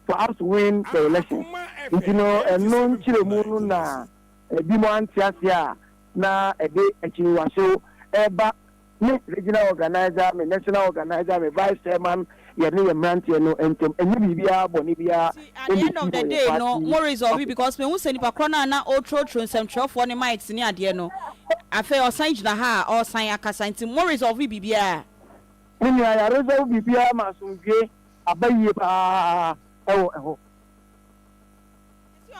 for us to win the elections. You know, and non chile mu na Bimo Antiasia na ebe echiwaso eba me regional organizer, me national organizer, me vice chairman, you know, and Bibia, Bonibia. At the end of the day, no more resolve because me who send Pacrona na outro some truck for the mics near the no. I feel or sign ha or sign a cassanti more resolve Bibia. When I resolve Bibia, Masumge, Abayi,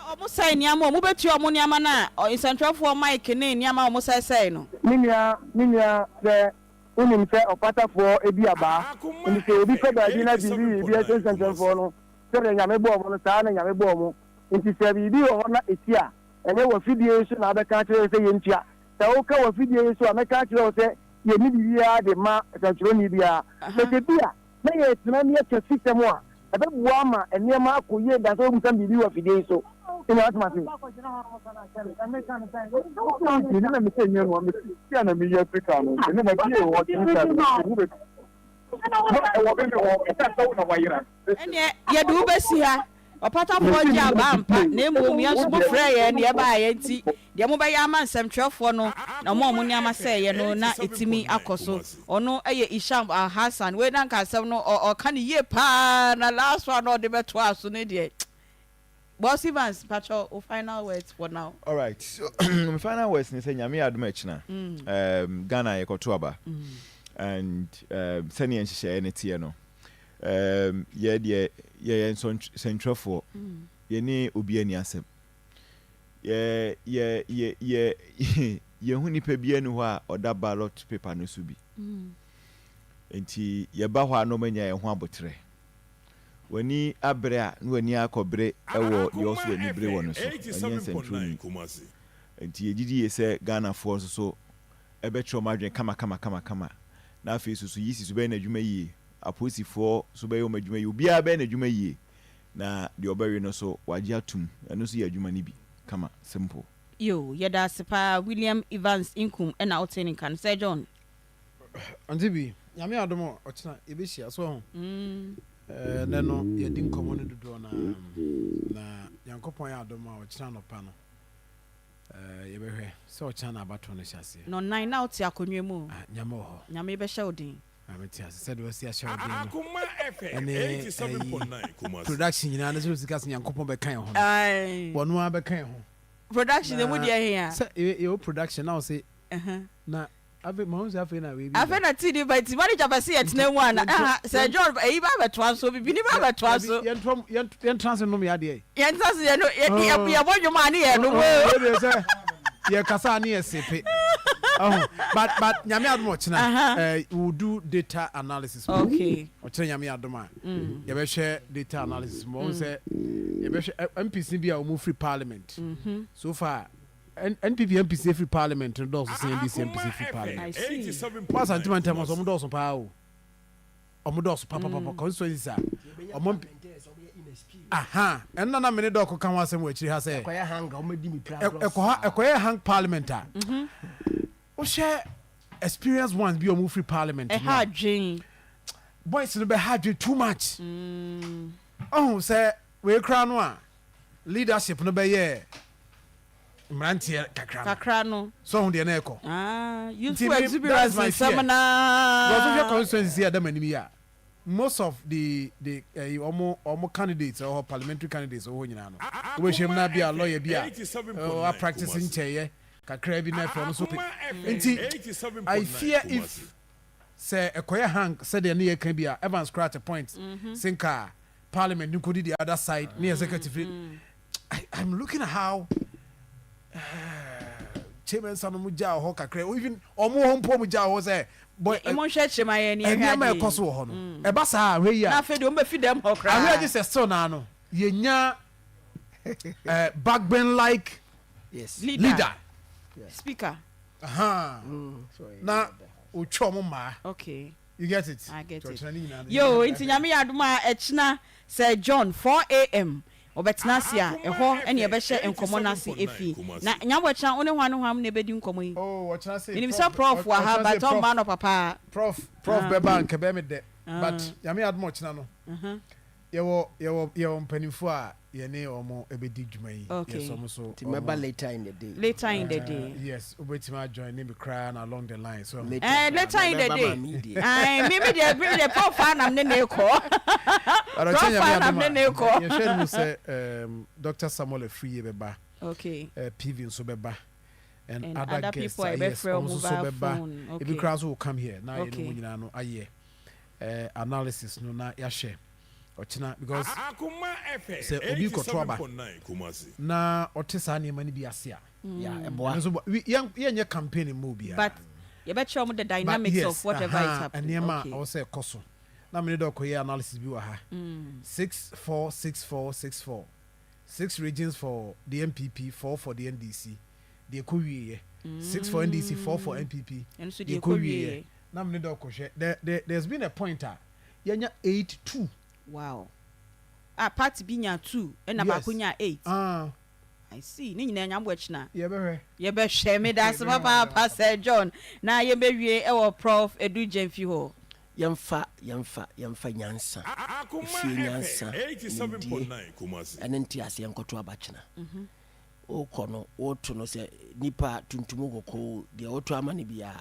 almost say Niamo, move to your money amana or in central for Mike and Niama almost say no. Minia, the women say or pata for Ebiaba, and the say, because I didn't be a central for no, so then Yamebo on the town and Yamebo, and she said, we do honor it here, and there were fidation other countries say in Chia. The Oka was fidation, so I make country say, you need to be the ma, Central Libya, but the beer, may it's not near to system one. A bit warmer and near Marco, yeah, that's all we can be of the so. In what matter? And yet, do best here. A part of what you have, name whom you are so free and nearby, and see the mobile man, some truck for no more money. I must say, you know, not it's me, Akoso, or no, Isham or Hassan, where don't can no or can ye pan a last one or the better was soon idiot. Boss Evans, Pacho, final words for now. All right. So, final words, ni say nyame admech na. Ghana ye kotoaba. And seni enhye eneti no. Ye central for. Ye ni obi ani asem. Ye hu nipa bia nu ho a oda ballot paper no so bi. Enti ye ba ho anomanya ye ho abotre. Wani abrea wani akobre ewo ye also wani bre wono so anya central enti yegidi ye se Ghana for so ebetro madwen kama na afi so yisi so be na adwuma yie aposi for so be yo madwuma yie obi a be na adwuma yie na de obawe no so waje atum eno so ye adwuma ni bi kama simple yo yeda sepa William Evans Inkum na outstanding kan say John antibi nyame adomo ochina ebehia so ho neno yedi nkomo no dodo na yankopon ya adom a ochina no pa no yebehwe se ochina na abato no hyase no 9 na oti akonwa mu nyame ho nyame be hye odin ameti ase said we see a show odin Akoma FM 87.9 Kumasi production nyina na so sikas yankopon be kan ho wono a be kan ho production e mu de here say you production now say na ave mahunzi afi na we bi afi na tidi but manager ba say etna mu ana Sir John e ba beto so bi ni ba beto so yen trans no me ade yen trans ye no ye bodwuma ne ye no we say ye kasa ne ye sepe but nyame adom ochina we do data analysis okay ochina nyame adom a ye be share data analysis mo say ye be share MPC bi a o free parliament so far NPP free parliament and also NPC free parliament. I see. What's anti-man time was Omodos pa o. Omodos papa constituency. Aha. And na many dog kan wasem we chiri ha say. Ekoya hang o medi mi plan. Ekoya hang parliament a. O share experience ones be o free parliament. Hard dream. Boys no be hard dream too much. Oh say we kra no a leadership no be ye. Mrantie kakra no so hu de na eko youthful experience seminar was your constituency adam animi ya most of the omo candidates or parliamentary candidates o nyina no we shem na bia lawyer bia o practicing cheye kakra bi na for no so enti I fear if say ekoya hang say de na ye kan bia Evans scratch a point sinka parliament you could the other side near executive I'm looking at how chairman sanu muja ho kakra even omo ho mpo muja ho say boy e mon hwe chema ye ne ya ma ekoso ho no e ba sa hwe ya na fe de o be fi dem ho kra ahwe ji se so na no ye nya backbone like yes leader yes. Speaker na o chomo ma okay you get it I get it yo inti nyame aduma e china Sir John 4 a.m. Obetnasia eho ene ye be hye enkomo na se efi na nyabo cha one hwanu hwam na bedi nkomo yi what can I say ni bisa prof wa ha but on man papa prof be bank be me de but yame admo china no ye wo mpanimfo a yene omo ebedi dwuma yi. Okay. Yes, omo so. Remember later in the day. Later in the day. Yes, obetima join me cry along the line. So later in the day. I maybe the profile am ne ko. Profile am ne ko. You share me say Dr. Samuel Efriye beba. Okay. PV nso beba. And other guests people yes, also beba. Okay. If you crowds will come here now, okay. You know no aye. Analysis no na ya share. Ochina because say obi koto aba na otesa na mani bi ase a ya eboa so ye campaign mu bia but you bet you the dynamics of whatever is happening okay. I was say koso na me do koye analysis bi wa ha 646464 6 regions for the MPP 4 for the NDC the ekowie 6 for NDC 4 for MPP and so the ekowie na me do ko there's been a pointer yenya 8-2. Wow. Party binya 2 and abakunya 8. I see. Ni nyina nya bwech na. Ye be hwe me das papa Pastor John. Na ye be wie e wo Prof Edu Jemfi ho. Yemfa nyansa. Fie nyansa. 87.9 Kumasi. Enenti ase yenkoto abachina. O kono o to no se nipa tuntumu kokko de o to amane bia.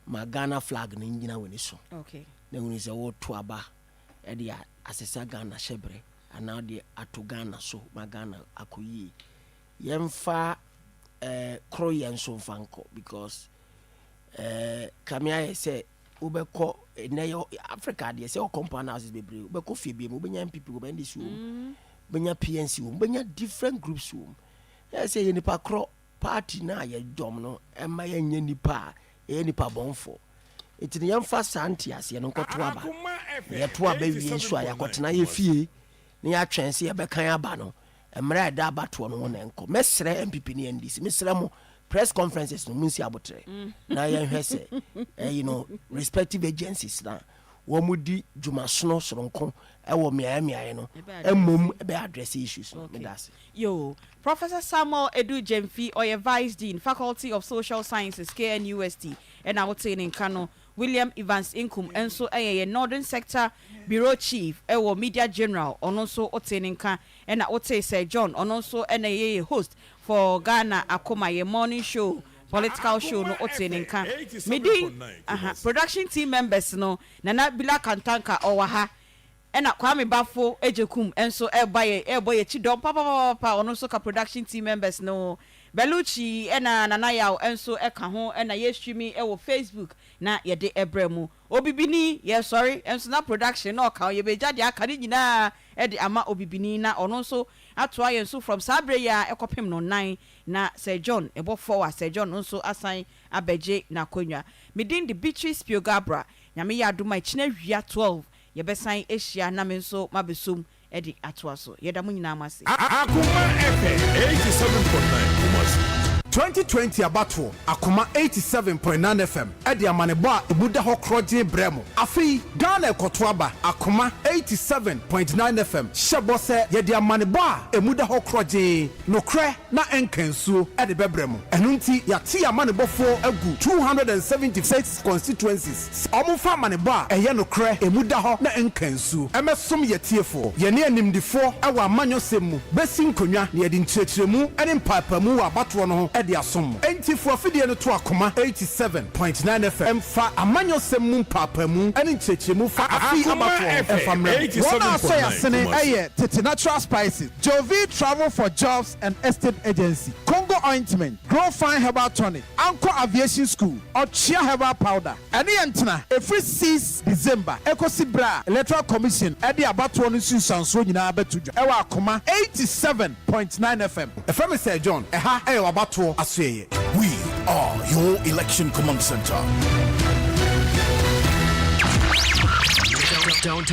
Ma Ghana flag ni nyina weni so. Okay. Na weni se o to aba e asesa Ghana shebre ana de ato Ghana so ma Ghana akoyi yemfa kroyen so fanko because kamia say ubeko na yo Africa de say o compound houses bebre ubeko fie bi mu benya MPP go benya so benya PNC benya different groups say nipa kro party na ye dom no ema ye nya nipa nipa bonfo etini yamfa santi ase no nkoto aba ye to aba wie nso a yakotena ye fie ne ya twense ye bekan aba no emra da abato no wona enko mesre MPP ne NDC mesre mo press conferences no munsi abotre na ye hwese you know respective agencies na wo mudi dwumasono soronko e wo miaye no emom be address issues me das yo Professor Samuel Edu Jemfi or Vice Dean Faculty of Social Sciences KNUST and I would say in Kano William Evans Inkum and so a Northern Sector Bureau Chief ewo Media General on also Oteninka and I would say Sir John on also NAA host for Ghana Akoma ye morning show political show no Oteninka midi production team members no Nana Bila Kantanka owaha and Kwame Bafo Ejekum and so boy chidom papa on also ka production team members no Beluchi ena nanaya enso eka ho ena ye streaming e wo Facebook na ye de ebremu obibini ye sorry enso na production na ka ye be jade aka ni nyina e de ama obibini na ono nso ato aye nso from sabre ya ekopem no 9 na Sir John ebo forward Sir John nso asan abeje na konwa midin the Beatrice Piogabra nyame ya aduma china wia 12 ye besan ehia na me nso mabesum edi atwa so yeda mu nyina amase Akoma FM 87.9 Kumasi 2020 abato Akoma 87.9 FM edi amanebo a ebuda ho kroje bremo afi Ghana ekotoaba Akoma 87.9 FM shebo se yedi amanebo a emuda ho kroje nokre na enkansuo edi bebremo enunti yati amanebofo agu 276 constituencies omufa amanebo a eye nokre emuda ho na enkansuo emesom yetiefo yene animdifo ewa amanyosemu besi nkonwa ne yedi nkyerkyeremu ene mpapamu wa abato no ho edi asom enti fo afidie no to Akoma 87.9 FM fa amanyosemu mpapamu ene nkyerkyeremu fa afi abato efamre Wona so yasene eye tete natural spices Jovi Travel for Jobs and Estate Agency Congo Ointment Grow Fine Herbal Tonic Anko Aviation School Ochia Herbal Powder ene yentena every 6 December ekosi bra Electoral Commission ede abato no sunsanso nyina betudwa ewa Akoma 87.9 FM FM Sir John eha ewa abato aseye we are your election command center.